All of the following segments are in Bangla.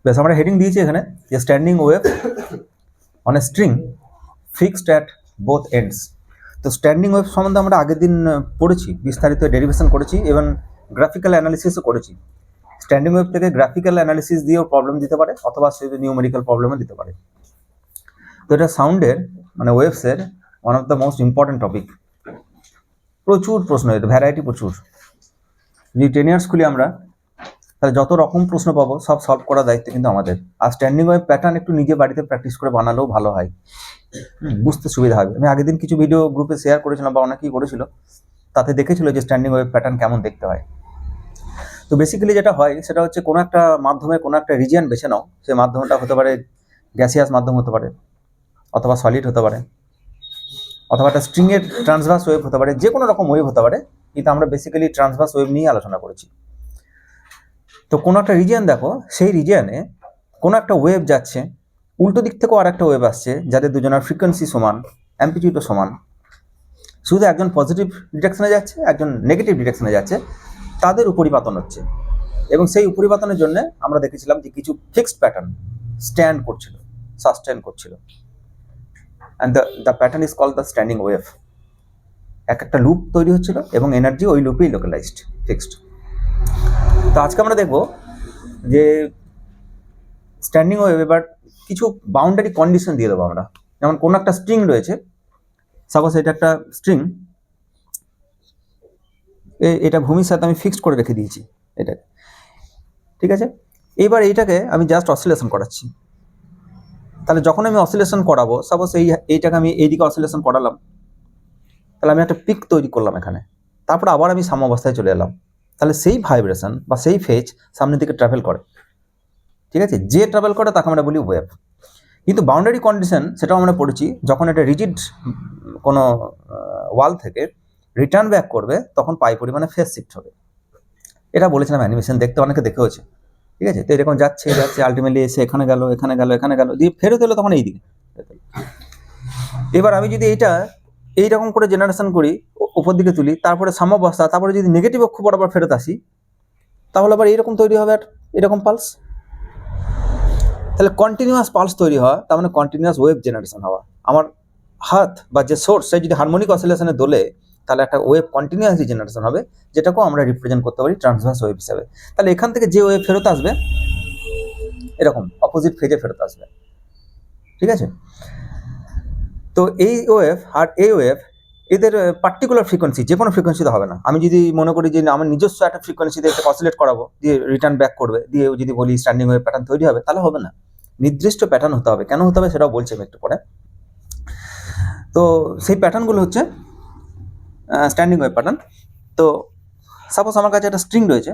বেশ, আমরা হেডিং দিয়েছি এখানে যে standing wave on a string fixed at both ends. তো স্ট্যান্ডিং ওয়েভ সম্বন্ধে আমরা আগের দিন পড়েছি, বিস্তারিত ডেরিভেশন করেছি এবং গ্রাফিক্যাল অ্যানালিসিসও করেছি। স্ট্যান্ডিং ওয়েভ থেকে গ্রাফিক্যাল অ্যানালিসিস দিয়েও প্রবলেম দিতে পারে, অথবা শুধু নিউমেরিক্যাল প্রবলেমও দিতে পারে। তো এটা সাউন্ডের মানে ওয়েভসের one of the most important topic. প্রচুর প্রশ্ন, এটা ভ্যারাইটি প্রচুর। যদি 10 ইয়ার্স খুলি আমরা, তাহলে যত রকম প্রশ্ন পাবো সব সলভ করার দায়িত্ব কিন্তু আমাদের। আর স্ট্যান্ডিং ওয়েভ প্যাটার্ন একটু নিজে বাড়িতে প্র্যাকটিস করে বানালেও ভালো হয়, বুঝতে সুবিধা হবে। আমি আগের দিন কিছু ভিডিও গ্রুপে শেয়ার করেছিলাম, বা অনেকেই করেছিল, তাতে দেখেছিল যে স্ট্যান্ডিং ওয়েভ প্যাটার্ন কেমন দেখতে হয়। তো বেসিক্যালি যেটা হয় সেটা হচ্ছে কোনো একটা মাধ্যমে কোনো একটা রিজিয়ন বেছে নাও। সেই মাধ্যমটা হতে পারে গ্যাসিয়াস মাধ্যম হতে পারে, অথবা সলিড হতে পারে, অথবা একটা স্ট্রিংয়ের ট্রান্সভার্স ওয়েভ হতে পারে, যে কোনো রকম ওয়েভ হতে পারে, কিন্তু আমরা বেসিক্যালি ট্রান্সভার্স ওয়েভ নিয়ে আলোচনা করেছি। তো কোনো একটা রিজিয়ন দেখো, সেই রিজিয়নে কোনো একটা ওয়েভ যাচ্ছে, উল্টো দিক থেকেও আর একটা ওয়েভ আসছে, যাদের দুজনের ফ্রিকোয়েন্সি সমান, অ্যাম্পলিটিউডও সমান। শুধু একজন পজিটিভ ডিরেকশনে যাচ্ছে, একজন নেগেটিভ ডিরেকশনে যাচ্ছে, তাদের উপরিপাতন হচ্ছে। এবং সেই উপরিপাতনের জন্য আমরা দেখেছিলাম যে কিছু ফিক্সড প্যাটার্ন স্ট্যান্ড করছিল, সাস্টেন করছিল, and the pattern is called the standing wave. একটা লুপ তৈরি হচ্ছিল এবং এনার্জি ওই লুপেই লোকালাইজড, ফিক্সড। তো আজকে আমরা দেখব যে স্ট্যান্ডিং ওয়েভ এবার কিছু বাউন্ডারি কন্ডিশন দিয়ে দেবো আমরা। যেমন কোনো একটা স্ট্রিং রয়েছে, সাপোজ এটা একটা স্ট্রিং, এটা ভূমির সাথে আমি ফিক্সড করে রেখে দিয়েছি এটাকে, ঠিক আছে। এবার এইটাকে আমি জাস্ট অসিলেশন করাচ্ছি। তাহলে যখন আমি অসিলেশন করাবো, সাপোজ এইটাকে আমি এইদিকে অসিলেশন করালাম, তাহলে আমি একটা পিক তৈরি করলাম এখানে, তারপর আবার আমি সাম্যাবস্থায় চলে এলাম। তাহলে সেই ভাইব্রেশন বা সেই ফেজ সামনের দিকে ট্রাভেল করে, ঠিক আছে। যে ট্রাভেল করে তাকে আমরা বলি ওয়েভ। কিন্তু বাউন্ডারি কন্ডিশন সেটাও আমরা পড়েছি, যখন এটা রিজিড কোনো ওয়াল থেকে রিটার্ন ব্যাক করবে, তখন পাই পরিমাণে ফেজ শিফট হবে। এটা বলেছিলাম অ্যানিমেশন দেখতে অনেকে দেখে হয়েছে, ঠিক আছে। তো এরকম যাচ্ছে যাচ্ছে, আলটিমেটলি এসে এখানে গেল, এখানে গেল, এখানে গেল, দিয়ে ফেরত এলো তখন এই দিকে। এবার আমি যদি এইরকম করে জেনারেশন করি, উপর দিকে তুলি, তারপরে সাম্যাবস্থা, তারপরে যদি নেগেটিভ অক্ষ বরাবর ফেরত আসি, তাহলে আবার এইরকম তৈরি হবে আর এরকম পালস। তাহলে কন্টিনিউয়াস পালস তৈরি হওয়া, তার মানে কন্টিনিউয়াস ওয়েভ জেনারেশন হওয়া। আমার হাত বা যে সোর্স, সে যদি হারমোনিক অসিলেশনে দোলে, তাহলে একটা ওয়েভ কন্টিনিউয়াসলি জেনারেশন হবে, যেটাকেও আমরা রিপ্রেজেন্ট করতে পারি ট্রান্সভার্স ওয়েভ হিসাবে। তাহলে এখান থেকে যে ওয়েভ ফেরত আসবে, এরকম অপোজিট ফেজে ফেরত আসবে, ঠিক আছে। তো এই ওয়েভ আর এই ওয়েভ, এদের পার্টিকুলার ফ্রিকোয়েন্সি, যে কোনো ফ্রিকোয়েন্সিতে হবে না। আমি যদি মনে করি যে আমার নিজস্ব একটা ফ্রিকোয়েন্সিতে একটা অসিলেট করাবো, দিয়ে রিটার্ন ব্যাক করবে, দিয়ে যদি বলি স্ট্যান্ডিং ওয়েভ প্যাটার্ন তৈরি হবে, তাহলে হবে না। নির্দিষ্ট প্যাটার্ন হতে হবে। কেন হতে হবে সেটাও বলছি আমি একটু পরে। তো সেই প্যাটার্নগুলো হচ্ছে স্ট্যান্ডিং ওয়েভ প্যাটার্ন। তো সাপোজ আমার কাছে একটা স্ট্রিং রয়েছে,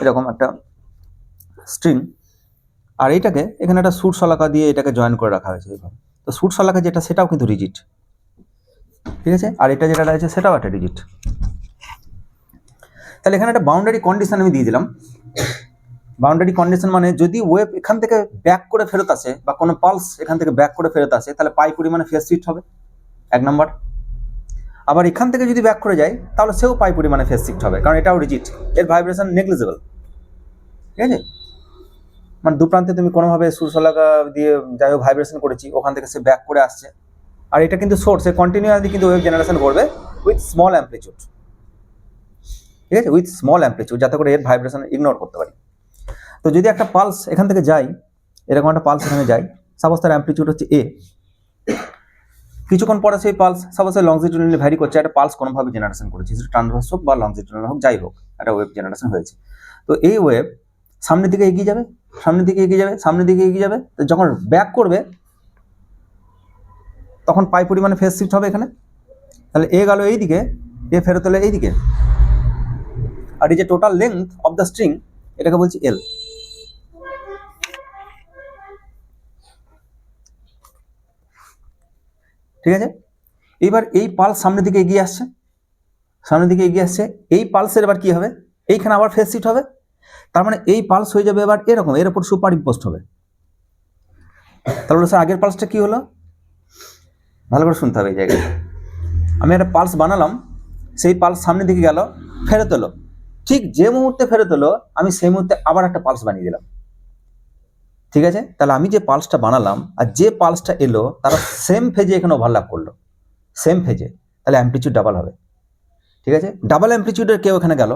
এরকম একটা স্ট্রিং, আর এইটাকে এখানে একটা সুট শলাকা দিয়ে এটাকে জয়েন করে রাখা হয়েছে এইভাবে। তো সুট শলাকা যেটা, সেটাও কিন্তু রিজিড, ঠিক আছে। আর এটা যেটা রয়েছে সেটাও একটা রিজিড। তাহলে এখানে একটা বাউন্ডারি কন্ডিশন আমি দিয়ে দিলাম। বাউন্ডারি কন্ডিশন মানে যদি ওয়েভ এখান থেকে ব্যাক করে ফেরত আসে, বা কোনো পালস এখান থেকে ব্যাক করে ফেরত আসে, তাহলে পাই পরিমাণে ফেজ শিফট হবে, 1 নম্বর। আবার এখান থেকে যদি ব্যাক করে যায়, তাহলে সেও পাই পরিমাণে ফেজ শিফট হবে, কারণ এটাও রিজিড, এর ভাইব্রেশন নেগলিজেবল, ঠিক আছে। মানে দু প্রান্তে তুমি কোনোভাবে সুরশলাকা দিয়ে যাই হোক ভাইব্রেশন করেছি, ওখান থেকে সে ব্যাক করে আসছে, আর এটা কিন্তু সোর্স, কন্টিনিউয়াসলি কিন্তু ওয়েভ জেনারেশন করবে উইথ স্মল অ্যাম্পলিটিউড, ঠিক আছে, উইথ স্মল অ্যাম্পলিটিউড, যাতে করে এর ভাইব্রেশন ইগনোর করতে পারি। তো যদি একটা পালস এখান থেকে যাই, এরকম একটা পালস এখানে যাই, সাপোজ তার অ্যাম্পলিটিউড হচ্ছে এ, কিছুক্ষণ পরে সেই পালস সাপোজ লংজিটিউডালি ভ্যারি করছে, একটা পালস কোনোভাবে জেনারেশন করেছে, সেটা ট্রান্সভার্স হোক বা লংজিটিউডাল হোক, যাই হোক, একটা ওয়েভ জেনারেশন হয়েছে। তো এই ওয়েভ সামনের দিকে এগিয়ে যাবে, সামনের দিকে এগিয়ে যাবে, সামনের দিকে এগিয়ে যাবে। তো যখন ব্যাক করবে, তখন পাই পরিমাণে ফেজ শিফট হবে এখানে। তাহলে এ গেল এই দিকে, এ ফেরত এলো এই দিকে, আর এই যে total length of the string, এটাকে বলছি এল, ঠিক আছে। এইবার এই পালস সামনের দিকে এগিয়ে আসছে, সামনের দিকে এগিয়ে আসছে, এই পালসের এবার কি হবে, এইখানে আবার ফেজ শিফট হবে। তার মানে এই পালস হয়ে যাবে এবার এরকম, এর উপর সুপার ইম্পোস্ট হবে। তাহলে স্যার আগের পালসটা কি হলো, ভালো করে শুনতে হবে এই জায়গায়। আমি একটা পালস বানালাম, সেই পালস সামনের দিকে গেল, ফেরত এলো, ঠিক যে মুহূর্তে ফেরত হলো আমি সেই মুহূর্তে আবার একটা পালস বানিয়ে দিলাম। ঠিক আছে, তাহলে আমি যে পালসটা বানালাম আর যে পালসটা এলো তারা সেম ফেজে এখানে ওভারল্যাপ করলো, সেম ফেজে, তাহলে অ্যাম্পলিটিউড ডাবল হবে। ঠিক আছে, ডাবল অ্যাম্পলিটিউডের কেউ এখানে গেল,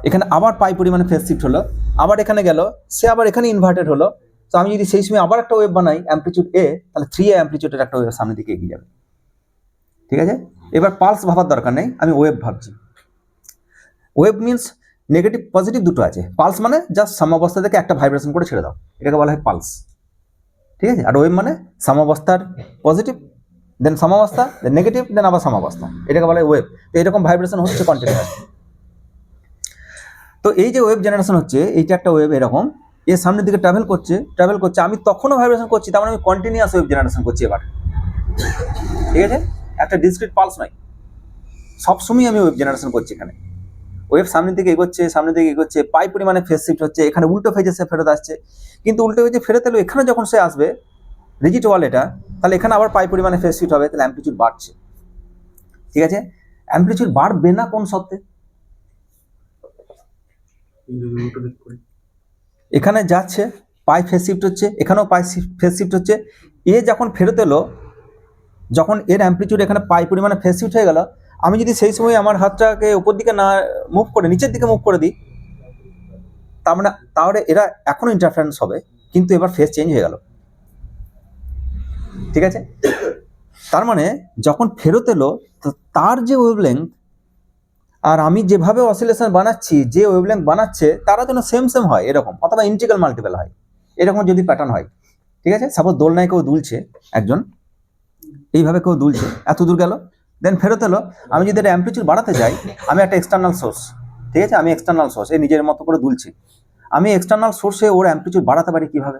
এখানে আবার পাই পরিমাণে ফেজ শিফট হলো, আবার এখানে গেল, সে আবার এখানে ইনভার্টেড হলো। তো আমি যদি সেই সময় আবার একটা ওয়েভ বানাই অ্যাম্পলিটিউড এ, তাহলে 3a অ্যাম্পলিটিউডের একটা ওয়েভ সামনের দিকে এগিয়ে যাবে। ঠিক আছে, এবার পালস ভাবার দরকার নেই, আমি ওয়েভ ভাবছি। ওয়েভ মিনস নেগেটিভ পজিটিভ দুটো আছে। পালস মানে জাস্ট সাম্যাবস্থা থেকে একটা ভাইব্রেশন করে ছেড়ে দাও, এটাকে বলা হয় পালস। ঠিক আছে, আর ওয়েভ মানে সাম্যাবস্থার পজিটিভ, দেন সাম্যাবস্থা, দেন নেগেটিভ, দেন আবার সাম্যাবস্থা, এটাকে বলা হয় ওয়েভ। তো এরকম ভাইব্রেশন হচ্ছে কন্টিনিউয়াস। তো এই যে ওয়েভ জেনারেশন হচ্ছে, এইটা একটা ওয়েভ এরকম এর সামনের দিকে ট্রাভেল করছে, আমি তখনও ভাইব্রেশন করছি, তার মানে আমি কন্টিনিউয়াস ওয়েভ জেনারেশন করছি এবার। ঠিক আছে, একটা ডিসক্রিট পালস নয়, সবসময় আমি ওয়েভ জেনারেশন করছি। এখানে ওয়েভ সামনের দিকে এগোচ্ছে, পাই পরিমাণে ফেজ শিফট হচ্ছে, এখানে উল্টো ফেজে সে ফেরত আসছে, কিন্তু উল্টো ফেজে ফেরত এলো এখানে যখন সে আসবে রিজিড ওয়াল এটা, তাহলে এখানে আবার পাই পরিমাণে ফেজ শিফট হবে, তাহলে অ্যাম্পলিটিউড বাড়ছে। ঠিক আছে, অ্যাম্পলিটিউড বাড়বে না কোন শর্তে? এখানে যাচ্ছে পাই ফেজ শিফট হচ্ছে, এখানেও পাই ফেজ শিফট হচ্ছে, এ যখন ফেরত এলো, যখন এর অ্যাম্পলিটিউড এখানে পাই পরিমাণে ফেজ শিফট হয়ে গেল, আমি যদি সেই সময় আমার হাতটাকে উপর দিকে না মুভ করে নিচের দিকে মুভ করে দিই, তার মানে তাহলে এরা এখনো ইন্টারফারেন্স হবে, কিন্তু এবার ফেজ চেঞ্জ হয়ে গেল। ঠিক আছে, তার মানে যখন ফেরত এলো তার যে ওয়েভলেংথ আর আমি যেভাবে অসিলেশন বানাচ্ছি, যে ওয়েভলেংথ বানাচ্ছে তারা যেন সেম সেম হয় এরকম, অথবা ইন্টিগ্রাল মাল্টিপল হয়, এরকম যদি প্যাটার্ন হয়। ঠিক আছে, সাপোজ দোলনায় কেউ দুলছে, একজন এইভাবে কেউ দুলছে, এত দূর গেল, দেন ফেরত এলো, আমি যদি এটা অ্যাম্পলিটিউড বাড়াতে চাই, আমি একটা এক্সটার্নাল সোর্স, ঠিক আছে, আমি এক্সটার্নাল সোর্স এই নিজের মতো করে দুলছি, আমি এক্সটার্নাল সোর্সে ওর অ্যাম্পলিটিউড বাড়াতে পারি কিভাবে?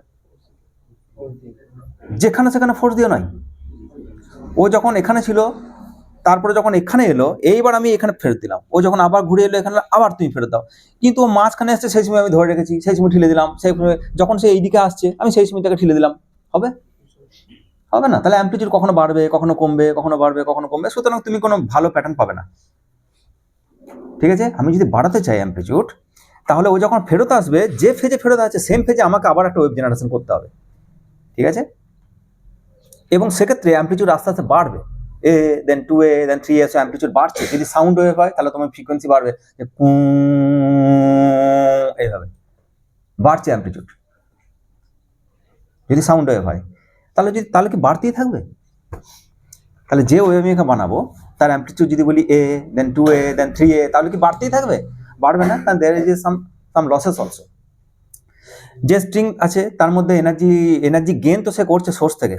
যেখানে সেখানে ফোর্স দিয়ে নয়। ও যখন এখানে ছিল, তারপরে যখন এখানে এলো, এইবার আমি এখানে ফেরত দিলাম, ও যখন আবার ঘুরে এলো এখানে, আবার তুমি ফেরত দাও, কিন্তু ও মাঝখানে আসছে, সেই সময় আমি ধরে রেখেছি, সেই সময় ঠেলে দিলাম, সেই যখন সে এইদিকে আসছে আমি সেই সময় তাকে ঠেলে দিলাম, হবে? হবে না। তাহলে অ্যাম্পলিটিউড কখনো বাড়বে, কখনো কমবে, কখনো বাড়বে, কখনো কমবে, সুতরাং তুমি কোনো ভালো প্যাটার্ন পাবে না। ঠিক আছে, আমি যদি বাড়াতে চাই অ্যাম্পলিটিউড, তাহলে ও যখন ফেরত আসবে, যে ফেজে ফেরত আছে সেম ফেজে আমাকে আবার একটা ওয়েভ জেনারেশন করতে হবে। ঠিক আছে, এবং সেক্ষেত্রে অ্যাম্পলিটিউড আস্তে আস্তে বাড়বে, এ দেন 2a দেন 3a, অ্যাম্পলিটিউড বাড়ছে। যদি সাউন্ড ওয়েভ হয় তাহলে তোমার ফ্রিকোয়েন্সি বাড়বে, এইভাবে বাড়ছে অ্যাম্পলিটিউড। যদি সাউন্ড ওয়েভ হয় তাহলে কি বাড়তেই থাকবে? তাহলে যে ওয়েভ আমি এখানে বানাবো তার অ্যাম্পলিটিউড যদি বলি a then 2a then 3a, তাহলে কি বাড়তেই থাকবে? বাড়বে না, কারণ there is some losses also. যে স্ট্রিং আছে তার মধ্যে এনার্জি গেইন তো সে করছে সোর্স থেকে,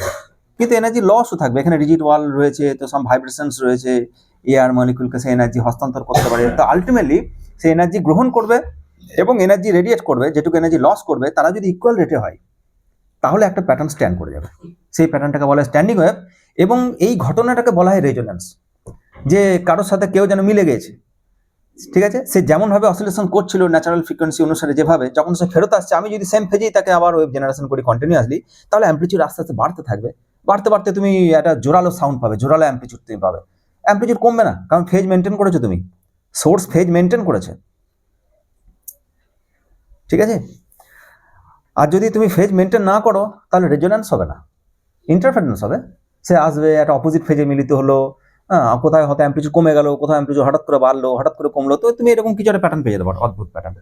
কিন্তু এনার্জি লসও থাকবে। এখানে রিজিড ওয়াল রয়েছে, তো সাম ভাইব্রেশনস রয়েছে, এয়ার মলিকুলকে সে এনার্জি হস্তান্তর করতে পারে। তো আলটিমেটলি সে এনার্জি গ্রহণ করবে এবং এনার্জি রেডিয়েট করবে, যেটুকু এনার্জি লস করবে তারা যদি ইকুয়াল রেটে হয়, তাহলে একটা প্যাটার্ন স্ট্যান্ড করে যাবে। সেই প্যাটার্নটাকে বলা হয় স্ট্যান্ডিং ওয়েভ, এবং এই ঘটনাটাকে বলা হয় রেজোন্যান্স, যে কারোর সাথে কেউ যেন মিলে গেছে। ঠিক আছে, সে যেমনভাবে অসিলেশন করছিল ন্যাচারাল ফ্রিকোয়েন্সি অনুসারে, যেভাবে যখন সে ফেরত আসছে, আমি যদি সেম ফেজেই তাকে আবার ওয়েভ জেনারেশন করি কন্টিনিউয়াসলি, তাহলে অ্যাম্পলিটিউড আস্তে আস্তে বাড়তে থাকবে, বাড়তে বাড়তে তুমি একটা জোরালো সাউন্ড পাবে, জোরালো অ্যাম্পলিটিউড তুমি পাবে। অ্যাম্পলিটিউড কমবে না, কারণ ফেজ মেনটেন করেছো তুমি, সোর্স ফেজ মেনটেন করেছে। ঠিক আছে, আর যদি তুমি ফেজ মেনটেন না করো তাহলে রেজোন্যান্স হবে না, ইন্টারফারেন্স হবে। সে আসবে, একটা অপোজিট ফেজে মিলিত হলো, কোথায় হয়তো অ্যাম্পলিটিউড কমে গেল, কোথাও অ্যাম্পলিটিউড হঠাৎ করে বাড়লো, হঠাৎ করে কমলো, তো তুমি এরকম কিছু একটা প্যাটার্ন পেয়ে যেতে পারো, অদ্ভুত প্যাটার্ন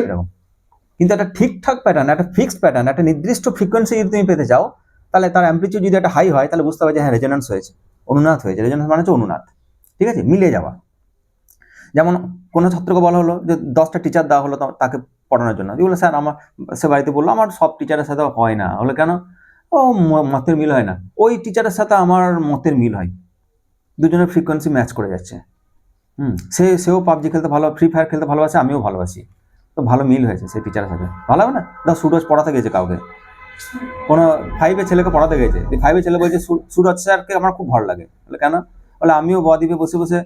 এরকম। কিন্তু একটা ঠিকঠাক প্যাটার্ন, একটা ফিক্সড প্যাটার্ন, একটা নির্দিষ্ট ফ্রিকোয়েন্সি যদি তুমি পেতে চাও, তাহলে তার অ্যাম্পলিটিউড যদি একটা হাই হয়, তাহলে বুঝতে হবে যে হ্যাঁ রেজোন্যান্স হয়েছে, অনুনাদ হয়েছে। রেজোন্যান্স মানে হচ্ছে অনুনাদ, ঠিক আছে, মিলে যাওয়া। যেমন কোনো ছাত্রকে বলা হলো যে 10টা টিচার দেওয়া হলো তাকে পড়ানোর জন্য, বলে স্যার আমার, সে বাড়িতে বললো আমার সব টিচারের সাথে হয় না। হলে কেন? ও মতের মিল হয় না। ওই টিচারের সাথে আমার মতের মিল হয়, দুজনের ফ্রিকোয়েন্সি ম্যাচ করে যাচ্ছে। সেও পাবজি খেলতে ভালো, ফ্রি ফায়ার খেলতে ভালোবাসে, আমিও ভালোবাসি, তো ভালো মিল হয়েছে সেই টিচারের সাথে। ভালো হবে না? সুরজ পড়াতে গেছে কাউকে, কোনো 5-এর ছেলেকে পড়াতে গেছে, 5-এর ছেলে বলছে সুরজ স্যারকে আমার খুব ভালো লাগে। বলে কেন? বলে আমিও বদ্বীপে বসে বসে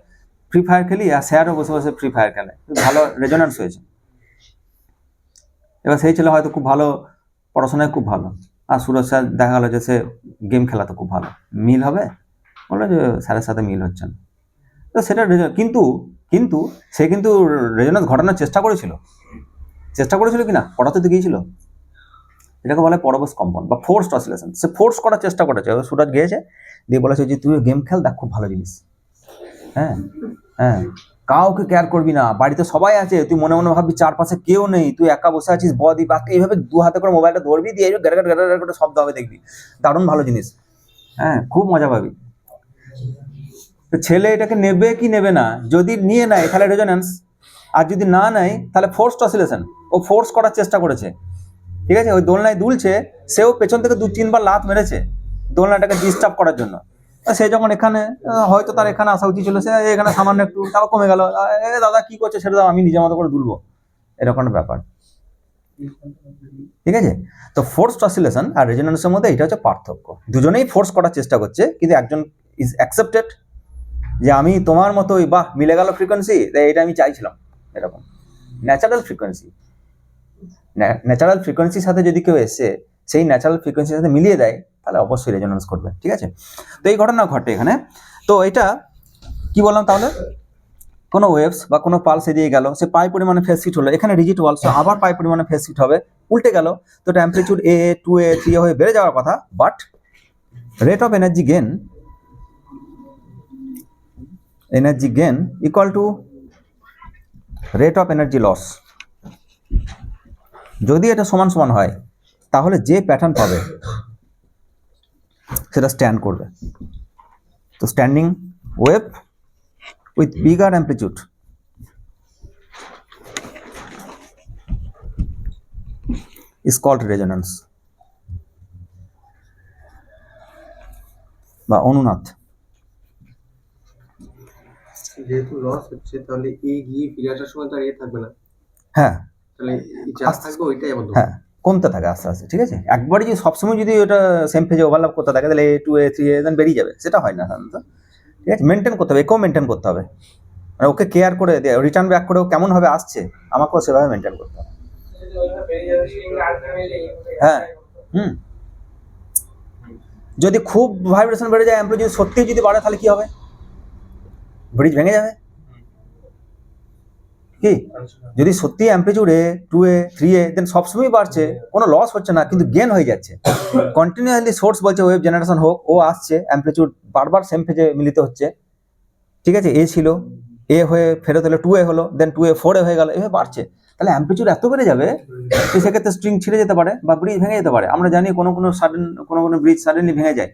ফ্রি ফায়ার খেলি, আর স্যারও বসে বসে ফ্রি ফায়ার খেলে, ভালো রেজোন্যান্স হয়েছে। এবার সেই ছেলে হয়তো খুব ভালো পড়াশোনায়, খুব ভালো, আর সুরজ স্যার দেখা গেলো যে সে গেম খেলাতে খুব ভালো, মিল হবে? বললো যে স্যারের সাথে মিল হচ্ছে না, তো সেটা কিন্তু কিন্তু সে কিন্তু রেজোনেন্স ঘটানোর চেষ্টা করেছিল কি না, পড়াতে তো গিয়েছিল। এটাকে বলে পরবশ কম্পন বা ফোর্সড অসিলেশন। সে ফোর্স করার চেষ্টা করেছে, সুরাজ গিয়েছে দিয়ে বলেছে যে তুই গেম খেল, দেখ খুব ভালো জিনিস। হ্যাঁ হ্যাঁ, কাউকে কেয়ার করবি না, বাড়িতে সবাই আছে, তুই মনে মনে ভাববি চারপাশে কেউ নেই, তুই একা বসে আছিস, বদি বাক এইভাবে দু হাতে করে মোবাইলটা ধরবি, দিয়ে গ্যারাগার গ্যারাগার করে শব্দ হবে, দেখবি দারুণ ভালো জিনিস। হ্যাঁ, খুব মজা পাবি। তো ছেলে এটাকে নেবে কি নেবে না, যদি নিয়ে নেয় তাহলে রেজোনেন্স, আর যদি না নেয় তাহলে ফোর্সড অসিলেশন। ও ফোর্স করার চেষ্টা করেছে, ঠিক আছে। ওই দোলনায় দুলছে, সেও পেছন থেকে 2-3 বার লাত মেরেছে দোলনাটাকে ডিস্টার্ব করার জন্য। সে যখন এখানে, হয়তো তার এখানে আসা উচিত ছিল, সে এখানে সামান্য একটু তাও কমে গেল, দাদা কি করছে সেটা আমি নিজের মতো করে দুলবো, এরকম ব্যাপার, ঠিক আছে। তো ফোর্সড অসিলেশন আর রেজোনেন্সের মধ্যে এটা হচ্ছে পার্থক্য। দুজনেই ফোর্স করার চেষ্টা করছে, কিন্তু একজন ইজ অ্যাকসেপ্টেড যে আমি তোমার মতোই, বাহ মিলে গেল ফ্রিকোয়েন্সি, এটা আমি চাইছিলাম, এরকম ন্যাচারাল ফ্রিকোয়েন্সি। ন্যাচারাল ফ্রিকোয়েন্সির সাথে যদি কেউ এসে সেই ন্যাচারাল ফ্রিকোয়েন্সির সাথে মিলিয়ে দেয়, তাহলে অবশ্যই রেজোনেন্স করবে, ঠিক আছে। তো এই ঘটনা ঘটে এখানে। তো এটা কি বললাম তাহলে, কোনো ওয়েভস বা কোনো পালস এদিকে গেল, সে পাই পরিমাণে ফেজ শিফট হলো, এখানে রিজিট ওয়াল, আবার পাই পরিমাণে ফেজ শিফট হবে, উল্টে গেল, তো টেম্পারেচার A, 2A, 3A হয়ে বেড়ে যাওয়ার কথা, but rate of energy gain equal to rate of energy loss. যদি এটা সমান সমান হয়, তাহলে যে প্যাটার্ন পাবে সেটা স্ট্যান্ড করবে। তো standing wave with bigger amplitude is called resonance বা অনুনাদ। যেহেতু লস হচ্ছে, তাহলে এই গিয়ে ফিরে আসার সময় তার থাকবে না। হ্যাঁ, তাহলে যা থাকবে ওইটাই আবার হ্যাঁ কমতে থাকে আস্তে আস্তে, ঠিক আছে। একবারই যদি সবসময় যদি ওটা সেম পেজে ওভারল্যাপ করতে থাকে, তাহলে A, 2A, 3A দেন বেরিয়ে যাবে, সেটা হয় না সাধারণত, ঠিক আছে। মেনটেন করতে হবে, একেও মেনটেন করতে হবে, মানে ওকে কেয়ার করে রিটার্ন ব্যাক করেও কেমনভাবে আসছে আমাকেও সেভাবে মেনটেন করতে হবে। হ্যাঁ, যদি খুব ভাইব্রেশন বেড়ে যায়, অ্যাম্পলিটিউড যদি সত্যি যদি বাড়ে, তাহলে কি হবে, ব্রিজ ভেঙে যাবে। কি যদি সত্যি অ্যাম্পলিটিউড A, 2A, 3A দেন সবসময় বাড়ছে, কোনো লস হচ্ছে না, কিন্তু গেন হয়ে যাচ্ছে কন্টিনিউয়াসলি, সোর্স বলছে ওয়েভ জেনারেশন হোক, ও আসছে, অ্যাম্পলিটিউড বারবার সেম ফেজে মিলিত হচ্ছে, ঠিক আছে। A ছিল, A হয়ে ফেরত হলো 2A হলো, দেন 2A 4A হয়ে গেল, এভাবে বাড়ছে, তাহলে অ্যাম্পলিটিউড এত বেড়ে যাবে যে সেক্ষেত্রে স্ট্রিং ছিঁড়ে যেতে পারে বা ব্রিজ ভেঙে যেতে পারে। আমরা জানি কোনো ব্রিজ সাডেনলি ভেঙে যায়,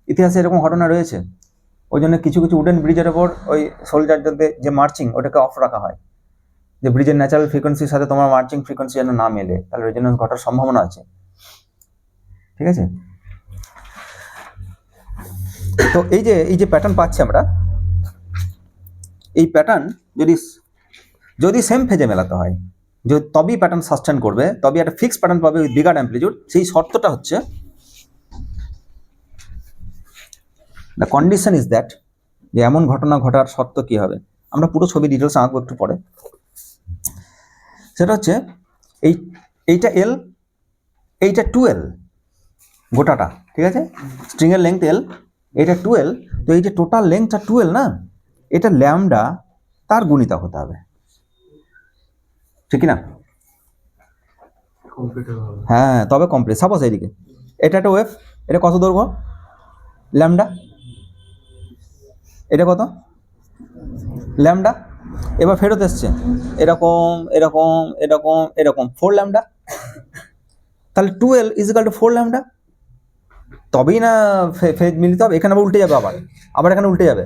ইতিহাসে এরকম ঘটনা রয়েছে। ওই জন্য কিছু কিছু উডেন ব্রিজের ওপর ওই সোলজারদের যে মার্চিং, ওটাকে অফ রাখা হয়, যে ব্রিজের ন্যাচারাল ফ্রিকোয়েন্সির সাথে তোমার মার্চিং ফ্রিকোয়েন্সি যেন না মেলে, তাহলে রেজোনেন্স ঘটার সম্ভাবনা আছে, ঠিক আছে। তো এই যে প্যাটার্ন পাচ্ছি আমরা, এই প্যাটার্ন যদি সেম ফেজে মেলাতে হয়, তবেই প্যাটার্ন সাস্টেন করবে, তবেই একটা ফিক্স প্যাটার্ন পাবে উইথ বিগার অ্যাম্পলিটিউড। সেই শর্তটা হচ্ছে, দ্য কন্ডিশন ইজ দ্যাট, যে এমন ঘটনা ঘটার শর্ত কি হবে, আমরা পুরো ছবি ডিটেলস আঁকবো একটু পরে। সেটা হচ্ছে এইটা L, এইটা 2L গোটাটা, ঠিক আছে, স্ট্রিংয়ের লেংথ L, এটা 2L। তো এই যে টোটাল লেংথটা 2L না, এটা ল্যামডা তার গুণিতক হতে হবে, ঠিক না? হ্যাঁ, তবে কমপ্লিট। সাপোজ এইদিকে এটা একটা ওয়েভ, এটা কত দৈর্ঘ্য, ল্যামডা, এটা কত, ল্যামডা। এবার ফেরত এসছে এরকম এরকম এরকম এরকম 4 ল্যামডা, তাহলে 2L ইজিক্যাল টু 4 ল্যামডা, তবেই না ফেজ মিলিত হবে। এখানে আবার উল্টে যাবে, আবার এখানে উল্টে যাবে,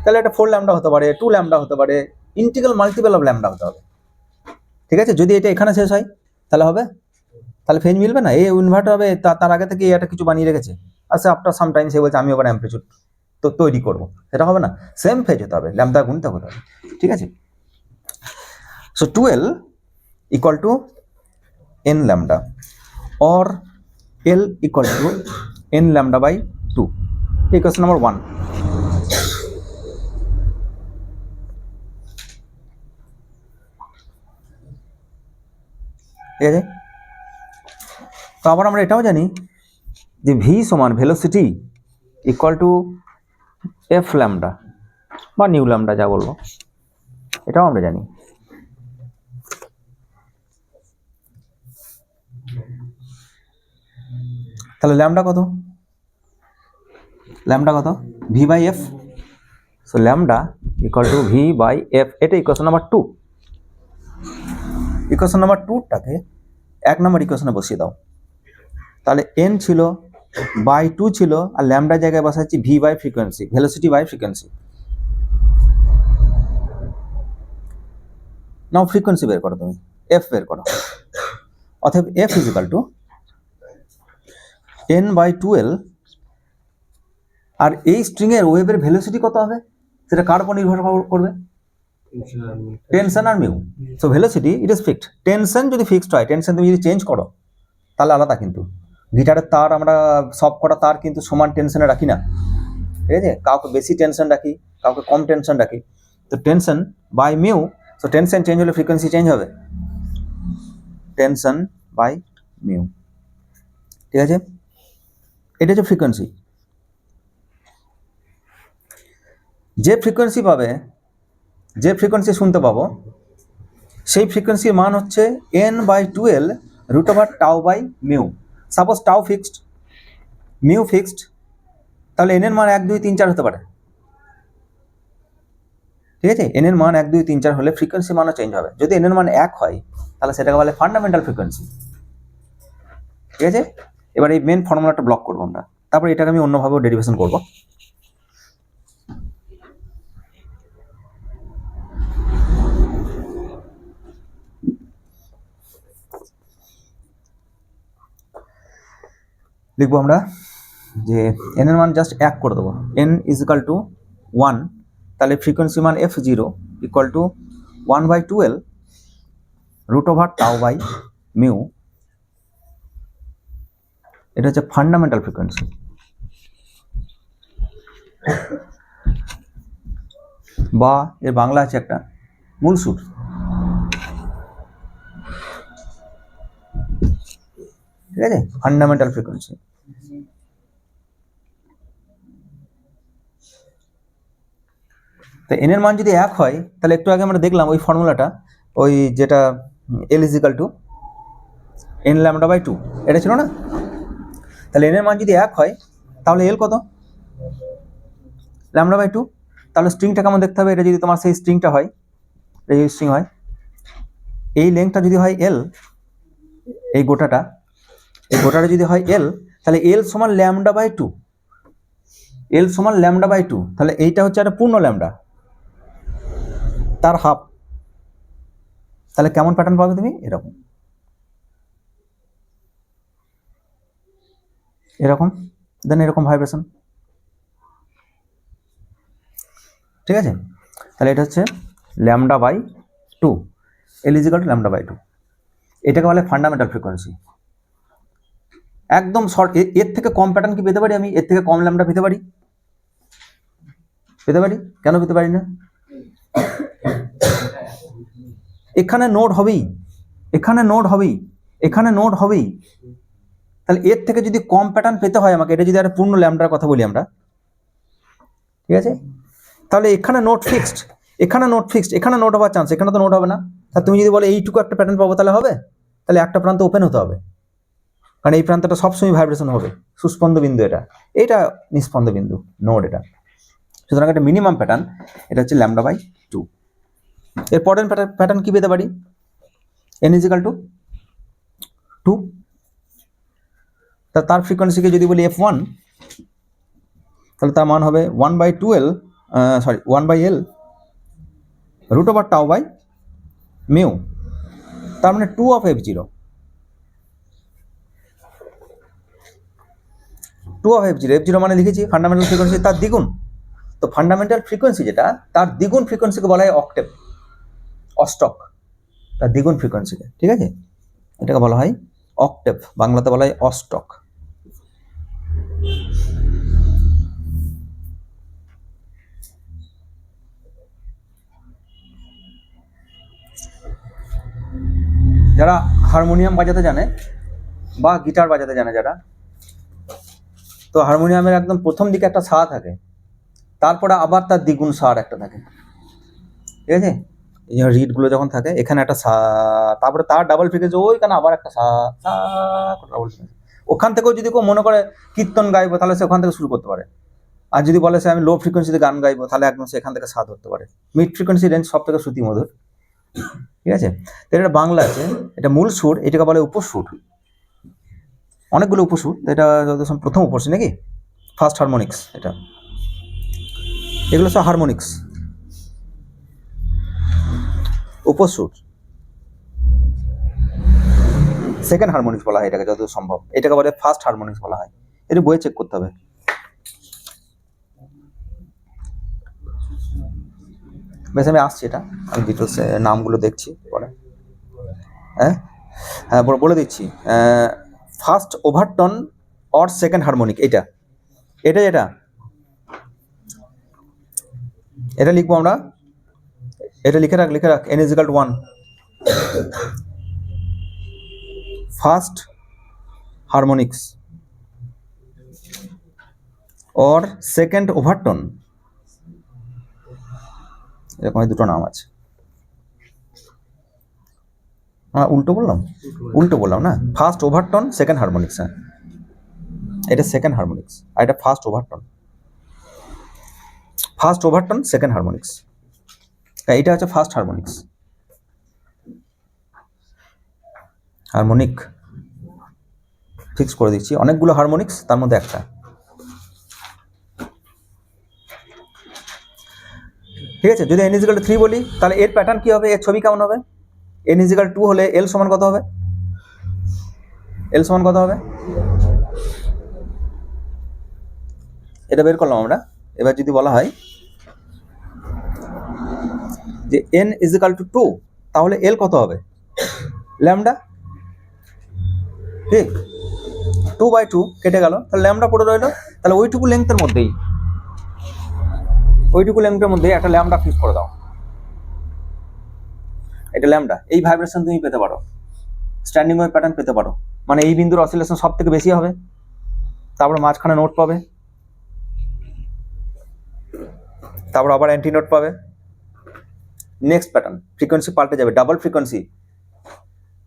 তাহলে এটা 4 ল্যামডা হতে পারে, 2 ল্যামডা হতে পারে, ইন্টিগ্রাল মাল্টিপল অফ ল্যামডা হতে হবে, ঠিক আছে। যদি এটা এখানে শেষ হয় তাহলে হবে, তাহলে ফেজ মিলবে না। এই ইনভার্টার হবে, তার আগে থেকে এটা কিছু বানিয়ে রেখেছে, আচ্ছা আফটার সাম টাইম সে বলছে আমি আবার অ্যাম্পলিটিউড তো তৈরি করবো, সেটা হবে না, সেম ফেজ হতে হবে, ল্যামডা গুণিতক হতে হবে, ঠিক আছে। So 2L equal to n lambda or L equal to n lambda by 2, equation number 1. ঠিক আছে। তো আবার আমরা এটাও জানি যে v সমান velocity equal to f lambda বা নিউ ল্যামডা, যা বলবো, এটাও আমরা জানি। তাহলে ল্যামডা কত? ল্যামডা কত? V by F. So lambda equal to V by F. এটা ইকুয়েশন নাম্বার 2। ইকুয়েশন নাম্বার 2টাকে 1 নম্বর ইকুয়েশনে বসিয়ে দাও। তাহলে এন ছিল বাই 2 ছিল, আর ল্যামডা জায়গায় বসাচ্ছি v by frequency, velocity by frequency. Now frequency বের করো, তুমি এফ বের করো। অতএব f is equal to n by 12। আর এই স্ট্রিং এর ওয়েভের ভেলোসিটি কত হবে সেটা কার উপর নির্ভর করবে? টেনশন আর mu. So velocity it is fixed. Tension যদি ফিক্সড হয়, টেনশন তুমি যদি চেঞ্জ করো তাহলে আলাদা। কিন্তু গিটারের তার আমরা সব কটা তার কিন্তু সমান টেনশনে রাখি না, ঠিক আছে? কাউকে বেশি টেনশন রাখি, কাউকে কম টেনশন রাখি। তো tension by mu, so tension change হলে ফ্রিকোয়েন্সি চেঞ্জ হবে। টেনশন বাই মিউ, ঠিক আছে? এটা হচ্ছে ফ্রিকোয়েন্সি। যে ফ্রিকোয়েন্সি পাবে, যে ফ্রিকোয়েন্সি শুনতে পাবো, সেই ফ্রিকোয়েন্সির মান হচ্ছে n by 12 root over tau by mu. Suppose tau fixed, mu fixed, তাহলে এন এর মান 1 2 3 4 হতে পারে, ঠিক আছে? এন এর মান 1 2 3 4 হলে ফ্রিকোয়েন্সি মানও চেঞ্জ হবে। যদি এন এর মান 1 হয় তাহলে সেটাকে বলে ফান্ডামেন্টাল ফ্রিকোয়েন্সি, ঠিক আছে? এবার এই মেন ফর্মুলাটা ব্লক করবো আমরা, তারপর এটাকে আমি অন্যভাবেও ডেরিভেশন করব। লিখবো আমরা যে এন এর মান জাস্ট 1 করে দেবো, এন ইজ ইকাল টু 1। তাহলে ফ্রিকোয়েন্সি মান f 0 equal to 1 by 12 root over tau by mu. এটা হচ্ছে ফান্ডামেন্টাল ফ্রিকোয়েন্সি, বা এর বাংলা আছে একটা মূল সুর। ঠিক আছে, ফান্ডামেন্টাল ফ্রিকোয়েন্সি। তো এন এর মান যদি 1 হয় তাহলে একটু আগে আমরা দেখলাম ওই ফর্মুলাটা, ওই যেটা l is equal to n lambda by 2, এটা ছিল না? তাহলে এন এর মান যদি 1 হয় তাহলে এল কত? Lambda by 2। তাহলে স্ট্রিংটা কেমন দেখতে হবে? এটা যদি তোমার সেই স্ট্রিংটা হয়, এই স্ট্রিং হয়, এই লেংথটা যদি হয় এল, এই গোটাটা যদি হয় এল, তাহলে এল সমান ল্যামডা বাই 2। এল সমান ল্যামডা বাই 2, তাহলে এইটা হচ্ছে একটা পূর্ণ ল্যামডা, তার হাফ। তাহলে কেমন প্যাটার্ন পাবে তুমি? এরকম, এরকম, দেন এরকম ভাইব্রেশন, ঠিক আছে? তাহলে এটা হচ্ছে lambda by 2, l is equal to lambda by 2। এটাকে বলে ফান্ডামেন্টাল ফ্রিকোয়েন্সি। একদম শর্ট। এর থেকে কম প্যাটার্ন কি পেতে পারি আমি? এর থেকে কম ল্যামডা পেতে পারি? পেতে পারি। কেন পেতে পারি না? এখানে নোড হবেই, এখানে নোড হবেই, এখানে নোড হবেই। তাহলে এর থেকে যদি কম প্যাটার্ন পেতে হয় আমাকে, এটা যদি একটা পূর্ণ ল্যামডার কথা বলি আমরা, ঠিক আছে? তাহলে এখানে নোট ফিক্সড, এখানে নোট ফিক্সড, এখানে নোট হওয়ার চান্স, এখানে তো নোট হবে না। তা তুমি যদি বলো এইটুকু একটা প্যাটার্ন পাবো তাহলে হবে? তাহলে একটা প্রান্ত ওপেন হতে হবে, কারণ এই প্রান্তটা সবসময় ভাইব্রেশন হবে। সুস্পন্দ বিন্দু এটা, এটা নিস্পন্দ বিন্দু, নোড এটা। সুতরাং একটা মিনিমাম প্যাটার্ন এটা হচ্ছে ল্যামডা বাই 2। এর পরের প্যাটার্ন কি পেতে পারি? N is equal two 2। তার ফ্রিকোয়েন্সিকে যদি বলি f1, তাহলে তার মান হবে 1 by 12, 1 by l root over tau by mu, তার মানে 2 of f0। 2 of f0, f0 মানে লিখেছি ফান্ডামেন্টাল ফ্রিকোয়েন্সি তার দ্বিগুণ। তো ফান্ডামেন্টাল ফ্রিকোয়েন্সি যেটা, তার দ্বিগুণ ফ্রিকোয়েন্সিকে বলা হয় অক্টেভ, অষ্টক, তার দ্বিগুণ ফ্রিকোয়েন্সিকে, ঠিক আছে? এটাকে বলা হয় অক্টেভ, বাংলাতে বলা হয় অষ্টক। যারা হারমোনিয়াম বাজাতে জানে বা গিটার বাজাতে জানে যারা, তো হারমোনিয়ামের একদম প্রথম দিকে একটা সা থাকে, তারপরে আবার তার দ্বিগুণ সার একটা থাকে, ঠিক আছে? এই যে রিডগুলো যখন থাকে এখানে একটা সা, তারপরে তার ডাবল ফ্রিকোয়েন্সি ওইখানে আবার একটা সা সা ডাবল ফ্রিকোয়েন্সি। ওখান থেকেও যদি কেউ মনে করে কীর্তন গাইবো তাহলে সে ওখান থেকে শুরু করতে পারে। আর যদি বলে সে আমি লো ফ্রিকোয়েন্সিতে গান গাইবো তাহলে একদম সে এখান থেকে সা ধরতে পারে। মিড ফ্রিকোয়েন্সি রেঞ্জ সব থেকে শ্রুতি মধুর, ঠিক আছে। তো এটা বাংলা আছে, এটা মূল সুর, এটাকে বলে উপসুর। অনেকগুলো উপসুর, তো এটা প্রথম উপসুর নাকি ফার্স্ট হারমোনিক্স। এটা এগুলো সব হারমোনিক্স, উপসুর। সেকেন্ড হারমোনিক্স বলা হয় এটাকে যতদূর সম্ভব, এটাকে বলে ফার্স্ট হারমোনিক্স বলা হয়। এটা বইয়ে চেক করতে হবে। বেশ, আমি আসছি, এটা আমি ডিটেলস নামগুলো দেখছি পরে। হ্যাঁ হ্যাঁ বলে দিচ্ছি। First Overton or second harmonic, এটা এটা এটা এটা লিখবো আমরা, এটা লিখে রাখ n = 1 first harmonics or second Overton, এরকম দুটো নাম আছে। উল্টো বললাম না, ফার্স্ট ওভারটন সেকেন্ড হারমোনিক্স। হ্যাঁ, এটা সেকেন্ড হারমোনিক্স আর এটা ফার্স্ট ওভারটন সেকেন্ড হারমোনিক্স। এটা হচ্ছে ফার্স্ট হারমোনিক্স, হারমোনিক ফিক্স করে দিচ্ছি। অনেকগুলো হারমোনিক্স, তার মধ্যে একটা, ঠিক আছে। যদি n = 3 বলি তাহলে এর প্যাটার্ন কি হবে, এর ছবি কেমন হবে? n = 2 হলে L সমান কত হবে? এটা বের করলাম আমরা। এবার যদি বলা হয় যে n = 2 তাহলে L কত হবে? ল্যামডা, ঠিক। 2/2 কেটে গেল, তাহলে ল্যামডা পড়ে রইল। তাহলে ওইটুকু লেন্থের মধ্যেই একটা ল্যামডা ফিক্স করে দাও। এটা ল্যামডা, এই ভাইব্রেশন তুমি পেতে পারো, স্ট্যান্ডিং ওয়েভ প্যাটার্ন পেতে পারো। মানে এই বিন্দুর অসিলেশন সব থেকে বেশি হবে, তারপরে মাঝখানে নোট পাবে, তারপর আবার অ্যান্টি নোট পাবে। নেক্সট প্যাটার্ন ফ্রিকোয়েন্সি পাল্টে যাবে, ডাবল ফ্রিকোয়েন্সি,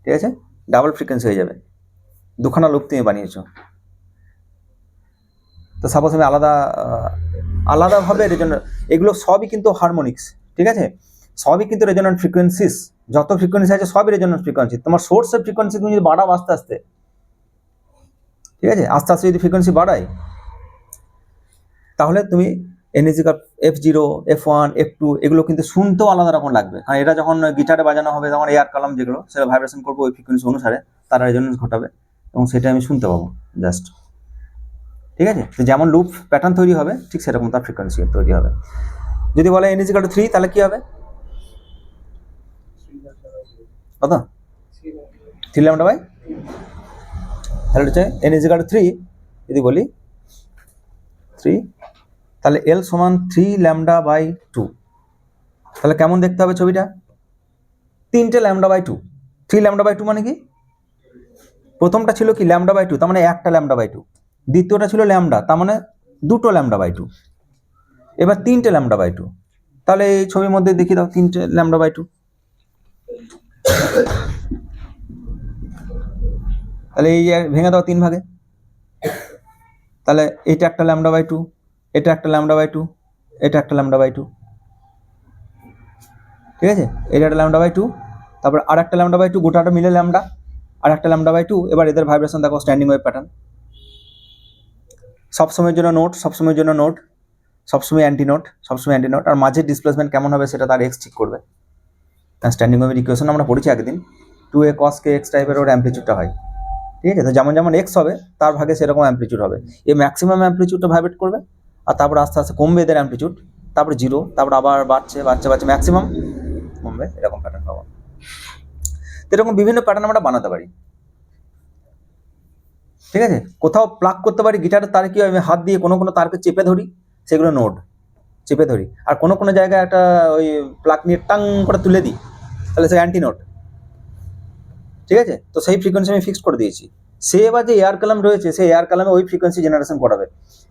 ঠিক আছে, ডাবল ফ্রিকোয়েন্সি হয়ে যাবে। দুখানা লুপ তুমি বানিয়েছো, তো সাপোজ আমি আলাদাভাবে রেজোনেন্ট, এগুলো সবই কিন্তু হারমোনিক্স, ঠিক আছে, সবই কিন্তু রেজোনেন্ট ফ্রিকোয়েন্সিস। যত ফ্রিকোয়েন্সি আছে সবই রেজোনেন্ট ফ্রিকোয়েন্সি। তোমার সোর্সের ফ্রিকোয়েন্সি তুমি যদি বাড়াও আস্তে আস্তে, ঠিক আছে, আস্তে আস্তে যদি ফ্রিকোয়েন্সি বাড়াই তাহলে তুমি n = F0, F1, F2 এগুলো কিন্তু শুনতেও আলাদা রকম লাগবে। কারণ এটা যখন গিটারে বাজানো হবে তখন এয়ার কালাম যেগুলো সেটা ভাইব্রেশন করবো ওই ফ্রিকোয়েন্সি অনুসারে, তারা রেজোনেন্স ঘটাবে এবং সেটা আমি শুনতে পাবো জাস্ট, ঠিক আছে। তো যেমন লুপ প্যাটার্ন তৈরি হবে ঠিক সেরকম তার ফ্রিকোয়েন্সি তৈরি হবে। যদি বলে n = 3 তাহলে কি হবে? কত? 3 λ/, তাহলে হচ্ছে n = 3 যদি বলি 3, তাহলে L সমান 3 λ/2। তাহলে কেমন দেখতে হবে ছবিটা? 3টে λ/2। 3 λ/2 মানে কি? প্রথমটা ছিল কি λ/2, তার মানে একটা λ/2। দ্বিতীয়টা ছিল ল্যামডা, তার মানে দুটো λ/2। এবার 3টে λ/2। তাহলে এই ছবির মধ্যে দেখিয়ে দাও 3টে λ/2। তাহলে এই ভেঙে দাও 3 ভাগে। তাহলে এটা একটা λ/2, এটা একটা λ/2, এটা একটা λ/2, ঠিক আছে। এটা একটা λ/2, তারপর আর একটা λ/2, গোটাটা মিলে ল্যামডা, আর একটা λ/2। এবার এদের ভাইব্রেশন দেখো, স্ট্যান্ডিং ওয়েভ প্যাটার্ন, সবসময়ের জন্য নোট, সবসময়ের জন্য নোট, সবসময় অ্যান্টি নোট, আর মাঝের ডিসপ্লেসমেন্ট কেমন হবে সেটা তার এক্স ঠিক করবে। স্ট্যান্ডিং ওয়েভের ইকুয়েশন আমরা পড়েছি একদিন, 2a cos kx টাইপের ওর অ্যাম্পলিটিউডটা হয়, ঠিক আছে। তো যেমন যেমন এক্স হবে তার ভাগে সেরকম অ্যাম্পলিটিউড হবে। এই ম্যাক্সিমাম অ্যাম্পলিটিউডটা ভাইব্রেট করবে, আর তারপর আস্তে আস্তে কমবে এদের অ্যাম্পলিটিউড, তারপর 0, তারপর আবার বাড়ছে ম্যাক্সিমাম কমবে, এরকম প্যাটার্ন পাবো। এরকম বিভিন্ন প্যাটার্ন আমরা বানাতে পারি, ঠিক আছে। কোথাও প্লাগ করতে পারি গিটারের তারে, কি আমি হাত দিয়ে কোনো তারকে চেপে ধরি, সেগুলো নোড চেপে ধরি, আর কোনো জায়গায় একটা ওই প্লাগ নিয়ে টাং করে তুলে দিই, তাহলে সে অ্যান্টি নোট, ঠিক আছে। তো সেই ফ্রিকোয়েন্সি আমি ফিক্স করে দিয়েছি। সে এবার যে এয়ার কালাম রয়েছে সেই এয়ার কালামে ওই ফ্রিকোয়েন্সি জেনারেশন করাবে,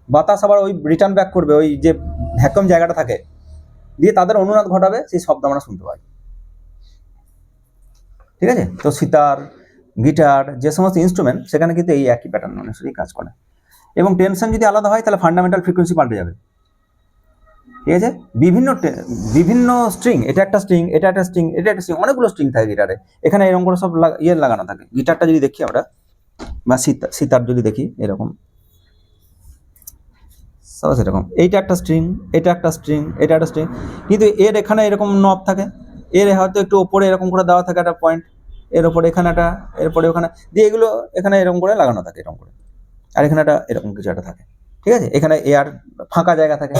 বাতাস আবার ওই রিটার্ন ব্যাক করবে ওই যে ভ্যাকুয়াম জায়গাটা থাকে, দিয়ে তাদের অনুনাদ ঘটাবে, সেই শব্দ আমরা শুনতে পাই। ঠিক আছে? তো সিতার, গিটার, যে সমস্ত ইনস্ট্রুমেন্ট সেখানে কিন্তু এই একই প্যাটার্ন অনুসারেই কাজ করে। এবং টেনশন যদি আলাদা হয় তাহলে ফান্ডামেন্টাল ফ্রিকোয়েন্সি পাল্টে যাবে। ঠিক আছে? বিভিন্ন স্ট্রিং, এটা একটা স্ট্রিং, এটা একটা স্ট্রিং, এটা একটা স্ট্রিং, অনেকগুলো স্ট্রিং থাকে গিটারে। এখানে এরকম করে সব লাগানো থাকে। গিটারটা যদি দেখি আমরা, বা সিতার যদি দেখি এরকম, সব এরকম, এইটা একটা স্ট্রিং, এটা একটা স্ট্রিং, এটা একটা স্ট্রিং, কিন্তু এর এখানে এরকম নব থাকে, এর হয়তো একটু ওপরে এরকম করে দেওয়া থাকে একটা পয়েন্ট, এর ওপরে এখানে একটা, এরপরে ওখানে দিয়ে এগুলো এখানে এরকম করে লাগানো থাকে এরকম করে, আর এখানে একটা এরকম কিছু একটা থাকে। ঠিক আছে? এখানে এয়ার ফাঁকা জায়গা থাকে।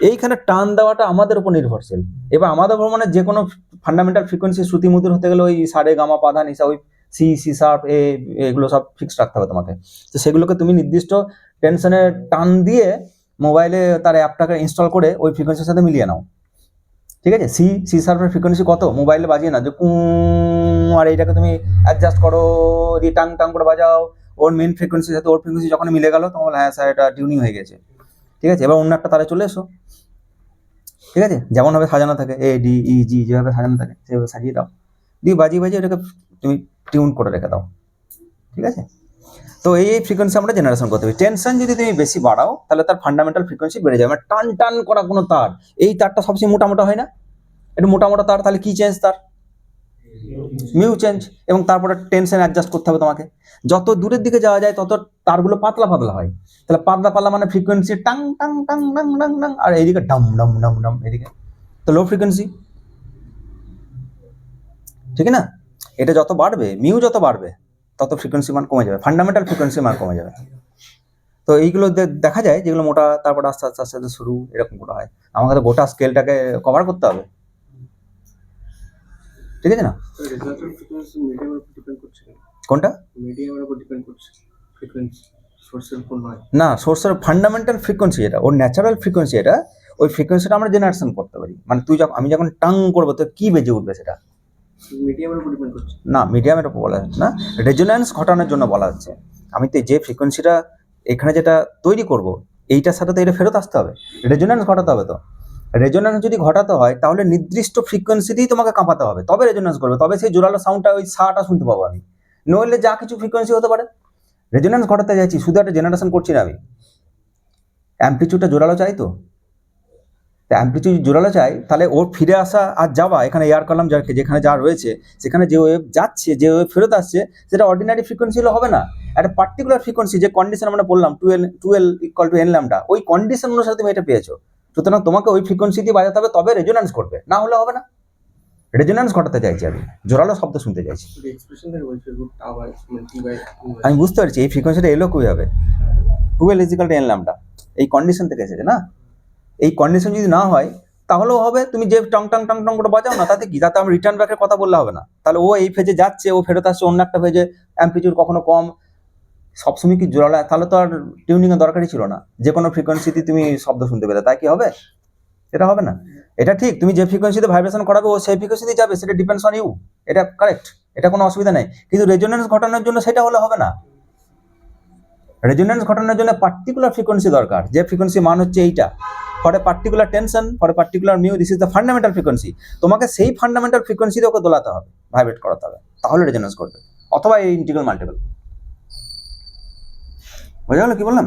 এইখানে টান দেওয়াটা আমাদের উপর নির্ভরশীল। এবার আমাদের উপর মানে যে কোনো ফান্ডামেন্টাল ফ্রিকোয়েন্সি শ্রুতিমধুর হতে গেলে ওই সারে গামা পাধা নিসা, ওই সি শার্প এগুলো সব ফিক্স রাখতে হবে তোমাকে। তো সেগুলোকে তুমি নির্দিষ্ট টেনশনে টান দিয়ে মোবাইলে তার অ্যাপটাকে ইনস্টল করে ওই ফ্রিকোয়েন্সির সাথে মিলিয়ে নাও। ঠিক আছে? সি শার্পের ফ্রিকোয়েন্সি কত মোবাইলে বাজিয়ে না যে আর এইটাকে তুমি অ্যাডজাস্ট করো, দিয়ে টাং টাং করে বাজাও, ওর মেন ফ্রিকোয়েন্সির সাথে ওর ফ্রিকোয়েন্সি যখন মিলে গেল তখন হ্যাঁ স্যার এটা টিউনিং হয়ে গেছে। ঠিক আছে? এবার অন্য একটা তারে চলে এসো। ঠিক আছে? যেমনভাবে সাজানো থাকে এ ডি ই জি, যেভাবে সাজানো থাকে সেভাবে সাজিয়ে দাও, দিয়ে বাজিয়ে ওটাকে তুমি টিউন করে রেখে দাও। ঠিক আছে? তো এই ফ্রিকোয়েন্সি আমরা জেনারেশন করতে পারি। টেনশন যদি তুমি বেশি বাড়াও তাহলে তার ফান্ডামেন্টাল ফ্রিকোয়েন্সি বেড়ে যাবে। মানে টান টান করা কোনো তার, এই তারটা সবচেয়ে মোটা হয় না, একটু মোটা তার, তাহলে কি চেঞ্জ তার? Mu change. এবং তারপরে টেনশন অ্যাডজাস্ট করতে হবে তোমাকে। যত দূরের দিকে যাওয়া যায় তত তারগুলো পাতলা হয়। তাহলে পাতলা মানে ফ্রিকোয়েন্সি টাং টাং টাং টাং টাং টাং, আর এইদিকে ডাম ডাম ডাম ডাম, এদিকে তো লো ফ্রিকোয়েন্সি। ঠিক না? এটা যত বাড়বে, মিউ যত বাড়বে তত ফ্রিকোয়েন্সি মান কমে যাবে, ফান্ডামেন্টাল ফ্রিকোয়েন্সি মান কমে যাবে। তো এইগুলো দেখা যায় যেগুলো মোটা, তারপর আস্তে আস্তে আস্তে আস্তে শুরু, এরকম করে হয়। আমাদের গোটা স্কেলটাকে কভার করতে হবে। ঠিক আছে না? রেজোনেটর ফ্রিকোয়েন্সি মিডিয়ামের উপর ডিপেন্ড করছে না? কোনটা? মিডিয়ামের উপর ডিপেন্ড করছে ফ্রিকোয়েন্সি, সোর্সের উপর নয়। না, সোর্সের ফান্ডামেন্টাল ফ্রিকোয়েন্সি এটা, ওর ন্যাচারাল ফ্রিকোয়েন্সি এটা, ওই ফ্রিকোয়েন্সিটা আমরা জেনারেশন করতে পারি। মানে আমি যখন টাং করবো তো কি বেজে উঠবে সেটা? মিডিয়ামের উপর ডিপেন্ড করছে না, মিডিয়ামের উপর বলা হচ্ছে না, রেজোন্যান্স ঘটানোর জন্য বলা হচ্ছে। আমি তো যে ফ্রিকোয়েন্সিটা এখানে যেটা তৈরি করব, এইটার সাথে তো এটা ফেরত আসতে হবে, রেজোন্যান্স ঘটাতে হবে। তো রেজোন্যান্স যদি ঘটাতে হয় তাহলে নির্দিষ্ট ফ্রিকোয়েন্সিতেই তোমাকে কাঁপাতে হবে, তবে রেজোন্যান্স করবে, তবে সেই জোরালো সাউন্ডটা, ওই সাটা শুনতে পাবো আমি। নইলে যা কিছু ফ্রিকোয়েন্সি হতে পারে। রেজোন্যান্স ঘটাতে চাইছি, শুধু একটা জেনারেশন করছি না আমি। অ্যাম্পলিটিউডটা জোরালো চাই, তো অ্যাম্পলিটিউড জোরালো চাই, তাহলে ওর ফিরে আসা আর যাওয়া, এখানে এয়ার কলাম যেখানে যা রয়েছে সেখানে যে ওয়েভ যাচ্ছে, যে ওয়েভ ফেরত আসছে, সেটা অর্ডিনারি ফ্রিকোয়েন্সি হলে হবে না। একটা পার্টিকুলার ফ্রিকোয়েন্সি, যে কন্ডিশন আমরা বললাম 12 ইকুয়াল টু এন ল্যামডা, ওই কন্ডিশন অনুসারে তুমি এটা পেয়েছো। সুতরাং তোমাকে ওই ফ্রিকোয়েন্সি দিয়ে বাজাতে হবে, তবে রেজোন্যান্স করবে, না হলে হবে না। রেজোন্যান্স ঘটাতে চাইছি আমি, জোরালো শব্দ শুনতে চাইছি। এক্সপ্রেশন থেকে বলছে রুট আওয়ার মানে টি বাই। আমি বুঝতে পারছি এই ফ্রিকোয়েন্সিটা এলো কিভাবে, 12 ইকুয়াল টু এন ল্যামডা, এই কন্ডিশন থেকে এসেছে না। এই কন্ডিশন যদি না হয় তাহলেও হবে, তুমি যে টং টং টং টং করে বাজাও না, তাতে কি, তাতে আমি রিটার্ন ব্যাকের কথা বললে হবে না। তাহলে ও এই ফেজে যাচ্ছে, ও ফেরত আসছে অন্য একটা ফেজে, অ্যাম্পলিটিউড কখনো কম, সবসময় কি জোরালো, তাহলে তো আর টিউনিংয়ের দরকারই ছিল না। যে কোনো ফ্রিকোয়েন্সিতে তুমি শব্দ শুনতে পেলে, তাই কি হবে? এটা হবে না। এটা ঠিক, তুমি যে ফ্রিকোয়েন্সিতে ভাইব্রেশন করাবে ও সেই ফ্রিকোয়েন্সিতেই যাবে, সেটা ডিপেন্ডস অন ইউ, এটা কারেক্ট, এটা কোনো অসুবিধা নেই। কিন্তু রেজোন্যান্স ঘটানোর জন্য সেটা হলে হবে না। রেজোন্যান্স ঘটানোর জন্য পার্টিকুলার ফ্রিকোয়েন্সি দরকার, যে ফ্রিকোয়েন্সি মান হচ্ছে এইটা, for a particular tension, for a particular mu, this is the fundamental frequency. তোমাকে সেই ফান্ডামেন্টাল ফ্রিকোয়েন্সিতে ওকে দোলাতে হবে, ভাইব্রেট করাতে হবে, তাহলে রেজোন্যান্স করবে, অথবা এই ইন্টিগ্রাল মাল্টিপল। বোঝা গেল কি বললাম?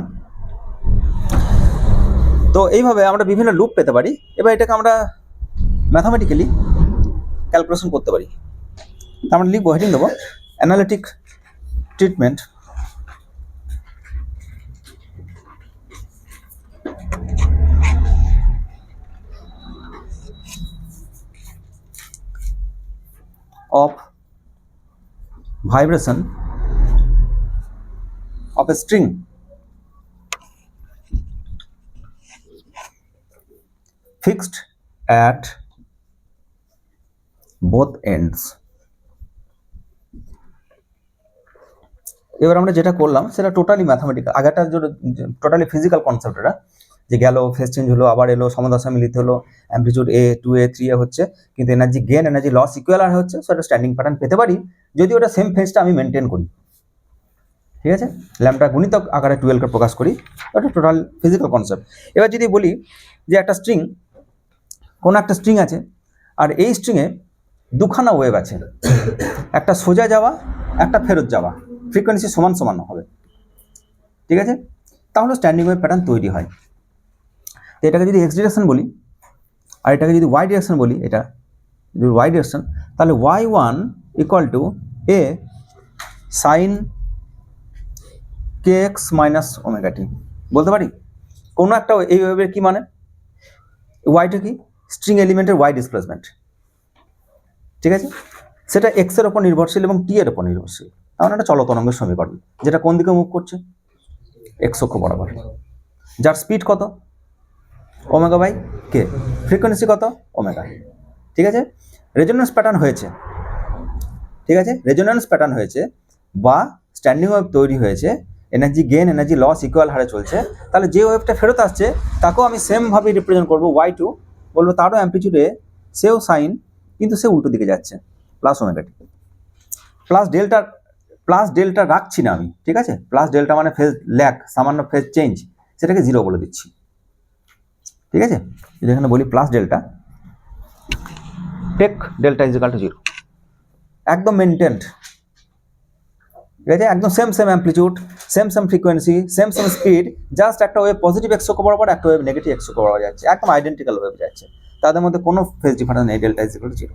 তো এইভাবে আমরা বিভিন্ন লুপ পেতে পারি। এবার এটাকে আমরা ম্যাথামেটিক্যালি ক্যালকুলেশন করতে পারি। আমরা লিখবো, হেডিং দেবো analytic treatment of vibration of a string fixed at both ends. এবার আমরা যেটা করলাম সেটা টোটালি ম্যাথামেটিক্যাল, আগেটা টোটালি ফিজিক্যাল কনসেপ্ট। এটা যে গেল, ফেজ চেঞ্জ হলো, আবার এলো, সমদশা মিলিত হলো, অ্যাম্পলিটিউড A 2A 3A হচ্ছে, কিন্তু energy gain, energy loss equal আর হচ্ছে, সেটা স্ট্যান্ডিং প্যাটার্ন পেতে পারি যদি ওটা সেম ফেজটা আমি মেনটেন করি। ঠিক আছে? ল্যাম্বডা গুণিতক আকারে 12কে প্রকাশ করি, ওটা টোটাল ফিজিক্যাল কনসেপ্ট। এবার যদি বলি যে একটা স্ট্রিং, কোনো একটা স্ট্রিং আছে, আর এই স্ট্রিংয়ে দুখানা ওয়েভ আছে, একটা সোজা যাওয়া, একটা ফেরত যাওয়া, ফ্রিকোয়েন্সি সমান সমান হবে, ঠিক আছে? তাহলে স্ট্যান্ডিং ওয়েভ প্যাটার্ন তৈরি হয়। তো এটাকে যদি এক্স ডিরেকশন বলি আর এটাকে যদি ওয়াই ডিরেকশন বলি, এটা যদি ওয়াই ডিরেকশন, তাহলে y one equal to A sine k x minus omega t বলতে পারি। কোনো একটা এই ওয়েভের কি মানে, ওয়াইটা কি স্ট্রিং এলিমেন্টের ওয়াই ডিসপ্লেসমেন্ট, ঠিক আছে? সেটা এক্স এর ওপর নির্ভরশীল এবং টি এর ওপর নির্ভরশীল। তার মানে একটা চল তরঙ্গের সমীকরণ, যেটা কোন দিকে মুভ করছে, এক্স অক্ষ বরাবর, যার স্পিড কত ওমেগা বাই কে, ফ্রিকোয়েন্সি কত ওমেগা, ঠিক আছে? রেজোন্যান্স প্যাটার্ন হয়েছে, ঠিক আছে? রেজোন্যান্স প্যাটার্ন হয়েছে বা স্ট্যান্ডিং ওয়েভ তৈরি হয়েছে, energy gain energy loss equal হারে চলছে। তাহলে যে ওয়েভটা ফেরত আসছে তাকেও আমি সেমভাবে রিপ্রেজেন্ট করবো ওয়াই টু, বলবো তারও অ্যাম্পলিটিউডে সেও সাইন, কিন্তু সে উল্টো দিকে যাচ্ছে plus omega t. Plus delta রাখছি না আমি, ঠিক আছে? প্লাস ডেল্টা মানে ফেজ ল্যাগ, সামান্য ফেজ চেঞ্জ, সেটাকে জিরো বলে দিচ্ছি, ঠিক আছে? যেখানে বলি plus delta, take delta is equal to zero, একদম মেনটেন্ড, ঠিক আছে? একদম same amplitude, same frequency, same speed, just একটা ওয়েভ পজিটিভ এক্স অক্ষ বরাবর, একটা ওয়েভ নেগেটিভ এক্স অক্ষ বরাবর যাচ্ছে, একদম আইডেন্টিক্যাল ওয়েভ যাচ্ছে, তাদের মধ্যে কোনো ফেজ ডিফারেন্স নেই, delta is equal two zero.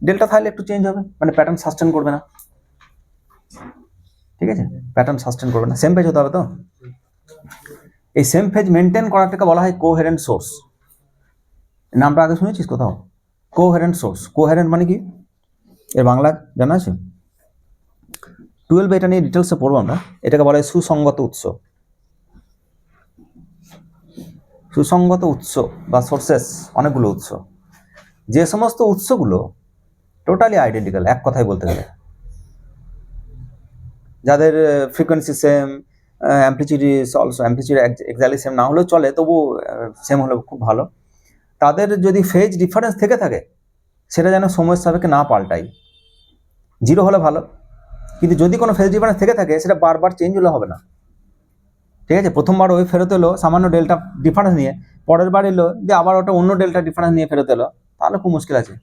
Delta থাকলে একটু চেঞ্জ হবে, মানে প্যাটার্ন সাস্টেন করবে না, ঠিক আছে? প্যাটার্ন সাস্টেন করবে না, সেম পেজ হতে হবে। তো এই সেম পেজ মেনটেন করাটাকে বলা হয় কোহেরেন্ট সোর্স। নামটা আগে শুনেছিস কোথাও? Coherent source. কোহেরেন্ট মানে কি, এর বাংলা জানা আছে? 12 এটা নিয়ে ডিটেলসে পড়বো আমরা। এটাকে বলা হয় সুসংগত উৎস। সুসংগত উৎস বা সোর্সেস, অনেকগুলো উৎস, যে সমস্ত উৎসগুলো টোটালি আইডেন্টিক্যাল, এক কথায় বলতে গেলে, যাদের frequency same, amplitude also, amplitude exactly same না হলেও চলে, তবু সেম হলে খুব ভালো। তাদের যদি ফেজ ডিফারেন্স থেকে থাকে সেটা যেন সময়ের সাপেক্ষে না পাল্টাই, জিরো হলে ভালো, কিন্তু যদি কোনো ফেজ ডিফারেন্স থেকে থাকে সেটা বারবার চেঞ্জ হলে হবে না, ঠিক আছে? প্রথমবার ওই ফেরত এলো সামান্য ডেল্টা ডিফারেন্স নিয়ে, পরের বার এলো যে আবার ওটা অন্য ডেল্টা ডিফারেন্স নিয়ে ফেরত এলো, তাহলে খুব মুশকিল আছে।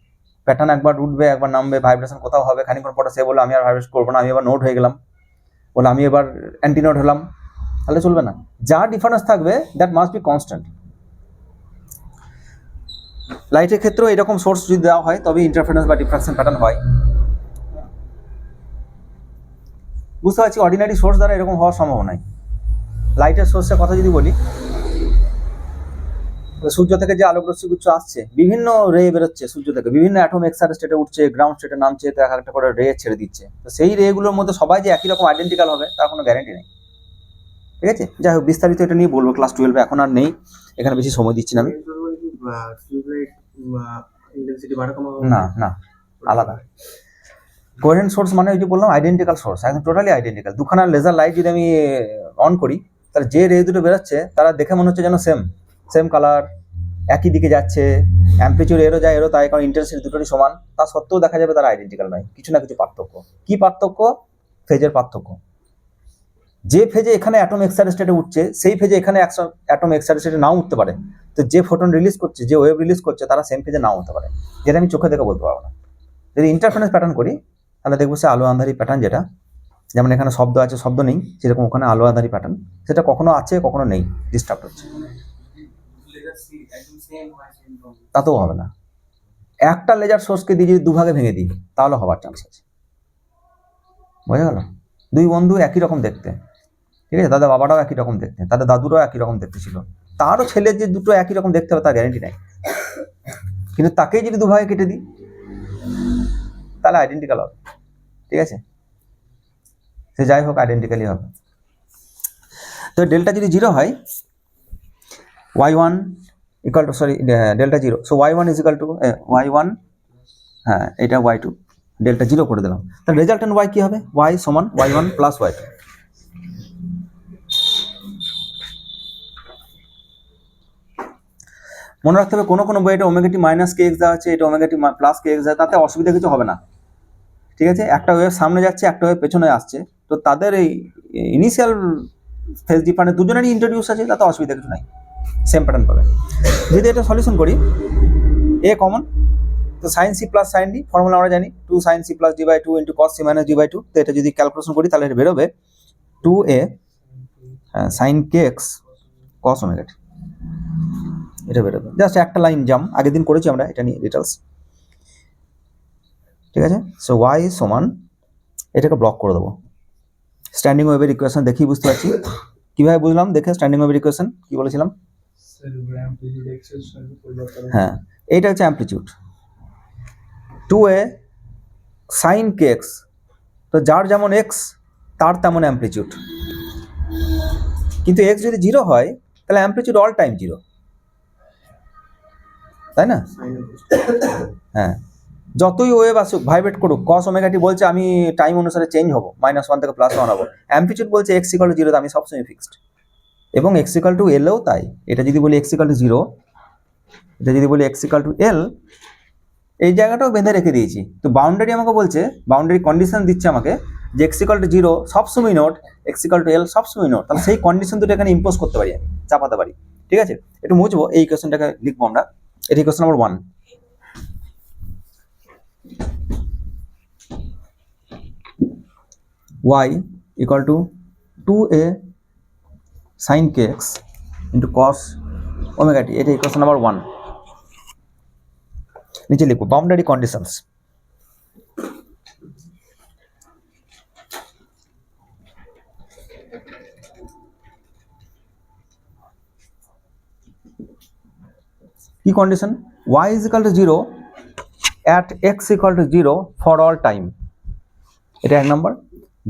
প্যাটার্ন একবার উঠবে, একবার নামবে, ভাইব্রেশন কোথাও হবে, খানিকক্ষণ পরে সে বলে আমি আর ভাইব্রেট করবো না, আমি এবার নোট হয়ে গেলাম, বলে আমি এবার অ্যান্টি নোট হলাম, তাহলে চলবে না। যা ডিফারেন্স থাকবে দ্যাট মাস্ট বি কনস্ট্যান্ট। লাইটের ক্ষেত্রেও এরকম সোর্স যদি দেওয়া হয় তবে ইন্টারফারেন্স বা ডিফ্রাকশন প্যাটার্ন হয়। বুঝতে পারছি অর্ডিনারি সোর্স দ্বারা এরকম হওয়ার সম্ভাবনা নাই। লাইটের সোর্সের কথা যদি বলি, সূর্য থেকে যে আলোক রশ্মিগুচ্ছ আসছে, বিভিন্ন রে বেরোচ্ছে সূর্য থেকে, বিভিন্ন অ্যাটম এক্সার স্টেটে উঠছে, গ্রাউন্ড স্টেটে নামছে, তো একটা করে রে ছেড়ে দিচ্ছে। তো সেই রেগুলোর মধ্যে সবাই যে একই রকম আইডেন্টিক্যাল হবে তার কোনো গ্যারেন্টি নেই, ঠিক আছে? যাই হোক, বিস্তারিত এটা নিয়ে বলবো ক্লাস 12-এ, এখন আর নেই, এখানে বেশি সময় দিচ্ছি না আমি। না না, আলাদা। কোহেরেন্ট সোর্স মানে ওই যে বললাম আইডেন্টিক্যাল সোর্স, একদম টোটালি আইডেন্টিক্যাল। দুখানা লেজার লাইট যদি আমি অন করি, তাহলে যে রে দুটো বেরোচ্ছে তারা দেখে মনে হচ্ছে যেন সেম কালার, একই দিকে যাচ্ছে, অ্যাম্পলিটিউড এরও যায় এরও তাই, কারণ ইন্টেন্সিটি দুটোরই সমান, তা সত্ত্বেও দেখা যাবে তারা আইডেন্টিক্যাল নয়, কিছু না কিছু পার্থক্য। কি পার্থক্য? ফেজের পার্থক্য। যে ফেজে এখানে অ্যাটম এক্সার স্টেটে উঠছে সেই ফেজে এখানে অ্যাটম এক্সার স্টেটে নাও উঠতে পারে। তো যে ফোটন রিলিজ করছে, যে ওয়েভ রিলিজ করছে, তারা সেম ফেজে নাও হতে পারে, যেটা আমি চোখে দেখে বলতে পারবো না। যদি ইন্টারফারেন্স প্যাটার্ন করি তাহলে দেখবো সে আলো আঁধারি প্যাটার্ন, যেটা যেমন এখানে শব্দ আছে শব্দ নেই, সেরকম ওখানে আলো আঁধারি প্যাটার্ন, সেটা কখনো আছে কখনো নেই, ডিস্টার্ব হচ্ছে, তাতেও হবে না। একটা লেজার সোর্সকে দিয়ে যদি দুভাগে ভেঙে দিই তাহলে হওয়ার চান্স আছে। বোঝা গেল? দুই বন্ধু একই রকম দেখতে, ঠিক আছে, তাদের বাবাটাও একই রকম দেখতে, তাদের দাদুরাও একই রকম দেখতে ছিল, তারও ছেলের যে দুটো একই রকম দেখতে হবে তার গ্যারেন্টি নেই, কিন্তু তাকেই যদি দুভাগে কেটে দিই তাহলে আইডেন্টিক্যাল হবে, ঠিক আছে? সে যাই হোক আইডেন্টিক্যালি হবে। তো ডেল্টা যদি জিরো হয়, y1 equal to delta zero, so y1 is equal two y1, হ্যাঁ এটা y2, ডেল্টা জিরো করে দিলাম, তাহলে রেজাল্টেন্ট y কি হবে? y সমান y1 প্লাস y2। মনে রাখতে হবে কোনো কোনো বই এটা ওমেগা টি মাইনাস কে এক্স দেওয়া আছে, এটা ওমেগা টি প্লাস কে এক্স দেওয়া, তাতে অসুবিধা কিছু হবে না, ঠিক আছে? একটা ওয়েভ সামনে যাচ্ছে, একটা ওয়েভ পেছনে আসছে, তো তাদের এই ইনিশিয়াল ফেজ ডিফারেন্স দুজনেরই ইন্ট্রোডিউস আছে, তাতে অসুবিধা কিছু নাই, সেম প্যাটার্ন পাবে। যদি এটা সলিউশন করি, এ কমন, তো sine c plus sine d formula আমরা জানি, 2 sine c plus d by 2 into cos c minus d by 2। তো এটা যদি ক্যালকুলেশন করি তাহলে এটা বেরোবে 2a সাইন কে এক্স কস ওমেগা টি, এটা বেরোবে। জাস্ট একটা লাইন জাম, আগের দিন করেছি আমরা এটা নিয়ে ডিটেলস, ঠিক আছে। সো ওয়াই সমান, এটাকে ব্লক করে দেবো। স্ট্যান্ডিং ওয়েভের ইকুয়েশন দেখি বুঝতে পারছি কীভাবে বুঝলাম, দেখে স্ট্যান্ডিং ওয়েভের ইকুয়েশন কী বলেছিলাম, হ্যাঁ এইটা হচ্ছে amplitude 2a sign k x, তো যার যেমন এক্স তার তেমন অ্যাম্পলিটিউড, কিন্তু এক্স যদি 0 হয় তাহলে অ্যাম্পলিটিউড অল টাইম 0, তাই না? হ্যাঁ, যতই ওয়েভ আসুক ভাইব্রেট করুক, কস ওমেগা টি বলছে আমি টাইম অনুসারে চেঞ্জ হবো, -1 থেকে +1 হবো, অ্যাম্পলিটিউড বলছে x = 0, তো আমি সবসময় ফিক্সড, এবং x = L-ও তাই। এটা যদি বলি x = 0, এটা যদি বলি x = L, এই জায়গাটাও বেঁধে রেখে দিয়েছি। তো বাউন্ডারি আমাকে বলছে, বাউন্ডারি কন্ডিশন দিচ্ছে আমাকে যে x = 0 সবসময় নোট, x = L সবসময় নোট, তাহলে সেই কন্ডিশন দুটো এখানে ইম্পোজ করতে পারি, আমি চাপাতে পারি, ঠিক আছে। একটু মুছবো, এই ইকুয়েশনটাকে লিখবো আমরা, এটা equation number 1। y = 2a sin kx into cos omega t, এটা ইকুয়েশন নাম্বার 1। নিচে লিখবো বাউন্ডারি কন্ডিশনস। কি condition? y = 0 at x = 0 for all time, এটা 1 নম্বর।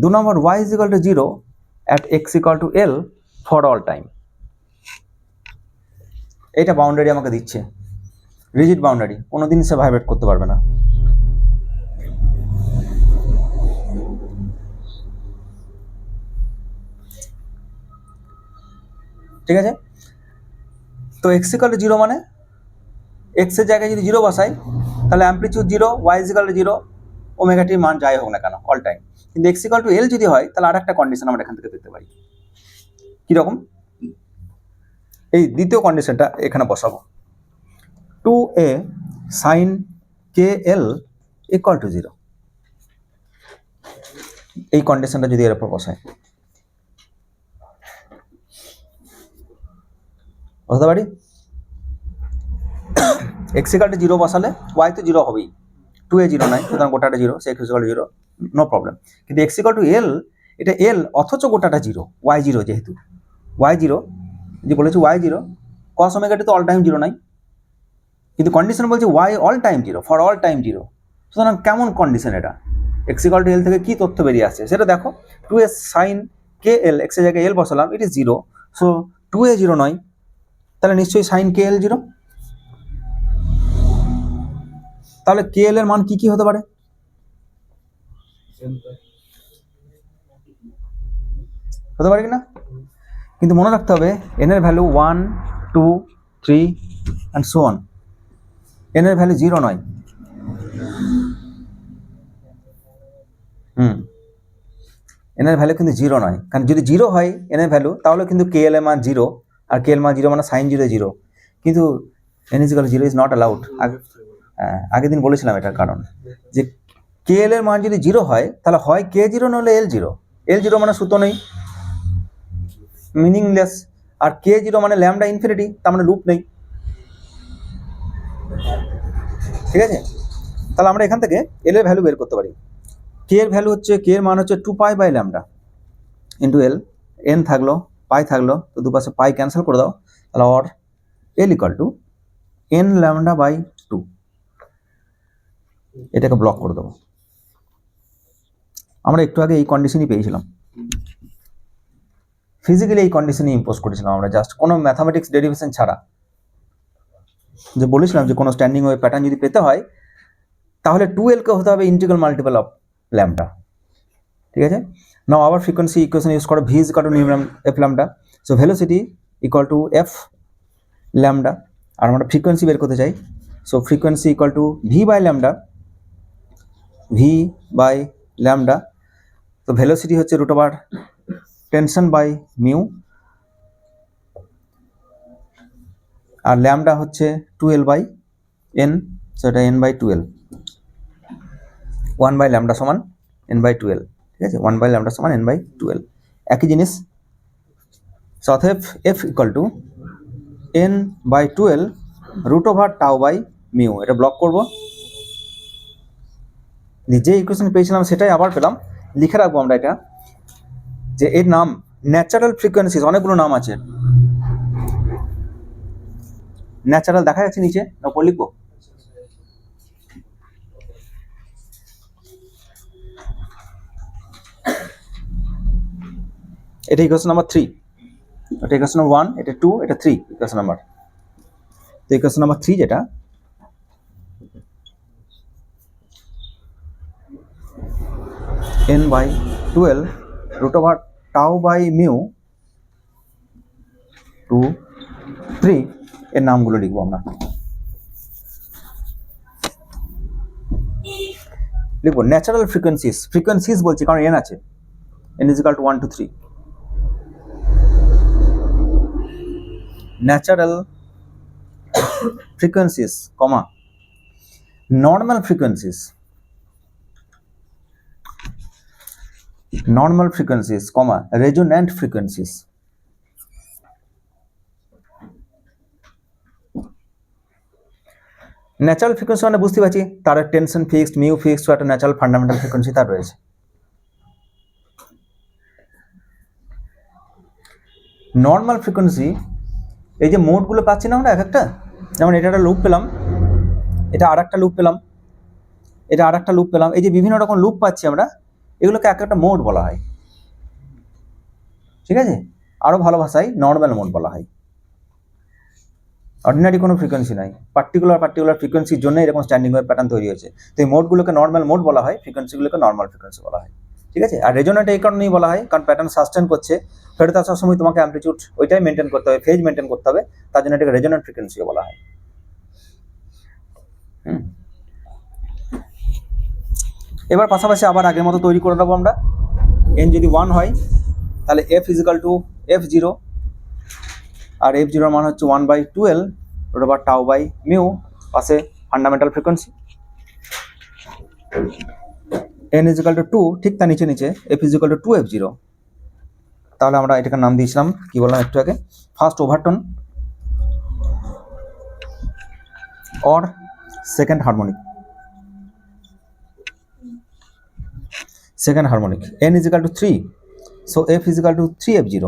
2 নম্বর, y = 0 at x = L for all time, এটা বাউন্ডারি আমাকে দিচ্ছে, রিজিড বাউন্ডারি, কোনোদিন সে ভাইব্রেট করতে পারবে না। ঠিক আছে, তো x = 0 মানে x এর জায়গায় যদি 0 বসাই তাহলে অ্যাম্পলিটিউড 0, y = 0, ওমেগা টির মান যাই হোক না কেন অল টাইম। কিন্তু x = L যদি হয় তাহলে আরেকটা কন্ডিশন আমরা এখান থেকে পেতে পারি। কীরকম? এই দ্বিতীয় কন্ডিশনটা এখানে বসাবো, 2a sin kl = 0, এই কন্ডিশনটা যদি এর উপর বসাই বুঝতে পারি। x = 0 বসালে y তো 0 হবেই, 2a 0 নয়, সুতরাং গোটাটা 0, সে x = 0, নো প্রবলেম। কিন্তু x = L, এটা L অথচ গোটাটা 0, y 0 যেহেতু, y 0 যে বলেছি y 0, cos ওমেগা টি তো অল টাইম 0 নাই, কিন্তু কন্ডিশন বলছে y all time 0, for all time 0, সুতরাং কেমন কন্ডিশন এটা? x = L থেকে কি তথ্য বেরিয়ে আসছে সেটা দেখো, 2a sin kl, x এর জায়গায় L বসালাম, ইট ইজ 0, সো 2a 0 নয়, তাহলে নিশ্চয়ই sin kl 0, তাহলে kl এর মান কি কি হতে পারে? হতে পারে কিনা? কিন্তু মনে রাখতে হবে n এর value 1, 2, 3 and so on, n এর ভ্যালু 0 নয়। n এর ভ্যালু কিন্তু 0 নয়, কারণ যদি 0 হয় n এর ভ্যালু তাহলে কিন্তু kl এর মান 0, আর kl মান 0 মানে sin 0 0, কিন্তু n = 0 ইজ নট অ্যালাউড। আগের দিন বলেছিলাম এটার কারণ, যে kl এর মান যদি 0 হয় তাহলে হয় k0 নলে l0, l0 মানে সূত্র নেই, মিনিংলেস, আর k0 মানে ল্যামডা ইনফিনিটি, তার মানে লুপ নেই, ঠিক আছে। তাহলে আমরা এখান থেকে l এর ভ্যালু বের করতে পারি। k এর ভ্যালু হচ্ছে, k এর মান হচ্ছে 2π/λ ইন্টু l, n থাকলো, পাই থাকলো, তো দুপাশে পাই ক্যান্সেল করে দাও, তাহলে অর l = n λ/2, এটাকে ব্লক করে দেবো। আমরা একটু আগে এই কন্ডিশনই পেয়েছিলাম, ফিজিক্যালি এই কন্ডিশনই ইম্পোজ করেছিলাম আমরা, জাস্ট কোনো ম্যাথামেটিক্স ডেরিভেশন ছাড়া। যে বলেছিলাম যে কোনো স্ট্যান্ডিং ওয়েভ প্যাটার্ন যদি পেতে হয় তাহলে 2l কে হতে হবে ইন্টিগ্রাল মাল্টিপল অফ ল্যামডা, ঠিক আছে। নাও আবার ফ্রিকোয়েন্সি ইকুয়েশন ইউজ করো, v = numeral f λ, so velocity = f λ, আর আমরা ফ্রিকোয়েন্সি বের করতে চাই, সো ফ্রিকোয়েন্সি = v/λ, v/λ, তো ভেলোসিটি হচ্ছে √টেনশন/μ, আর ল্যামডা হচ্ছে 2l/, n, সো এটা n বাই 12, 1 বাই ল্যামডা সমান n বাই 12, ঠিক আছে, 1 বাই ল্যামডা সমান n বাই 12, একই জিনিস। সো অতএব f equal to n by 12 root over tau by mu, এটা ব্লক করব, যে ইকুয়েশন পেয়েছিলাম সেটাই আবার পেলাম, লিখে রাখবো আমরা এটা, যে এর নাম ন্যাচারাল ফ্রিকোয়েন্সিস, অনেকগুলো নাম আছে, ন্যাচারাল দেখা যাচ্ছে নিচে, ওপর লিখবো, এটা ইকুয়েশন নাম্বার 3, এটা ইকুয়েশন নাম্বার 1, এটা 2, এটা 3 ইকুয়েশন নাম্বার। তো ইকুয়েশন নাম্বার 3 যেটা, n by 12 root over tau by mu 2 3, এর নামগুলো লিখবো আমরা, লিখবো ন্যাচারাল ফ্রিকোয়েন্সিস, ফ্রিকোয়েন্সিস বলছি কারণ n আছে, n is equal to 1 2 3, natural frequencies comma normal frequencies, normal frequencies comma resonant frequencies. Natural frequency মানে বুঝতে পারছি তার টেনশন ফিক্সড, মিউ ফিক্সড, একটা ন্যাচারাল ফান্ডামেন্টাল ফ্রিকোয়েন্সি তার রয়েছে। নর্মাল ফ্রিকোয়েন্সি, এই যে মোডগুলো পাচ্ছি না আমরা এক একটা, যেমন এটা একটা লুপ পেলাম, এটা আর একটা লুপ পেলাম, এটা আর একটা লুপ পেলাম, এই যে বিভিন্ন রকম লুপ পাচ্ছি আমরা, এগুলোকে এক একটা মোড বলা হয়, ঠিক আছে, আরও ভালো ভাষায় নর্মাল মোড বলা হয়। অর্ডিনারি কোনো ফ্রিকোয়েন্সি নাই, পার্টিকুলার ফ্রিকোয়েন্সির জন্য এরকম স্ট্যান্ডিং ওয়েভ প্যাটার্ন তৈরি হয়েছে। তো এই মোডগুলোকে নর্মাল মোড বলা হয়, ফ্রিকোয়েন্সিগুলোকে নর্মাল ফ্রিকোয়েন্সি বলা হয়, ঠিক আছে। আর রেজোনেন্ট এই কারণেই বলা হয় কারণ প্যাটার্ন সাস্টেন করছে, ফেরত আসার সময় তোমাকে অ্যামপ্লিটিউড ওইটাই মেনটেন করতে হবে, ফেজ মেনটেন করতে হবে, তার জন্য এটাকে রেজোনেন্ট ফ্রিকোয়েন্সিও বলা হয়। এবার পাশাপাশি আবার আগের মতো তৈরি করে দেবো আমরা, n যদি 1 হয় তাহলে f ইজিক্যাল টু f0, আর f0 মান হচ্ছে 1 by 12 root over tau by mu, পাশে fundamental frequency, n equal to 2, ঠিক তার নিচে নিচে f ইজিক্যাল টু 2f0, তাহলে আমরা এটাকে নাম দিয়েছিলাম কি বললাম একটু আগে, first overtone or second harmonic, second harmonic, n is equal to 3, so f is equal to 3f0,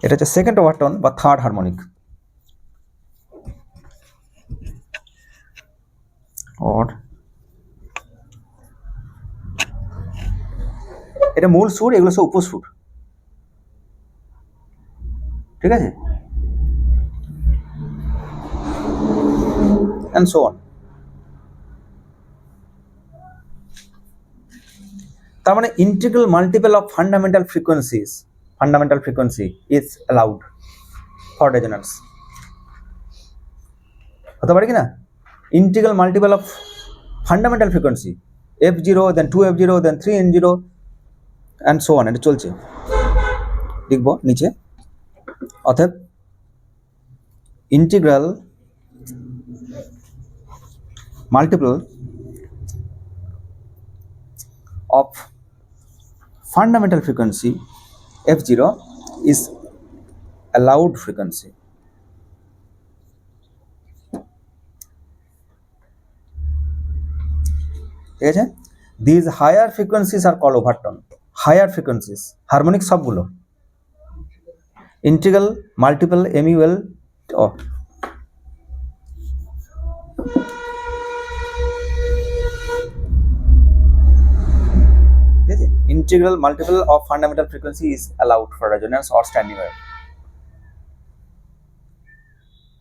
এটা হচ্ছে সেকেন্ড ওভারটোন বা থার্ড হারমোনিক, অর এটা মূল সুর, এগুলো সব উপসুর, ঠিক আছে, and so on. তার মানে integral multiple of fundamental frequency is allowed for resonance, হতে পারে কি না, integral multiple of fundamental frequency, f0 then 2f0 then 3n0 and so on, এটা চলছে, লিখবো নিচে, অতএব ইন্টিগ্রাল মাল্টিপল of fundamental frequency f0 is allowed frequency, ঠিক আছে। These higher frequencies are called overtone, higher frequencies, harmonic সবগুলো, integral multiple mul of integral multiple of fundamental frequency is allowed for resonance or standing wave,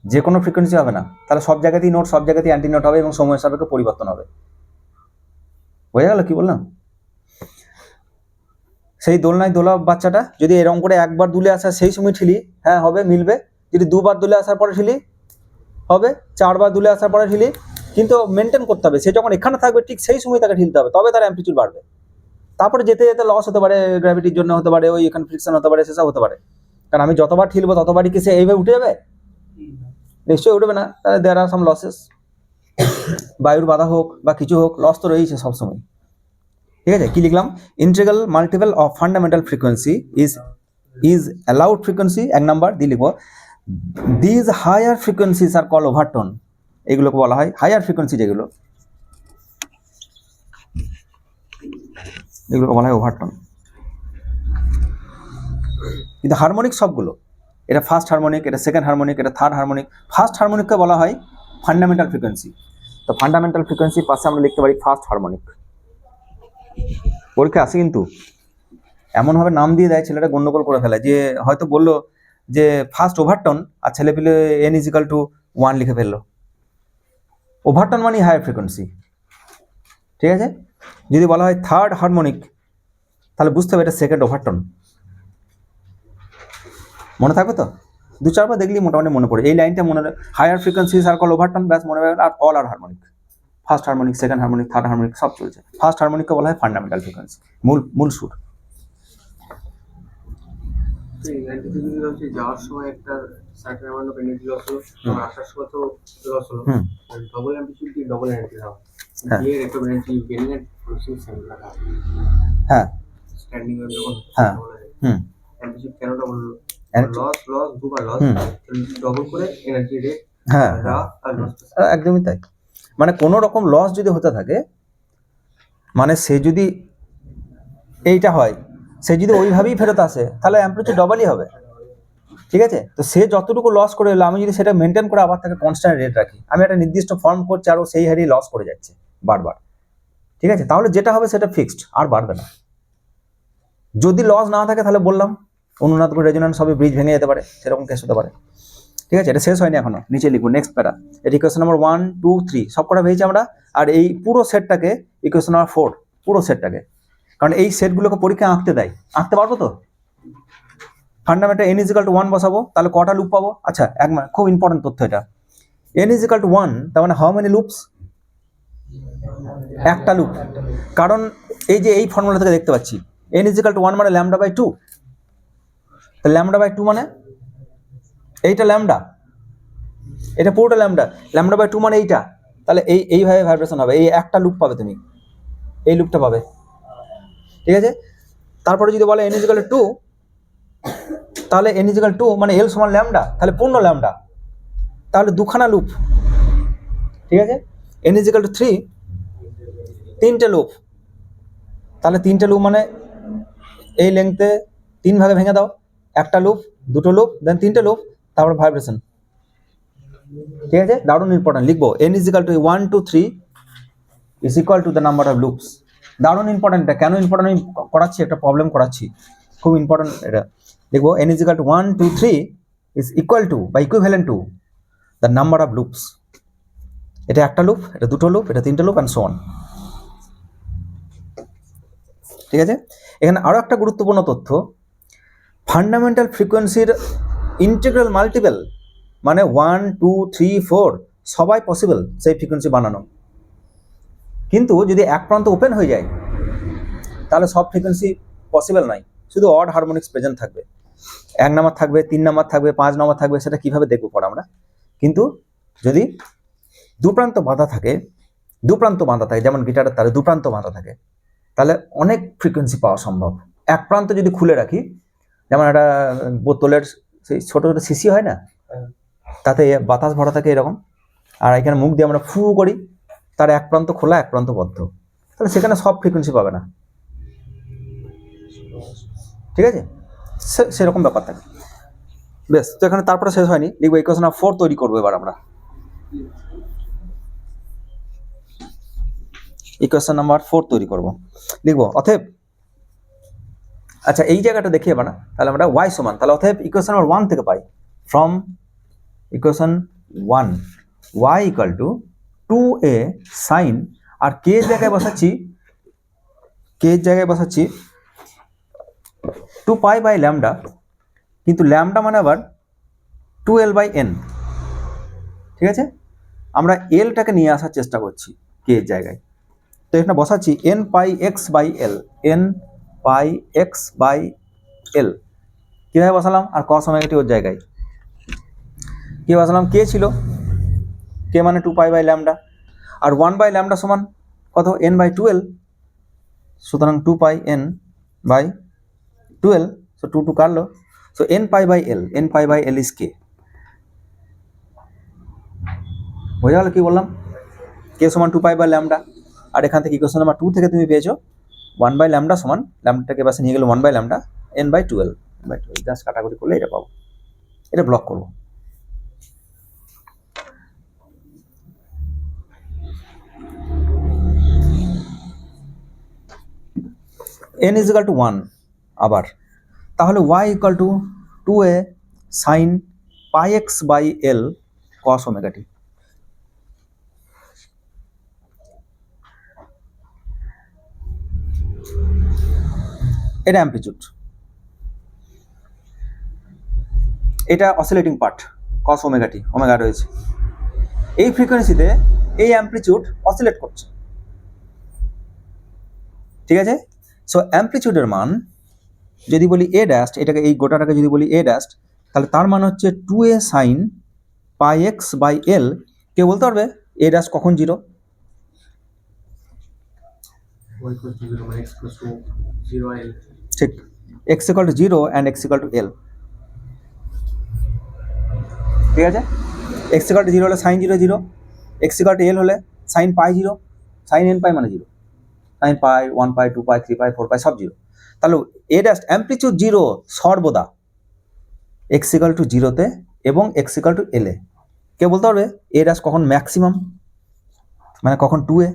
যে কোনো ফ্রিকোয়েন্সি হবে না, তাহলে সব জায়গাতেই নোট, সব জায়গাতেই অ্যান্টি নোট হবে এবং সময় সাপেক্ষে পরিবর্তন হবে, হয়ে গেল কি বললাম। সেই দোলনায় দোলা বাচ্চাটা যদি এরকম করে একবার দুলে আসা সেই সময় ঠিলি, হ্যাঁ হবে, মিলবে, যদি দুবার দুলে আসার পরে ঠিলি হবে, চারবার দুলে আসার পরে ঠিলি, কিন্তু মেনটেন করতে হবে, সে যখন এখানে থাকবে ঠিক সেই সময় তাকে ঠিলতে হবে, তবে তার অ্যামপ্লিটিউড বাড়বে, তারপরে যেতে যেতে লস হতে পারে, গ্র্যাভিটির জন্য হতে পারে, ওই এখানে ফ্রিকশন হতে পারে, সেসব হতে পারে, কারণ আমি যতবার ঠিলবো ততবারই কি সে এইভাবে উঠে যাবে, নিশ্চয়ই উঠবে না, তাহলে দেয়ার আর সাম লসেস। বায়ুর বাধা হোক বা কিছু হোক, লস তো রয়েছে সবসময়। ঠিক আছে, কি লিখলাম? Integral multiple of fundamental frequency is allowed frequency, 1 number দিয়ে লিখবো দিজ হায়ার ফ্রিকোয়েন্সিজ আর কল ওভারটোন। এগুলোকে বলা হয় হায়ার ফ্রিকোয়েন্সি, যেগুলোকে বলা হয় ওভারটোন। কিন্তু হারমোনিক সবগুলো, এটা ফার্স্ট হারমোনিক, এটা সেকেন্ড হারমোনিক, এটা থার্ড হারমোনিক। ফার্স্ট হারমোনিককে বলা হয় ফান্ডামেন্টাল ফ্রিকোয়েন্সি। তো ফান্ডামেন্টাল ফ্রিকোয়েন্সির পাশে আমরা লিখতে পারি ফার্স্ট হারমোনিক। পরীক্ষা আসে কিন্তু এমনভাবে নাম দিয়ে দেয়, ছেলেটা গন্ডগোল করে ফেলে, যে হয়তো বললো যে ফার্স্ট ওভারটোন, আর ছেলে পেলে n=1 লিখে ফেললো। ওভারটোন মানে হায়ার ফ্রিকোয়েন্সি। ঠিক আছে, যদি বলা হয় থার্ড হারমোনিক, তাহলে বুঝতে হবে এটা সেকেন্ড ওভারটোন। মনে থাকবে তো? 2-4 বার দেখলেই মোটামুটি মনে পড়ে। এই লাইনটা মনে রাখ, হায়ার ফ্রিকোয়েন্সি সার্কল ওভারটোন, ব্যাস মনে রাখবেন। আর all are harmonic, first harmonic, second harmonic, third harmonic সব চলছে। ফার্স্ট হারমোনিককে বলা হয় ফান্ডামেন্টাল ফ্রিকোয়েন্সি, মূল সুর। তো এই লাইনটাতে যদি হচ্ছে যাওয়ার সময় একটা certain amount of energy loss হলো, আর আসার সময় তো লস হলো, ডবল অ্যাম্পলিটিউড দিয়ে ডবল এনার্জি দাও, হ্যাঁ। দিয়ে rate of energy gain at processing same রাখা। হ্যাঁ, স্ট্যান্ডিং ওয়েভ যখন হ্যাঁ, হুম, অ্যাম্পলিটিউড কেন ডবল হলো? Energy- লস দুবার লস, ডবল করে এনার্জি রেট হ্যাঁ, দেওয়া আর লস। একদমই তাই। মানে কোনো রকম লস যদি হতে থাকে, মানে সে যদি এইটা হয়, সে যদি ওইভাবেই ফেরত আসে, তাহলে অ্যাম্পলিটিউড ডবলই হবে। ঠিক আছে, তো সে যতটুকু লস করে এলো, আমি যদি সেটা মেনটেন করে আবার তাকে কনস্ট্যান্ট রেট রাখি, আমি একটা নির্দিষ্ট ফর্ম করছি, আরও সেই হারেই লস করে যাচ্ছে বারবার। ঠিক আছে, তাহলে যেটা হবে সেটা ফিক্সড, আর বাড়বে না। যদি লস না থাকে, তাহলে বললাম অনুনাদপুর রেজোন্যান্স সবই ব্রিজ ভেঙে যেতে পারে, সেরকম কেস হতে পারে। ঠিক আছে, এটা শেষ হয়নি এখনো, নিচে লিখবো নেক্সট প্যারা। এটা ইকুয়েশন নাম্বার 1, 2, 3 সব কটা পেয়েছি আমরা। আর এই পুরো সেটটাকে ইকুয়েশন নাম্বার 4, পুরো সেটটাকে, কারণ এই সেটগুলোকে পরীক্ষা আঁকতে পারবো তো। ফান্ডামেন্টাল n=1 বসাবো, তাহলে কটা লুপ পাবো? আচ্ছা, খুব ইম্পর্টেন্ট তথ্য এটা। n=1, তার মানে হাউ মেনি লুপস? একটা লুপ। কারণ এই যে এই ফর্মুলা থেকে দেখতে পাচ্ছি n=1 মানে λ/2, তাহলে λ/2 মানে এইটা ল্যামডা, এটা পুরোটা λ/2 মানে এইটা। তাহলে এইভাবে ভাইব্রেশন হবে, এই একটা লুপ পাবে তুমি, এই লুপটা পাবে। ঠিক আছে, তারপরে যদি বলে n=2, তাহলে n=2 মানে l সমান ল্যামডা, তাহলে পূর্ণ ল্যামডা, তাহলে দুখানা লুপ। ঠিক আছে, n=3, 3টে লুপ, তাহলে 3টে লুপ মানে এই লেংথে 3 ভাগে ভেঙে দাও, একটা লুপ, দুটো লুপ, দেন 3টে লুপ, তারপর ভাইব্রেশন। ঠিক আছে, দারুণ ইম্পর্টেন্ট, লিখবো n=1 2 3 is equal to the number of loops. দারুণ ইম্পর্টেন্ট। এটা কেন ইম্পর্টেন্ট আমি করাচ্ছি, একটা প্রবলেম করাচ্ছি, খুব ইম্পর্টেন্ট এটা। লিখবো n=1 2 3 ইজ ইকুয়াল টু বা equivalent to the number of loops. এটা একটা লুপ, এটা দুটো লুপ, এটা 3টে লুপ, অ্যান্ড সো অন। ঠিক আছে, এখানে আরও একটা গুরুত্বপূর্ণ তথ্য, ফান্ডামেন্টাল ফ্রিকোয়েন্সির ইন্টিগ্রাল মাল্টিপল মানে 1 2 3 4 সবাই পসিবল সেই ফ্রিকোয়েন্সি বানানো। কিন্তু যদি এক প্রান্ত ওপেন হয়ে যায়, তাহলে সব ফ্রিকোয়েন্সি পসিবল নয়, শুধু অড হারমোনিক্স প্রেজেন্ট থাকবে। 1 নাম্বার থাকবে, 3 নাম্বার থাকবে, 5 নাম্বার থাকবে, সেটা কিভাবে দেখবো পরে আমরা। কিন্তু যদি দুপ্রান্ত বাঁধা থাকে, যেমন গিটারের তারে দুপ্রান্ত বাঁধা থাকে, তাহলে অনেক ফ্রিকোয়েন্সি পাওয়া সম্ভব। এক প্রান্ত যদি খুলে রাখি, যেমন একটা বোতলের সেই ছোটো ছোটো শিশি হয় না, তাতে বাতাস ভরা থাকে এরকম, আর এখানে মুখ দিয়ে আমরা ফু করি, তার এক প্রান্ত খোলা এক প্রান্ত বদ্ধ, তাহলে সেখানে সব ফ্রিকোয়েন্সি পাবে না। ঠিক আছে, সেরকম ব্যাপার থাকে। বেশ, তো এখানে তারপরে শেষ হয়নি, লিখবো ইকুয়েশন নাম্বার 4 তৈরি করবো এবার আমরা। ইকুয়েশন নাম্বার 4 তৈরি করবো, লিখবো অতএব, আচ্ছা এই জায়গাটা দেখি এবার না, তাহলে আমরা y সমান, তাহলে অতএব ইকুয়েশন নাম্বার 1 থেকে পাই, from equation 1 y equal to 2a sine, আর k এর জায়গায় বসাচ্ছি 2 পাই বাই ল্যামডা, কিন্তু ল্যামডা মানে আবার 2l/n। ঠিক আছে, আমরা এলটাকে নিয়ে আসার চেষ্টা করছি k এর জায়গায়, তো এখানে বসাচ্ছি n পাই x/l, কীভাবে বসালাম, আর cos ওমেগা t ওর জায়গায়। কে বসালাম, কে ছিল, কে মানে 2π/λ, আর 1/λ সমান কত, n/12, সুতরাং 2πn/12, সো 2 কাটলো, সো nπ/l, nπ/l ইজ কে। বোঝা গেল কি বললাম, কে সমান 2π/λ, আর এখান থেকে ইকুয়েশন নাম্বার 2 থেকে তুমি পেয়েছো 1/λ সমান, ল্যামডাটাকে পাশে নিয়ে গেলে 1/λ, n/12, জাস্ট কাটাকুটি করলে এটা পাবো, এটা ব্লক করবো। n is equal to 1 আবার, তাহলে y equal to 2a sin πx/l cos omega t। এটা অ্যাম্পলিটিউড, এটা oscillating part, cos omega t, omega রয়েছে এই ফ্রিকোয়েন্সিতে, এই অ্যাম্পলিটিউড অসিলেট করছে, ঠিক আছে। সো অ্যাম্পলিটিউডের মান যদি বলি a ড্যাশ, এটাকে এই গোটাটাকে যদি বলি a ড্যাশ, তাহলে তার মান হচ্ছে 2a sin πx/l। কে বলতে পারবে a ড্যাশ কখন 0? y equals to 0 মানে x equals to 0 l। ঠিক, x equal to 0 and x equal to l, ঠিক আছে। x equal to 0 হলে sin 0 0, x equal to l হলে sin π0, sin n π মানে 0, sin π 1 π 2 π 3 π 4 π সব 0। তাহলে a ড্যাশ অ্যাম্পলিটিউড 0 সর্বদা x equal to 0 তে এবং x equal to l এ। কে বলতে পারবে a ড্যাশ কখন ম্যাক্সিমাম, মানে কখন 2a,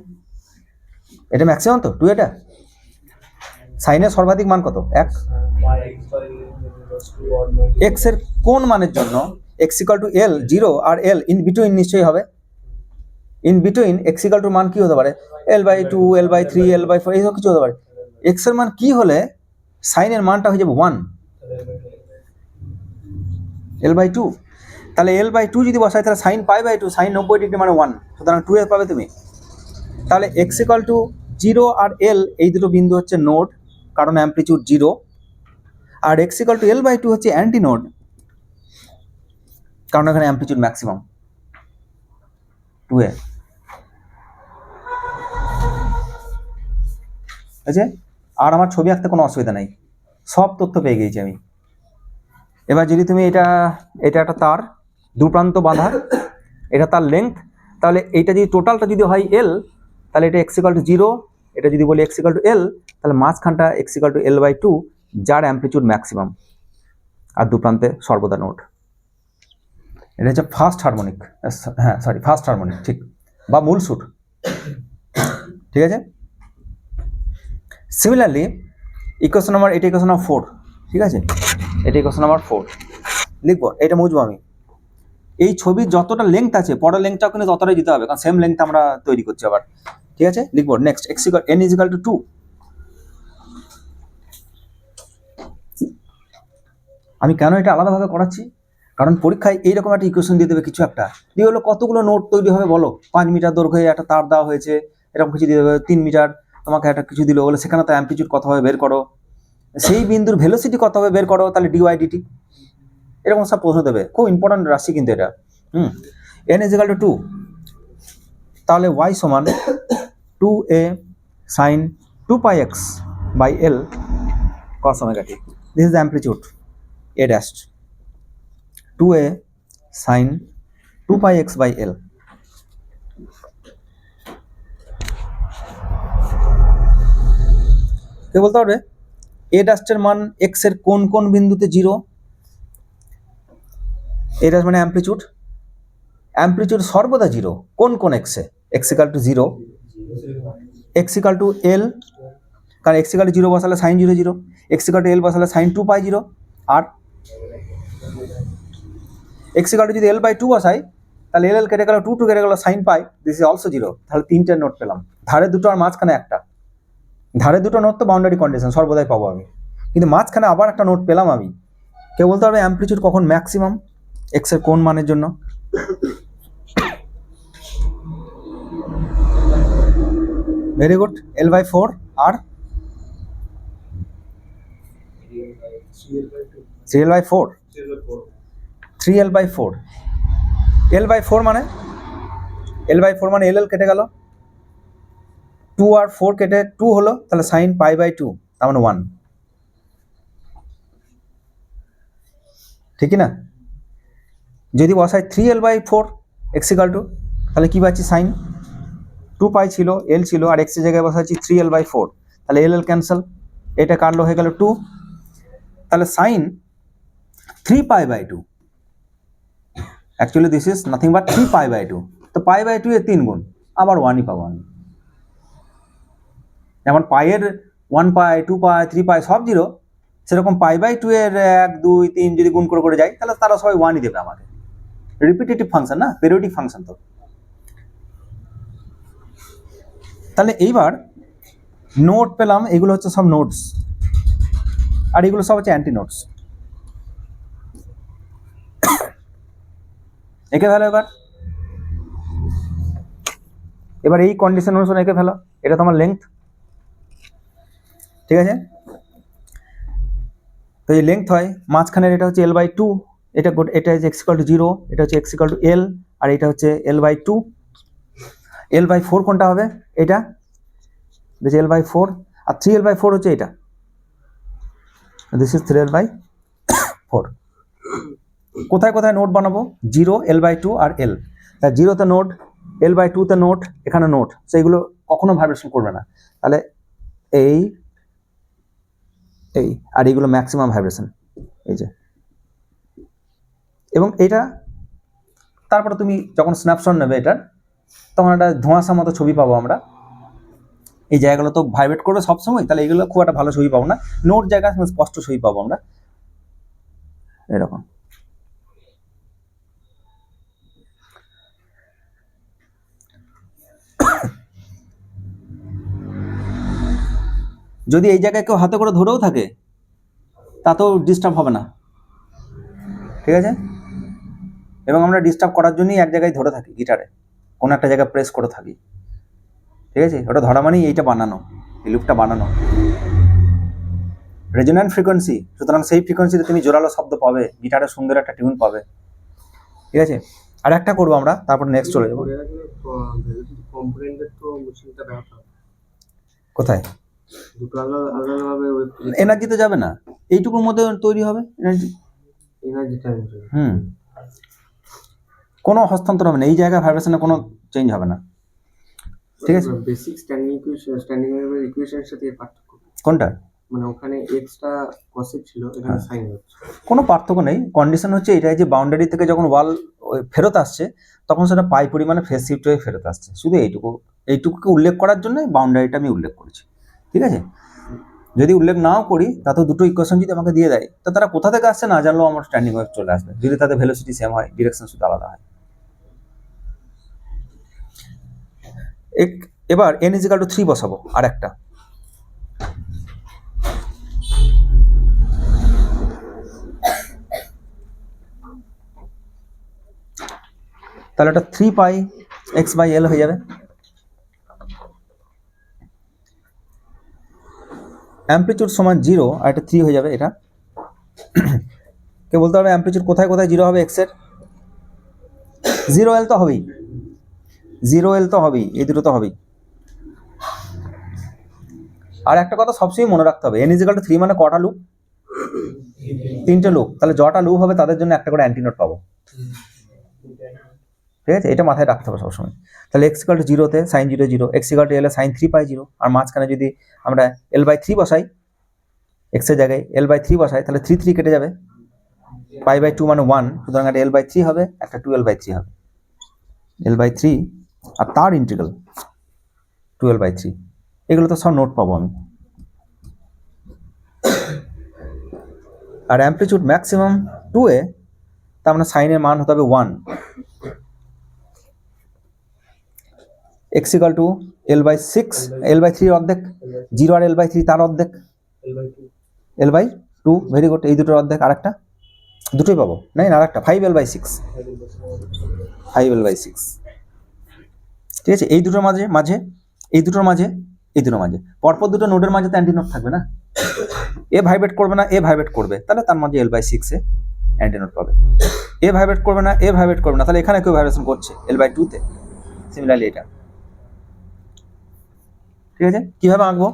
এটা ম্যাক্সিমাম তো 2, এটা সাইনের সর্বাধিক মান কত, 1। x এর কোন মানের জন্য x equal to l 0 আর l ইন বিটুইন নিশ্চয়ই হবে, in between x equal to মান কি হতে পারে, l/2, l/3, l/4 এইসব কিছু হতে পারে। x এর মান কি হলে সাইনের মানটা হয়ে যাবে 1, l/2, তাহলে l/2 যদি বসাই তাহলে sin π/2, sin 90 ডিগ্রি মানে 1, সুতরাং 2a পাবে তুমি। তাহলে x equal to 0 আর l এই দুটো বিন্দু হচ্ছে নোড, কারণ অ্যাম্পলিটিউড 0, আর x equal to l/2 হচ্ছে অ্যান্টি নোড, কারণ এখানে অ্যাম্পলিটিউড ম্যাক্সিমাম 2a। আছে, আর আমার ছবি আঁকতে কোনো অসুবিধা নাই, সব তথ্য পেয়ে গেছি আমি। এবার যদি তুমি এটা একটা তার, দু প্রান্ত বাঁধা, এটা তার লেন্থ, তাহলে এইটা যদি টোটালটা যদি হয় l, তাহলে এটা x equal to 0, এটা যদি বলি x equal to l, তাহলে মাঝখানটা x equal to l/2, যার অ্যাম্পলিটিউড ম্যাক্সিমাম আর দু প্রান্তে সর্বদা নোড। এটা হচ্ছে ফার্স্ট হারমোনিক, হ্যাঁ সরি ফার্স্ট হারমোনিক, ঠিক, বা মূল সুর, ঠিক আছে। সিমিলারলি ইকুয়েশন নাম্বার, এটা ইকুয়েশন নাম্বার 4, ঠিক আছে, এটা ইকুয়েশন নাম্বার 4 লিখবো, এটা মুছবো আমি। এই ছবির যতটা লেংথ আছে পরের লেংথটাও কিন্তু ততটাই দিতে হবে, কারণ সেম লেংথ আমরা তৈরি করছি আবার, ঠিক আছে। লিখবো next n is equal to 2। আমি কেন এটা আলাদাভাবে করাচ্ছি, কারণ পরীক্ষায় এইরকম একটা ইকুয়েশন দিয়ে দেবে, কিছু একটা দিয়ে হলো, কতগুলো নোট তৈরি হবে বলো, 5 মিটার দৈর্ঘ্যে একটা তার দেওয়া হয়েছে, এরকম কিছু দিয়ে দেবে, 3 মিটার, তোমাকে একটা কিছু দিল, বলে সেখানে তো অ্যাম্পলিটিউড কত হবে বের করো, সেই বিন্দুর ভেলোসিটি কত হবে বের করো, তাহলে dy/dt, এরকম সব প্রশ্ন দেবে, খুব ইম্পর্টেন্ট রাশি কিন্তু এটা। n is equal to 2, তাহলে y সমান 2a sin 2πx/l cos omega t, this is the amplitude a dash, 2a sin 2πx/l। কে বলতে পারবে a ডাস্টের মান x এর কোন কোন বিন্দুতে 0? a ডাস্ট মানে অ্যাম্পলিটিউড, অ্যাম্পলিটিউড সর্বদা 0 কোন কোন x A, x equal to 0, x equal to l, কারণ x equal to 0 বসালে sin 0 0, x equal to l বসালে sin 2π0, R x equal to যদি l/2 বসাই তাহলে l কেটে গেল, 2 কেটে গেল, sin π, দিস ইজ অলসো 0। তাহলে তিনটে নোট পেলাম, ধারে দুটো আর মাঝখানে একটা, ধারে দুটো নোট তো বাউন্ডারি কন্ডিশন সর্বদাই পাবো আমি, কিন্তু মাঝখানে আবার একটা নোট পেলাম আমি। কেউ বলতে পারবে অ্যাম্পলিটিউড কখন ম্যাক্সিমাম x এর কোন মানের জন্য? ভেরি গুড, l/4 আর 3l/4, 3l/4, L/4 মানে L/4 মানে LL কেটে গেল, 2 আর 4 কেটে 2 হলো, তাহলে সাইন π/2 তার মানে 1, ঠিক না? যদি বসাই 3L/4 x = তাহলে কি পাচ্ছি, সাইন 2π ছিল, L ছিল, আর x এর জায়গায় বসাচ্ছি 3L/4, তাহলে LL ক্যান্সেল, এটা কাটলো, হয়ে গেল 2, তাহলে sine 3π/2, actually this is nothing but 3π/2, তো π/2 এর 3 গুণ, আবার 1ই পাবো আমি। যেমন পাইয়ের 1π 2π 3π সব 0, সেরকম π/2 এর 1 2 3 যদি গুণ করে যাই, তাহলে তারা সবাই 1ই দেবে আমাকে। রিপিটেটিভ ফাংশন না, পেরিওডিক ফাংশন তো। তাহলে এইবার নোট পেলাম, এগুলো হচ্ছে সব নোটস, আর এগুলো সব হচ্ছে অ্যান্টি নোটস। একে ফেলো এবার এই কন্ডিশন অনুসারে একে ফেলো, এটা তোমার লেংথ, ঠিক আছে? তো এই লেংথ হয়, মাঝখানের এটা হচ্ছে L/2, এটা হচ্ছে x = 0, এটা হচ্ছে x = L, আর এটা হচ্ছে L/2। L/4 কোনটা হবে? এটা L/4, আর 3L/4 হচ্ছে এটা, দিস ইজ 3L/4। কোথায় কোথায় নোট বানাবো? 0, L/2 আর L। তা 0তে নোট, L/2তে নোট, এখানে নোট, সেইগুলো কখনো ভাইব্রেশন করবে না। তাহলে এই আর এইগুলো ম্যাক্সিমাম ভাইব্রেশন, এই যে। এবং এটা তারপরে তুমি যখন স্ন্যাপশট নেবে এটার, তখন একটা ধোঁয়াশা মতো ছবি পাবো আমরা। এই জায়গাগুলো তো ভাইব্রেট করবে সবসময়, তাহলে এগুলো খুব একটা ভালো ছবি পাবো না, নোট জায়গায় স্পষ্ট ছবি পাবো আমরা এরকম। যদি এই জায়গায় কেউ হাতে করে ধরেও থাকে, তাতেও ডিস্টার্ব হবে না, ঠিক আছে? এবং আমরা ডিস্টার্ব করার জন্যই এক জায়গায় ধরে থাকি, গিটারে কোনো একটা জায়গায় প্রেস করে থাকি, ঠিক আছে? ওটা ধরা মানেই এইটা বানানো, এই লুপটা বানানো, রেজোন্যান্ট ফ্রিকোয়েন্সি। সুতরাং সেই ফ্রিকোয়েন্সিতে তুমি জোরালো শব্দ পাবে, গিটারে সুন্দর একটা টিউন পাবে, ঠিক আছে? আর একটা করবো আমরা, তারপর নেক্সট চলে যাবো। কোথায়? এনার্জি তো যাবে না, এইটুকুর মধ্যে তৈরি হবে এনার্জি। কোনো হস্তান্তর হবে না, এই জায়গায় ভাইব্রেশনে কোনো চেঞ্জ হবে না, ঠিক আছে? বেসিক স্ট্যান্ডিং ওয়েভের ইকুয়েশনের সাথে এর পার্থক্য কোনটা? মানে ওখানে এক্সটা কসেক ছিল, এখানে সাইন হচ্ছে। কোনো পার্থক্য নেই, কন্ডিশন হচ্ছে এটাই যে বাউন্ডারি থেকে যখন ওয়াল ফেরত আসছে, তখন সেটা পাই পরিমাণে ফেজ শিফট হয়ে ফেরত আসছে। শুধু এইটুকুকে উল্লেখ করার জন্য বাউন্ডারিটা আমি উল্লেখ করেছি, ঠিক আছে? যদি উল্লেখ নাও করি, তাতেও দুটো ইকুয়েশন যদি আমাকে দিয়ে দেয়, তো তারা কোথা থেকে আসছে না জানলেও আমার স্ট্যান্ডিং ওয়েভ চলে আসবে, যদি তাদের ভেলোসিটি সেম হয়, ডিরেকশন শুধু আলাদা হয়। এবার n = 3 বসাবো, আর একটা তাহলে এটা 3πx/L হয়ে যাবে। অ্যাম্পলিটিউড সমান 0, আর এটা 3 হয়ে যাবে। এটা কে বলতে হবে অ্যাম্পলিটিউড কোথায় কোথায় 0 হবে x এর? 0L তো হবেই, 0L তো হবেই, এই দুটো তো হবেই। আর একটা কথা সবসময় মনে রাখতে হবে, n = 3 মানে কটা লুপ? 3টে লুপ। তাহলে যটা লুপ হবে তাদের জন্য একটা করে অ্যান্টিনোট পাবো, ঠিক আছে? এটা মাথায় রাখতে হবে সবসময়। তাহলে x = 0তে sin 0 0, x = L এ sin 3π0, আর মাঝখানে যদি আমরা L/3 বসাই, x এর জায়গায় L/3 বসাই, তাহলে 3 3 কেটে যাবে, π/2 মানে 1, সুতরাং একটা L/3 হবে, একটা 2L/3 হবে, L/3 আর তার ইন্টিগ্রাল 2L/3। এগুলো তো সব নোট পাবো আমি। আর অ্যাম্পলিটিউড ম্যাক্সিমাম 2 এ, তার মানে সাইনের মান হতে হবে 1। x = L/6, L/3 অর্ধেক, 0 আর L/3 তার অর্ধেক, L/2, ভেরি গুড, এই দুটোর অর্ধেক। আর একটা দুটোই পাবো, নাই আর একটা 5L/6, 5L/6, ঠিক আছে? এই দুটোর মাঝে এই দুটোর মাঝে পরপর দুটো নোডের মাঝে তো অ্যান্টিনোড থাকবে না, এ ভাইব্রেট করবে না, এ ভাইব্রেট করবে, তাহলে তার মাঝে L/6 এ অ্যান্টিনোড পাবে। এ ভাইব্রেট করবে না, এ ভাইব্রেট করবে না, তাহলে এখানে কেউ ভাইব্রেশন করছে L/2-তে। সিমিলারলি এটা, ঠিক আছে? কিভাবে আঁকবো?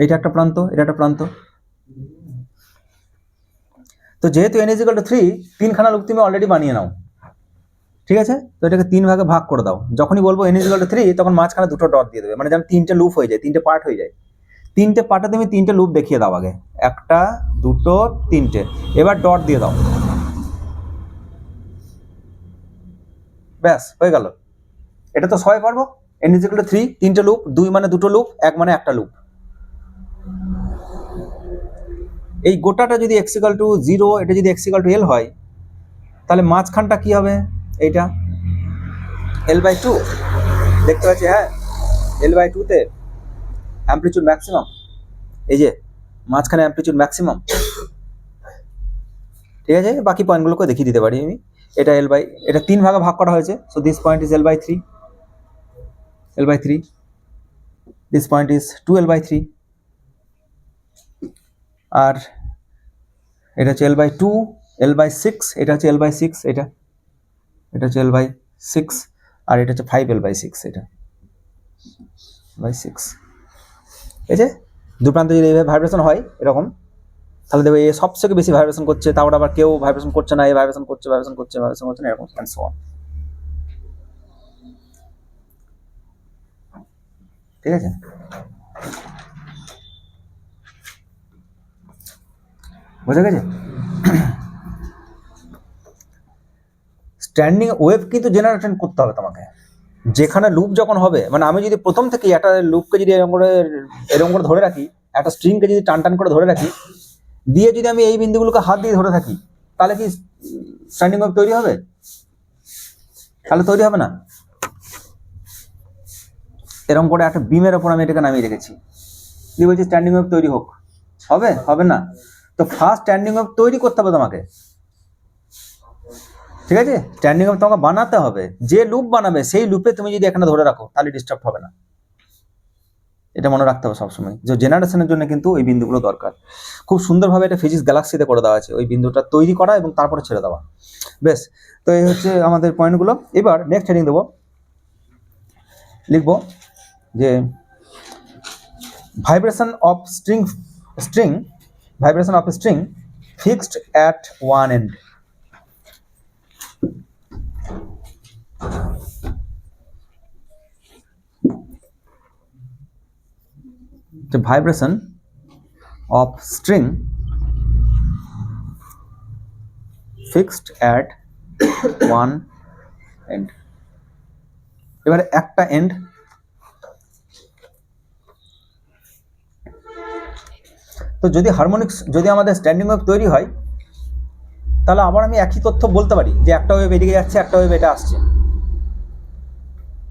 এইটা একটা প্রান্ত, এটা একটা প্রান্ত। তো যেহেতু n=3, 3খানা লুপ তুমি অলরেডি বানিয়ে নাও, ঠিক আছে? তো এটাকে 3 ভাগে ভাগ করে দাও। যখনই বলবো n=3 তখন মাঝখানে দুটো ডট দিয়ে দেবে, মানে যেন 3টে লুপ হয়ে যায়, 3টে পার্ট হয়ে যায়। 3টে পার্টে তুমি 3টে লুপ দেখিয়ে দাও আগে, 1টা 2টো 3টে, এবার ডট দিয়ে দাও, ব্যাস হয়ে গেল। এটা তো সবাই পারবো। n=3, 3টে লুপ, 2 মানে 2টো লুপ, 1 মানে একটা লুপ। এই গোটাটা যদি x=0, এটা যদি x=l হয়, তাহলে মাঝখানটা কি হবে? এইটা L/2 দেখতে পাচ্ছি, হ্যাঁ L/2-তে অ্যামপ্লিটিউড ম্যাক্সিমাম, এই যে মাঝখানে অ্যামপ্লিটিউড ম্যাক্সিমাম, ঠিক আছে? বাকি পয়েন্টগুলোকে দেখিয়ে দিতে পারি আমি। এটা এটা 3 ভাগে ভাগ করা হয়েছে, so this point is L/3, this point is 2L/3, আর এটা হচ্ছে L/2, L/6, এটা হচ্ছে L/6, এটা হচ্ছে L/6, আর এটা হচ্ছে 5L/6, এটা L/6, এই যে দু প্রান্তে যদি এইভাবে ভাইব্রেশন হয় এরকম, তাহলে দেখবে এ সবথেকে বেশি ভাইব্রেশন করছে, তারপর আবার কেউ ভাইব্রেশন করছে না, এ ভাইব্রেশন করছে না, এরকম অ্যান্ড সো অন, ঠিক আছে? বোঝা গেছে? স্ট্যান্ডিং ওয়েভ কিন্তু জেনারেশন করতে হবে তোমাকে, যেখানে লুপ যখন হবে, মানে আমি যদি প্রথম থেকে একটা লুপকে যদি এরকম করে ধরে রাখি, একটা স্ট্রিংকে যদি টান করে ধরে রাখি, দিয়ে যদি আমি এই বিন্দুগুলোকে হাত দিয়ে ধরে থাকি, তাহলে কি স্ট্যান্ডিং ওয়েভ তৈরি হবে? তাহলে তৈরি হবে না। এরকম করে একটা বিমের ওপর আমি এটাকে নামিয়ে রেখেছি, দিয়ে বলছি স্ট্যান্ডিং ওয়েভ তৈরি হোক, হবে না। তো ফার্স্ট স্ট্যান্ডিং ওয়েভ তৈরি করতে হবে তোমাকে, ঠিক আছে? স্ট্যান্ডিং ওয়েভ তোমাকে বানাতে হবে, যে লুপ বানাবে সেই লুপে তুমি যদি এখানে ধরে রাখো তাহলে ডিস্টার্ব হবে না। এটা মনে রাখতে হবে সবসময়, যে জেনারেশনের জন্য কিন্তু ওই বিন্দুগুলো দরকার। খুব সুন্দরভাবে এটা ফিজিক্স গ্যালাক্সিতে করে দেওয়া আছে, ওই বিন্দুটা তৈরি করা এবং তারপরে ছেড়ে দেওয়া। বেশ, তো এই হচ্ছে আমাদের পয়েন্টগুলো। এবার নেক্সট হেডিং দেবো, লিখবো যে vibration of string fixed at one end. The vibration of string fixed at one end. এবারে একটা এন্ড, তো যদি হারমোনিক্স, যদি আমাদের স্ট্যান্ডিং ওয়েভ তৈরি হয়, তাহলে আবার আমি একই তথ্য বলতে পারি যে একটা ওয়েভ এদিকে যাচ্ছে, একটা ওয়েভ এটা আসছে,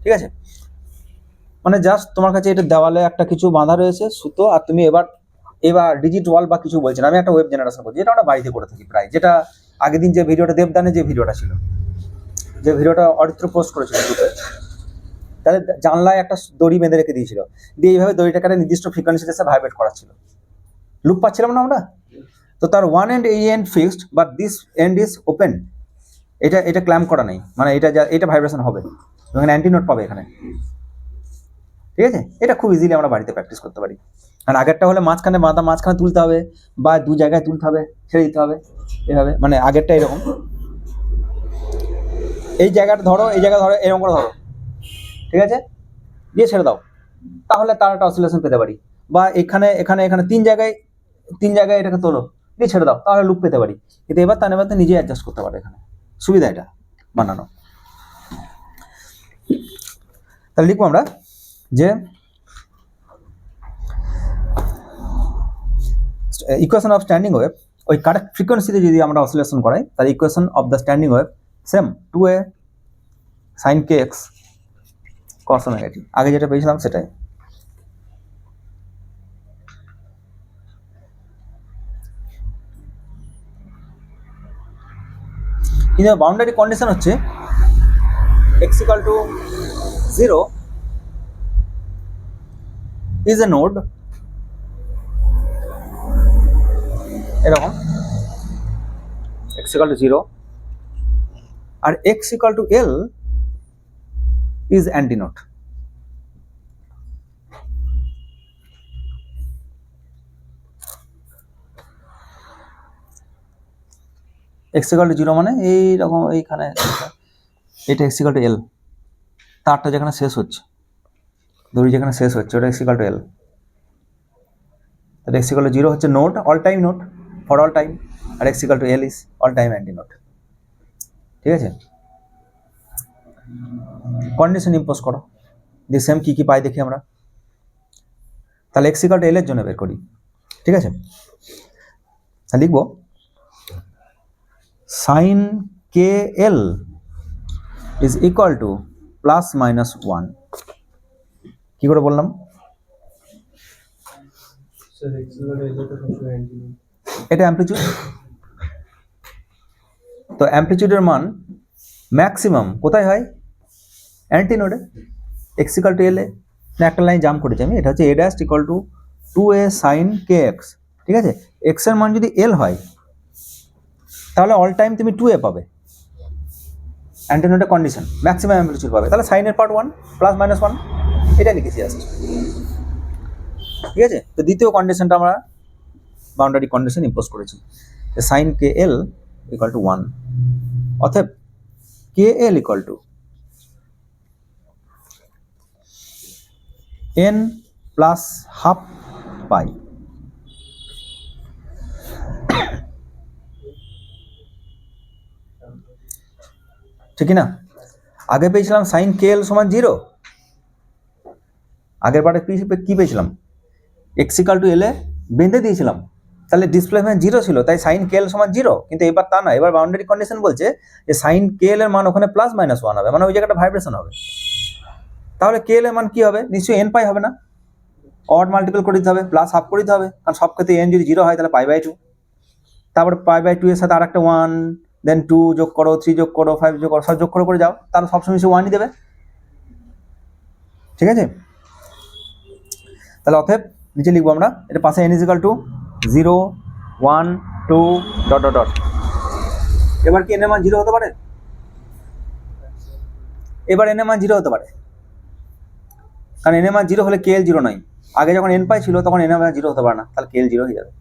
ঠিক আছে? মানে জাস্ট তোমার কাছে এটা দেওয়ালে একটা কিছু বাঁধা রয়েছে সুতো, আর তুমি এবার ডিজিট ওয়াল বা কিছু বলছেন, আমি একটা ওয়েব জেনারেশন করছি, যেটা আমরা বাড়িতে করে থাকি প্রায়, যেটা আগের দিন যে ভিডিওটা দেবদানে যে ভিডিওটা ছিল, যে ভিডিওটা অরিত্র পোস্ট করেছিল গ্রুপে, তাহলে জানলায় একটা দড়ি বেঁধে রেখে দিয়েছিল, দিয়ে এইভাবে দড়িটাকে একটা নির্দিষ্ট ফ্রিকোয়েন্সিতে এসে ভাইব্রেট করাচ্ছিল, লুপ পাচ্ছিলাম না আমরা। তো তার ওয়ান এন্ড এই end fixed, but this end is open, এটা ক্ল্যাম্প করা নেই, মানে এটা ভাইব্রেশন হবে, এখানে অ্যান্টি নোট পাবে এখানে, ঠিক আছে? এটা খুব ইজিলি আমরা বাড়িতে প্র্যাকটিস করতে পারি। আর আগেরটা হলে মাঝখানে তুলতে হবে, বা দু জায়গায় তুলতে হবে, ছেড়ে দিতে হবে, এভাবে, মানে আগেরটা এরকম, এই জায়গাটা ধরো, এই জায়গা ধরো, এরকম করে ধরো, ঠিক আছে? দিয়ে ছেড়ে দাও, তাহলে তার একটা অসিলেশন পেতে পারি। বা এখানে তিন জায়গায় এটাকে তোলো, দিয়ে ছেড়ে দাও, তাহলে লুপ পেতে পারি। কিন্তু এবার তার নিজে অ্যাডজাস্ট করতে পারে, এখানে সুবিধা এটা বানানো। তাহলে লিখবো আমরা যে ইকুয়েশন অফ স্ট্যান্ডিং ওয়েভ, ওই কারেক্ট ফ্রিকোয়েন্সিতে যদি আমরা অসিলেশন করাই, তাহলে equation of the standing wave same 2a sin kx cos omega t, আগে যেটা পেয়েছিলাম সেটাই। কিন্তু বাউন্ডারি কন্ডিশন হচ্ছে x = 0 is a node এরকম x equal to 0 আর x equal to L is antinode. x equal to 0 মানে এইরকম এইখানে এটা x equal to L, তারটা যেখানে শেষ হচ্ছে, দড়ি যেখানে শেষ হচ্ছে ওটা x equal to L, তাহলে x equal to 0 হচ্ছে node, all time node for all time, আর x equal to L is all time antinode. ঠিক আছে, কন্ডিশন ইম্পোজ করো, দিয়ে সেম কি পাই দেখি আমরা। তাহলে x equal to L এর জন্য বের করি। ঠিক আছে, তাহলে লিখবো sin KL is equal to plus minus 1। কি করে বললাম? Sir x equal to L তো সবসময় অ্যান্টিনোড। এটা অ্যামপ্লিটিউড, তো অ্যামপ্লিটিউডের মান ম্যাক্সিমাম কোথায় হয়? অ্যান্টিনোডে, x equal to L এ। না একটা লাইন জাম্প করেছি আমি, এটা হচ্ছে a dash equal to 2a sin kx। ঠিক আছে, x এর মান যদি L হয় তাহলে অল টাইম তুমি 2a পাবে, অ্যান্টিনোডের কন্ডিশন ম্যাক্সিমাম অ্যামপ্লিটিউড পাবে, তাহলে সাইনের পার্ট 1 প্লাস মাইনাস 1 এটা লিখেছি জাস্ট। ঠিক আছে, তো দ্বিতীয় কন্ডিশনটা আমরা বাউন্ডারি কন্ডিশন ইম্পোজ করেছি, সাইন KL ইকুয়াল টু 1, অতএব KL equal to n plus half pi. ঠিক না? আগে পেয়েছিলাম সাইন KL সমান 0, আগের বারে কি পেয়েছিলাম? x equal to L এ বেঁধে দিয়েছিলাম, তাহলে ডিসপ্লেসমেন্ট 0 ছিল, তাই সাইন KL সমান 0। কিন্তু এবার তা না, এবার বাউন্ডারি কন্ডিশন বলছে যে সাইন KL এর মান ওখানে প্লাস মাইনাস 1 হবে, মানে ওই জায়গাটা ভাইব্রেশন হবে। তাহলে KL এর মান কি হবে? নিশ্চয়ই n পাই হবে না, অড মাল্টিপল করে দিতে হবে, প্লাস হাফ করে দিতে হবে, কারণ সব ক্ষেত্রে n যদি 0 হয় তাহলে π/2, তারপর π/2 এর সাথে আরেকটা 1, দেন 2 যোগ করো, 3 যোগ করো, 5 যোগ করো, সব যোগ করে যাও, তাহলে সবসময় সে 1ই দেবে। ঠিক আছে, তাহলে অতএব নিচে লিখবো আমরা, এটা পাশে n is equal two 0 1 2 dot dot dot. এবার কি n এর মান 0 হতে পারে? এবার n এর মান 0 হতে পারে, কারণ n এর মান 0 হলে KL 0 নয়। আগে যখন n পাই ছিল তখন n এর মান 0 হতে পারে না, তাহলে KL 0 হয়ে যাবে।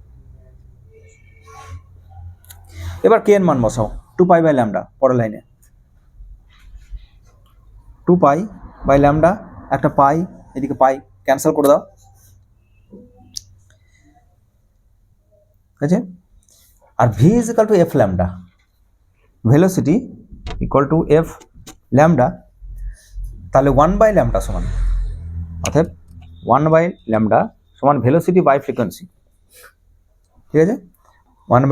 এবার k এর মান বসাও, 2π/λ পরের লাইনে, 2π/λ, একটা পাই এদিকে পাই ক্যান্সেল করে দাও। ঠিক আছে, আর v is equal two f lambda, velocity equal to f lambda, তাহলে 1/λ সমান, অর্থাৎ 1/λ সমান ভেলোসিটি বাই ফ্রিকোয়েন্সি। ঠিক আছে, 1/λ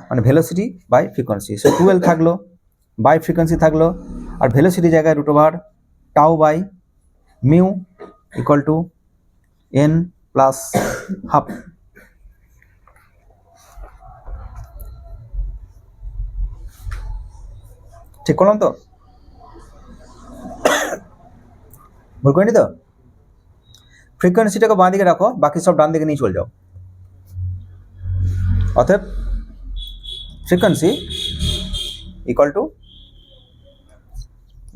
মানে velocity by frequency, so 2L থাকলো, বাই ফ্রিকোয়েন্সি থাকলো, আর ভেলোসিটি জায়গায় √τ/μ equal to n plus half. ঠিক করলাম তো? ভুল করিনি তো? ফ্রিকোয়েন্সিটাকে বাঁ দিকে রাখো, বাকি সব ডান দিকে নিয়ে চলে যাও। অতএব frequency equal to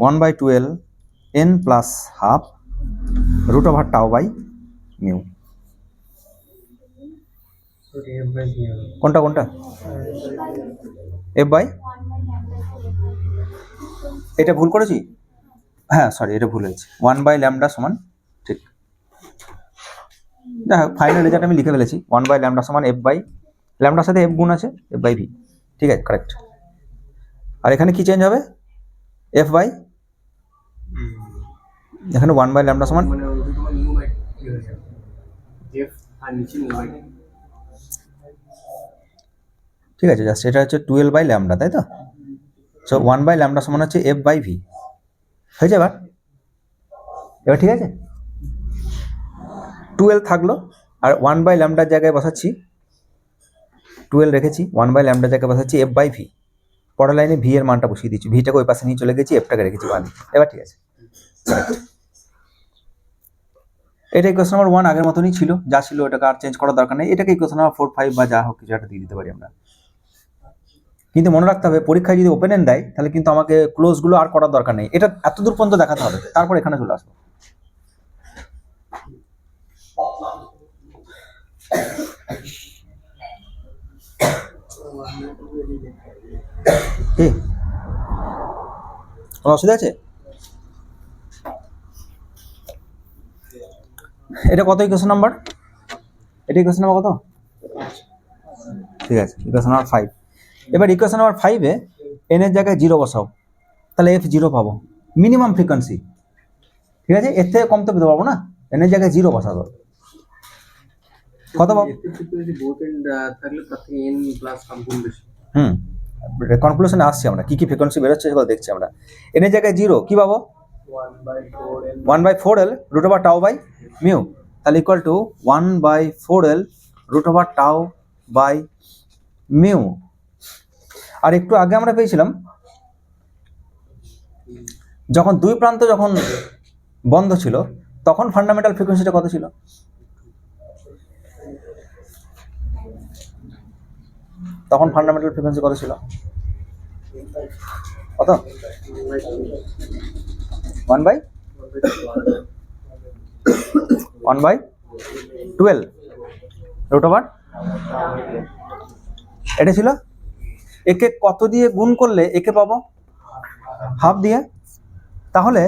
1/2L n plus half √τ/μ। কোনটা কোনটা? f/, এটা ভুল করেছি, হ্যাঁ সরি এটা ভুল হয়েছে, 1/λ সমান, ঠিক, যাই হোক ফাইনাল রেজাল্ট আমি লিখে ফেলেছি, 1/λ সমান f/, ল্যামডার সাথে f গুণ আছে, f/v। ঠিক আছে, কারেক্ট। আর এখানে কি চেঞ্জ হবে? f/, এখানে 1/λ সমান, মানে ওটা তোমার নিউ বাই কি হয়েছে f আর নিচে নিউ বাই। ঠিক আছে, জাস্ট এটা হচ্ছে 12/λ, তাই তো? সো 1/λ সমান হচ্ছে f/v, হয়েছে? এবার ঠিক আছে, 12 থাকলো, আর 1/λ জায়গায় বসাচ্ছি 12 রেখেছি, 1/λ জায়গায় বসাচ্ছি f/v, পরের লাইনে v এর মানটা বসিয়ে দিচ্ছি, ভিটাকে ওই পাশে নিয়ে চলে গেছি, এফটাকে রেখেছি 1। এবার ঠিক আছে, এটা ইকুয়েশন নাম্বার 1 আগের মতনই ছিল, যা ছিল এটাকে আর চেঞ্জ করার দরকার নেই। এটাকে ইকুয়েশন নাম্বার 4 5 বা যা হোক কিছু একটা দিয়ে দিতে পারি আমরা। কিন্তু মনে রাখতে হবে পরীক্ষায় যদি ওপেন এন্ড দেয় তাহলে কিন্তু আমাকে ক্লোজগুলো আর করার দরকার নেই, এটা এত দূর পর্যন্ত দেখাতে হবে, তারপর এখানে চলে আসবো। কি কোনো অসুবিধা আছে? এটা কত ইকুয়েশন নাম্বার? এটা ইকুয়েশন নাম্বার কত? ঠিক আছে, ইকুয়েশন নাম্বার 5। এবার ইকুয়েশন নাম্বার 5-এ n এর জায়গায় 0 বসাও, তাহলে f0 পাবো, মিনিমাম ফ্রিকোয়েন্সি। ঠিক আছে, এর থেকে কম তো পেতে পারবো না, n এর জায়গায় 0 বসাবো। কত পাবো? ফ্রিকোয়েন্সি বোথ এন্ড থাকলে তার থেকে n প্লাস কম বেশি। কনক্লুশনে আসছি আমরা, কি কি ফ্রিকোয়েন্সি বেরোচ্ছে সেগুলো দেখছি আমরা। n এর জায়গায় 0 কি পাবো? 1/4L root over tau by mu, তাহলে equal to 1/4L root over tau by mu। আর একটু আগে আমরা পেয়েছিলাম যখন দুই প্রান্ত যখন বন্ধ ছিল তখন ফান্ডামেন্টাল ফ্রিকোয়েন্সিটা কত ছিল? তখন ফান্ডামেন্টাল ফ্রিকোয়েন্সি কত ছিল? কত? 1/12 root over এটা ছিল। একে কত দিয়ে গুণ করলে একে পাবো? হাফ দিয়ে। তাহলে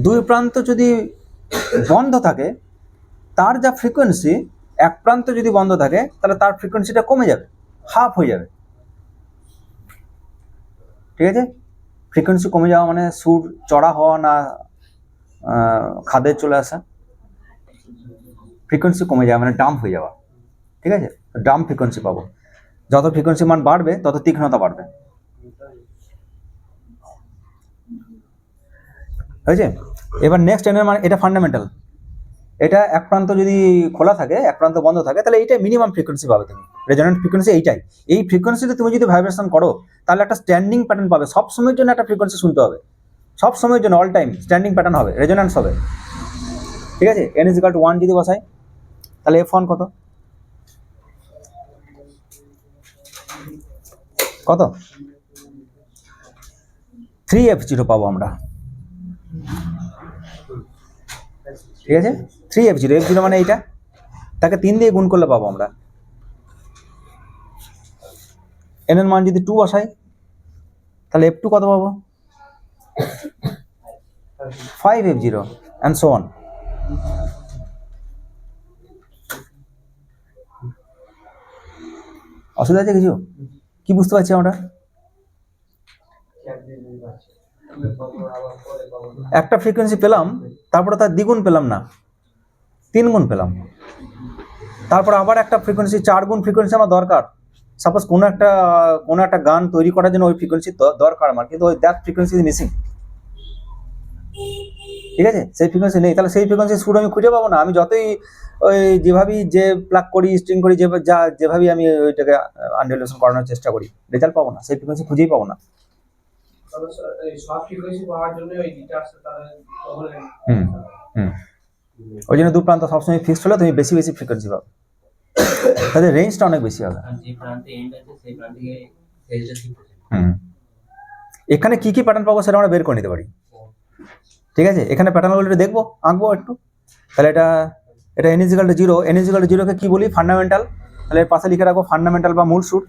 দুই প্রান্ত যদি বন্ধ থাকে তার যা ফ্রিকোয়েন্সি, এক প্রান্ত যদি বন্ধ থাকে তাহলে তার ফ্রিকোয়েন্সিটা কমে যাবে, হাফ হয়ে যাবে। ঠিক আছে, ফ্রিকোয়েন্সি কমে যাওয়া মানে সুর চড়া হওয়া না খাদে চলে আসা। ফ্রিকোয়েন্সি কমে যাওয়া মানে ডাম্প হয়ে যাওয়া। ঠিক আছে, ডাম্প ফ্রিকোয়েন্সি পাবো। যত ফ্রিকোয়েন্সি মান বাড়বে তত তীক্ষ্ণতা বাড়বে। হয়েছে? এবার নেক্সট এনের মানে এটা ফান্ডামেন্টাল। এটা এক প্রান্ত যদি খোলা থাকে এক প্রান্ত বন্ধ থাকে তাহলে এইটাই মিনিমাম ফ্রিকোয়েন্সি পাবে তুমি, রেজোন্যান্ট ফ্রিকোয়েন্সি এইটাই। এই ফ্রিকোয়েন্সিতে তুমি যদি ভাইব্রেশন করো তাহলে একটা স্ট্যান্ডিং প্যাটার্ন পাবে, সব সময়ের জন্য একটা ফ্রিকোয়েন্সি শুনতে হবে, সব সময়ের জন্য অল টাইম স্ট্যান্ডিং প্যাটার্ন হবে, রেজোন্যান্স হবে। ঠিক আছে, n = 1 যদি বসাই তাহলে f1 কত? কত? 3f0 পাবো আমরা। ঠিক আছে, 3f0, f0 মানে এইটা, তাকে 3 দিয়ে গুণ করলে পাবো আমরা। n এর মান যদি 2 বসাই তাহলে f2 কত পাবো? 5f0 and so on। অসুবিধা আছে কিছু? কি বুঝতে পারছি আমরা? একটা ফ্রিকোয়েন্সি পেলাম, তারপরে তার দ্বিগুণ পেলাম না, 3 গুণ পেলাম। তারপর আবার একটা ফ্রিকোয়েন্সি 4 গুণ ফ্রিকোয়েন্সি আমার দরকার। সাপোজ কোনো একটা গান তৈরি করার জন্য ওই ফ্রিকোয়েন্সি দরকার আমার, কিন্তু ওই দ্যাট ফ্রিকোয়েন্সি ইজ মিসিং। ঠিক আছে, সেই ফ্রিকোয়েন্সি নেই, তাহলে সেই ফ্রিকোয়েন্সি সুর আমি খুঁজে পাবো না। আমি যতই ওই যেভাবেই যে প্লাগ করি স্ট্রিং করি যেভাবেই আমি ওইটাকে আনডুলেশন করানোর চেষ্টা করি, রেজাল্ট পাবো না, সেই ফ্রিকোয়েন্সি খুঁজেই পাবো না। ওই জন্য দু প্রান্ত সবসময় ফিক্সড হলে তুমি বেশি বেশি ফ্রিকোয়েন্সি পাবে, তাদের রেঞ্জটা অনেক বেশি হবে। এখানে কি কি প্যাটার্ন পাবো সেটা আমরা বের করে নিতে পারি। ঠিক আছে, এখানে প্যাটার্নগুলো দেখবো, আঁকবো একটু। তাহলে এটা n = 0, n = 0 কে কি বলি? ফান্ডামেন্টাল। তাহলে এর পাশে লিখে রাখবো ফান্ডামেন্টাল বা মূল সুর,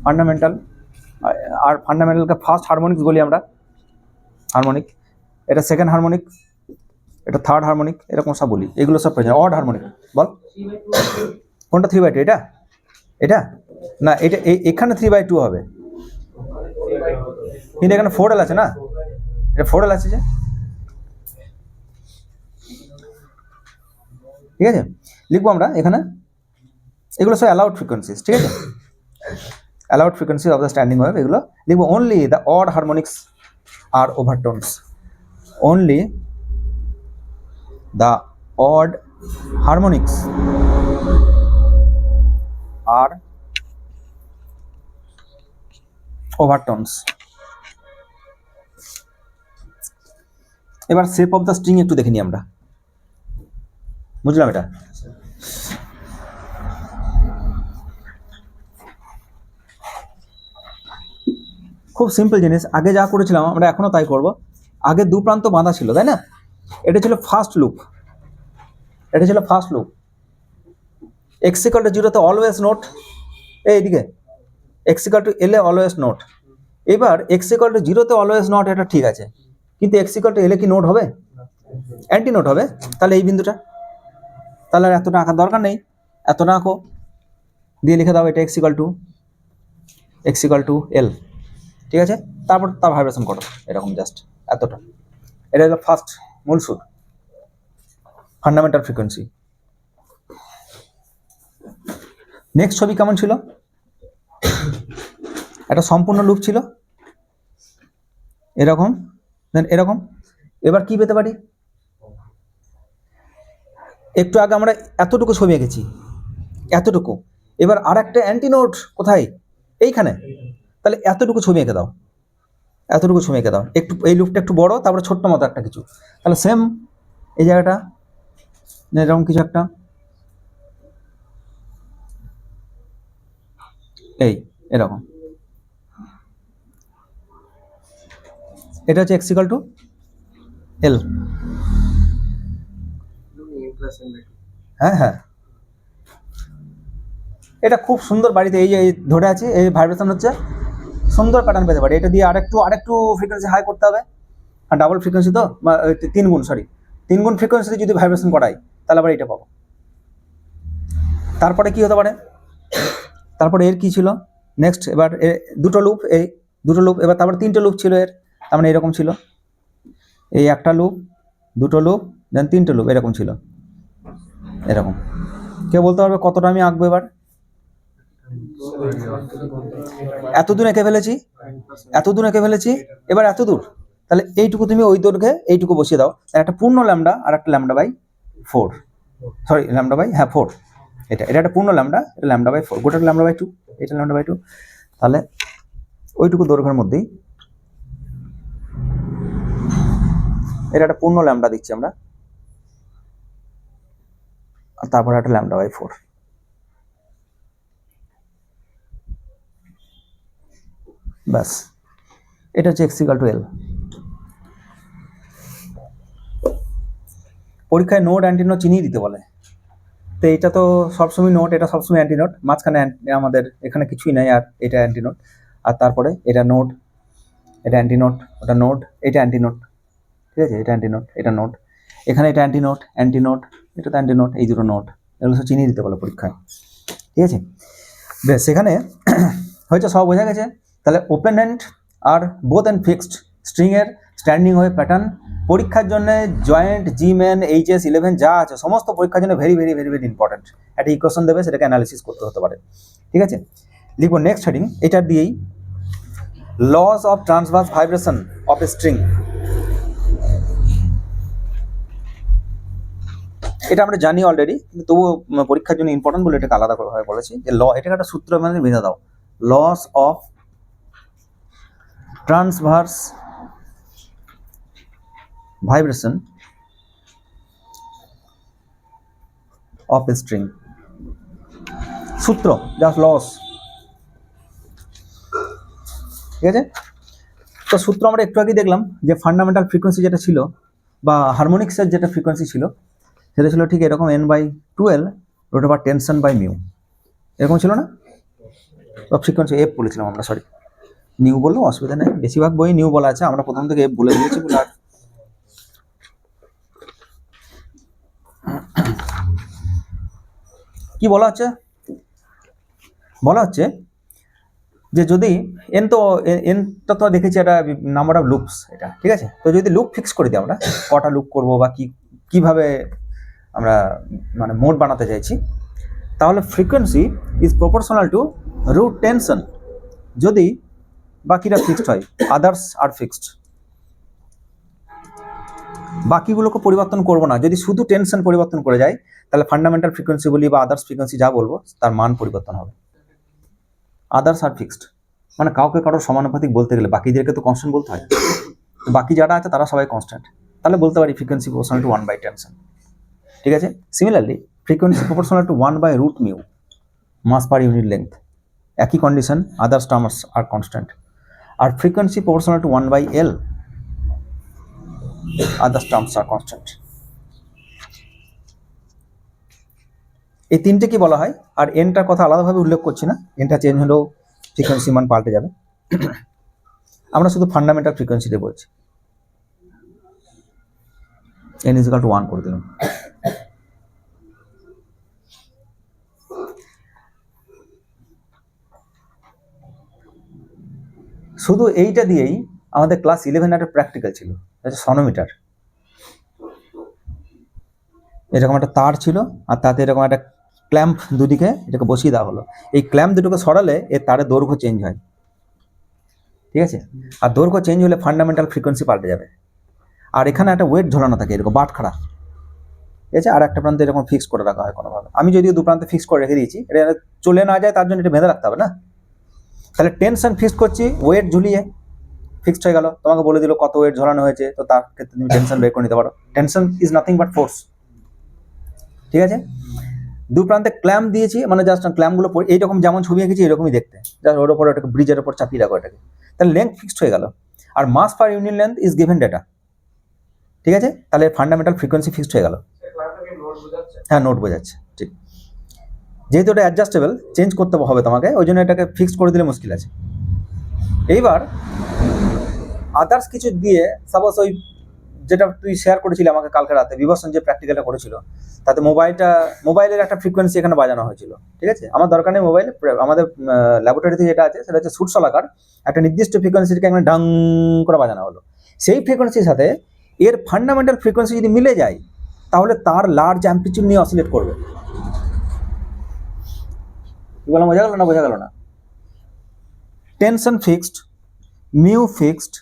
ফান্ডামেন্টাল। আর ফান্ডামেন্টালকে ফার্স্ট হারমোনিক্স বলি আমরা, হারমোনিক। এটা সেকেন্ড হারমোনিক, এটা থার্ড হারমোনিক, এরকম সব বলি। এগুলো সব পেয়ে অড হারমোনিক। বল কোনটা 3/2? এটা না, এটা এখানে 3/2 হবে, কিন্তু এখানে 4L আছে না, এটা 4L আছে যে। ঠিক আছে, লিখবো আমরা এখানে, এগুলো সব অ্যালাউড ফ্রিকোয়েন্সিস। ঠিক আছে, allowed frequency of the standing wave, এগুলো লিখবো। Only the odd harmonics are overtones, only the odd harmonics are overtones। এবার শেপ অফ দ্য স্ট্রিং একটু দেখে নিই আমরা। বুঝলাম এটা? খুব সিম্পল জিনিস, আগে যা করেছিলাম আমরা এখনো তাই করব। আগে দু প্রান্ত বাঁধা ছিল, তাই না? এটা ছিল ফার্স্ট লুপ, এটা ছিল first loop. X equal two জিরোতে অলওয়েজ নোট, এইদিকে এক্স ইকুয়াল টু এলে অলওয়েজ নোট। এবার এক্স ইকুয়াল টু জিরোতে অলওয়েজ নট, এটা ঠিক আছে, কিন্তু এক্স ইকুয়াল টু এলে কি নোট হবে? অ্যান্টি নোট হবে। তাহলে এই বিন্দুটা, তাহলে আর এতটা আঁকার দরকার নেই, এতটা আঁকো, দিয়ে লিখে দাও এটা এক্স ইকুয়াল টু এল, ঠিক আছে? তারপর তার ভাইব্রেশন করো এরকম জাস্ট এতটা। এটা হলো ফার্স্ট মূল সুর, ফান্ডামেন্টাল ফ্রিকোয়েন্সি। নেক্সট ছবি কেমন ছিল? একটা সম্পূর্ণ লুপ ছিল এরকম, দেন এরকম। এবার কি পেতে পারি? একটু আগে আমরা এতটুকু ছবি এঁকেছি, এতটুকু। এবার আর একটা অ্যান্টিনোট কোথায়? এইখানে। তাহলে এতটুকু ছবি এঁকে দাও, এতটুকু ছবি এঁকে দাও। একটু এই লুপটা একটু বড়, তারপরে ছোট্ট মতো একটা কিছু। তাহলে সেম এই জায়গাটা এরকম কিছু একটা, এই এরকম। এটা হচ্ছে এক্স ইকুয়াল টু এল। হ্যাঁ হ্যাঁ, এটা খুব সুন্দর। বাড়িতে এই যে ধরে আছে, এই ভাইব্রেশন হচ্ছে, সুন্দর প্যাটার্ন পেতে পারি। এটা দিয়ে আরেকটু ফ্রিকোয়েন্সি হাই করতে হবে, আর ডাবল ফ্রিকোয়েন্সি তো 3 গুণ, সরি 3 গুণ ফ্রিকোয়েন্সিতে যদি ভাইব্রেশন করাই তাহলে আবার এটা পাবো। তারপরে কি হতে পারে? তারপরে এর কি ছিল নেক্সট? এবার দুটো লুপ, এই দুটো লুপ। এবার তারপরে 3টে লুপ ছিল এর, তার মানে এরকম ছিল, এই একটা লুপ, দুটো লুপ, দেন 3টে লুপ, এরকম ছিল, এরকম। কেউ বলতে পারবে কতটা আমি আঁকবো? এবার এতদূর এঁকে ফেলেছি, এতদূর এঁকে ফেলেছি, এবার এত দূর। তাহলে এইটুকু তুমি ওই দৈর্ঘ্যে এইটুকু বসিয়ে দাও, একটা পূর্ণ ল্যামডা আর একটা lambda by 4, sorry lambda by 4। এটা একটা পূর্ণ ল্যামডা, এটা ল্যামডা বাই 4, গোটা ল্যামডা বাই 2, এটা ল্যামডা বাই 2। তাহলে ওইটুকু দৈর্ঘ্যের মধ্যেই এটা একটা পূর্ণ ল্যামডা দিচ্ছি আমরা, আর তারপর একটা ল্যামডা বাই 4। ব্যাস, এটা হচ্ছে এক্স ইকুয়াল টু এল। পরীক্ষায় নোট অ্যান্টিনোট চিনিয়ে দিতে বলে, তো এটা তো সবসময় নোট, এটা সবসময় অ্যান্টিনোট, মাঝখানে আমাদের এখানে কিছুই নাই, আর এটা অ্যান্টিনোট, আর তারপরে এটা নোট, এটা অ্যান্টিনোট, ওটা নোট, এটা অ্যান্টিনোট, ঠিক আছে? এটা অ্যান্টিনোট, এটা নোট, এখানে এটা অ্যান্টিনোট, অ্যান্টিনোট, এটা তো অ্যান্টিনোট, এই দুটো নোট, এগুলো সব চিনিয়ে দিতে বলে পরীক্ষায়, ঠিক আছে? বেশ, সেখানে হয়তো সব বোঝা গেছে। তাহলে ওপেন এন্ড আর বোথ এন্ড ফিক্সড স্ট্রিংয়ের স্ট্যান্ডিং ওয়েভ প্যাটার্ন পরীক্ষার জন্য, জয়েন্ট, জিমেন, এইচএস 11 যা আছে সমস্ত পরীক্ষার জন্য very very very very important. একটা ইকুয়েশন দেবে, সেটাকে অ্যানালিসিস করতে হতে পারে, ঠিক আছে? লিখবো নেক্সট হেডিং এটার দিয়েই, laws of transverse vibration of a string. এটা আমরা জানি অলরেডি, কিন্তু তবুও পরীক্ষার জন্য ইম্পর্টেন্ট বলে এটাকে আলাদা করে বলেছি যে এটাকে একটা সূত্র মানে বেঁধে দাও, laws of transverse vibration of a string. সূত্র জাস্ট লস, ঠিক আছে? তো সূত্র আমরা একটু আগে দেখলাম যে ফান্ডামেন্টাল ফ্রিকোয়েন্সি যেটা ছিল, বা হারমোনিক্সের যেটা ফ্রিকোয়েন্সি ছিল, সেটা ছিল ঠিক এরকম, n/2l root over tension by mu, এরকম ছিল না? বা ফ্রিকোয়েন্সি এফ বলেছিলাম আমরা, সরি নিউ বললেও অসুবিধা নেই, বেশিরভাগ বই নিউ বলা আছে, আমরা প্রথম থেকে এফ বলে দিয়েছি বলে। আর কি বলা হচ্ছে? বলা হচ্ছে যে যদি এনটা তো দেখেছি একটা নাম্বার অফ লুপস, এটা ঠিক আছে? তো যদি লুপ ফিক্স করে দিই আমরা, কটা লুপ করবো বা কিভাবে আমরা মানে মোড বানাতে চাইছি, তাহলে frequency is proportional to root tension. যদি বাকিটা ফিক্সড হয়, আদার্স আর ফিক্সড, বাকিগুলোকে পরিবর্তন করবো না। যদি শুধু টেনশন পরিবর্তন করে যায়, তাহলে ফান্ডামেন্টাল ফ্রিকোয়েন্সি বলি বা আদার্স ফ্রিকোয়েন্সি যা বলবো তার মান পরিবর্তন হবে। আদার্স আর ফিক্সড মানে কাউকে কারোর সমানুপাতিক বলতে গেলে বাকিদেরকে তো কনস্ট্যান্ট বলতে হয়, তো বাকি যারা আছে তারা সবাই কনস্ট্যান্ট, তাহলে বলতে পারি ফ্রিকোয়েন্সি প্রপোর্শনাল টু 1/10। ঠিক আছে। Similarly frequency proportional to 1/√μ mass per unit length, একই condition, others terms are constant. আর frequency proportional to 1/L, others terms are constant. এই তিনটে কি বলা হয়, আর এনটার কথা আলাদাভাবে উল্লেখ করছি না, এনটা চেঞ্জ হলেও ফ্রিকোয়েন্সি মান পাল্টে যাবে। আমরা শুধু ফান্ডামেন্টাল ফ্রিকোয়েন্সিতে বলছি। n = 1 করে দিলাম। শুধু এইটা দিয়েই আমাদের ক্লাস 11 একটা প্র্যাকটিক্যাল ছিল, সনোমিটার। এরকম একটা তার ছিল আর তাতে এরকম একটা ক্ল্যাম্প দুদিকে এটাকে বসিয়ে দেওয়া হলো। এই ক্ল্যাম্প দুটোকে সরালে এর তারের দৈর্ঘ্য চেঞ্জ হয়, ঠিক আছে। আর দৈর্ঘ্য চেঞ্জ হলে ফান্ডামেন্টাল ফ্রিকোয়েন্সি পাল্টে যাবে। আর এখানে একটা ওয়েট ঝোলানো থাকে এরকম বাটখারা, ঠিক আছে। আর একটা প্রান্তে এরকম ফিক্স করে রাখা হয় কোনোভাবে। আমি যদিও দু প্রান্তে ফিক্স করে রেখে দিয়েছি, এটা চলে না যায় তার জন্য এটা বেঁধে রাখতে হবে না। তাহলে টেনশন ফিক্স করছি, ওয়েট ঝুলিয়ে ফিক্সড হয়ে গেল। তোমাকে বলে দিল কত ওয়েট ঝোলানো হয়েছে, তো তার ক্ষেত্রে তুমি টেনশন বের করে নিতে পারো। Tension is nothing but force, ঠিক আছে। দু প্রান্তে ক্ল্যাম্প দিয়েছি, মানে জাস্ট ক্ল্যাম্পগুলো এইরকম যেমন ছবি এঁকেছি এরকমই দেখতে, জাস্ট ওর ওপরে ওটাকে ব্রিজের ওপর চাপিয়ে রাখো এটাকে। তাহলে লেন্থ ফিক্সড হয়ে গেল। আর mass per unit length is given data, ঠিক আছে। তাহলে ফান্ডামেন্টাল ফ্রিকোয়েন্সি ফিক্সড হয়ে গেল। হ্যাঁ, নোট বোঝাচ্ছে, ঠিক। যেহেতু এটা অ্যাডজাস্টেবল, চেঞ্জ করতে হবে তোমাকে, ওই জন্য এটাকে ফিক্সড করে দিলে মুশকিল আছে। এইবার আদার্স কিছু দিয়ে, সাপোজ ওই যেটা তুই শেয়ার করেছিলি আমাকে কালকে রাতে, বিবর্ষণ যে প্র্যাকটিক্যালটা করেছিল, তাতে মোবাইলের একটা ফ্রিকোয়েন্সি এখানে বাজানো হয়েছিল, ঠিক আছে। আমার দরকার নেই মোবাইলে, আমাদের ল্যাবরেটরিতে যেটা আছে সেটা হচ্ছে সুটসলাকার একটা নির্দিষ্ট ফ্রিকোয়েন্সিকে এখানে ডাং করে বাজানো হলো। সেই ফ্রিকোয়েন্সির সাথে এর ফান্ডামেন্টাল ফ্রিকোয়েন্সি যদি মিলে যায়, তাহলে তার লার্জ অ্যাম্পলিটিউড নিয়ে অসিলেট করবে। কি বললাম, বোঝা গেল না? বোঝা গেল না? Tension fixed, mu fixed,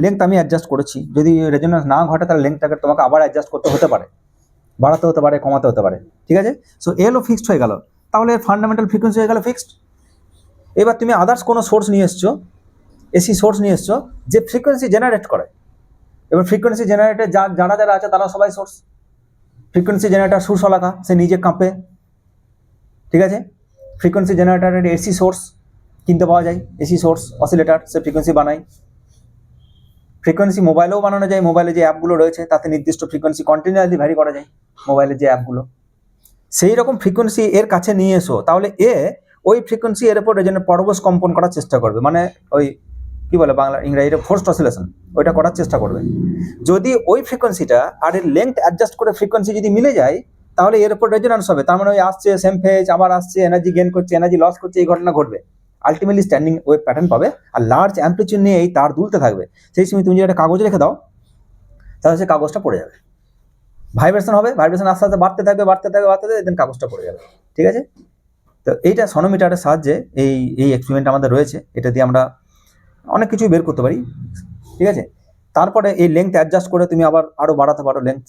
length আমি অ্যাডজাস্ট করেছি। যদি রেজোন্যান্স না ঘটে তাহলে লেন্থটাকে তোমাকে আবার অ্যাডজাস্ট করতে হতে পারে, বাড়াতে হতে পারে, কমাতে হতে পারে, ঠিক আছে। সো এলও ফিক্সড হয়ে গেল, তাহলে ফান্ডামেন্টাল ফ্রিকোয়েন্সি হয়ে গেল ফিক্সড। এবার তুমি আদার্স কোনো সোর্স নিয়ে এসছো, এসি সোর্স নিয়ে এসছো যে ফ্রিকোয়েন্সি জেনারেট করে। এবার ফ্রিকোয়েন্সি জেনারেটর যারা আছে তারা সবাই সোর্স। ফ্রিকোয়েন্সি জেনারেটর সুরশলাকা, সে নিজে কাঁপে, ঠিক আছে। ফ্রিকোয়েন্সি জেনারেটরের এসি সোর্স কিনতে পাওয়া যায়, এসি সোর্স অসিলেটার, সে ফ্রিকোয়েন্সি বানায়। ফ্রিকোয়েন্সি মোবাইলেও বানানো যায়, মোবাইলে যে অ্যাপগুলো রয়েছে তাতে নির্দিষ্ট ফ্রিকোয়েন্সি কন্টিনিউয়াসলি ভ্যারি করা যায়, মোবাইলের যে অ্যাপগুলো। সেই রকম ফ্রিকোয়েন্সি এর কাছে নিয়ে এসো, তাহলে ওই ফ্রিকোয়েন্সি এর উপর পরবশ কম্পন করার চেষ্টা করবে, মানে ওই কি বলে বাংলা ইংরেজিতে ফোর্সড অসিলেশন, ওইটা করার চেষ্টা করবে। যদি ওই ফ্রিকোয়েন্সিটা আর এর লেন্থ অ্যাডজাস্ট করে ফ্রিকোয়েন্সি যদি মিলে যায়, তাহলে এর উপর রেজোন্যান্স হবে। তার মানে ওই আসছে সেম ফেজ, আবার আসছে, এনার্জি গেইন করছে, এনার্জি লস করছে, এই ঘটনা ঘটবে। আলটিমেটলি স্ট্যান্ডিং ওয়েভ প্যাটার্ন পাবে, আর লার্জ অ্যাম্পলিটিউড নিয়ে এই তার দুলতে থাকবে। সেই সময় তুমি যদি একটা কাগজ রেখে দাও, তাহলে সেই কাগজটা পড়ে যাবে, ভাইব্রেশন হবে, ভাইব্রেশন আস্তে আস্তে বাড়তে থাকবে, দেন কাগজটা পড়ে যাবে, ঠিক আছে। তো এইটা সনোমিটারের সাহায্যে এই এক্সপেরিমেন্ট আমাদের রয়েছে, এটা দিয়ে আমরা অনেক কিছুই বের করতে পারি, ঠিক আছে। তারপরে এই লেন্থ অ্যাডজাস্ট করে তুমি আবার আরও বাড়াতে পারো লেন্থ,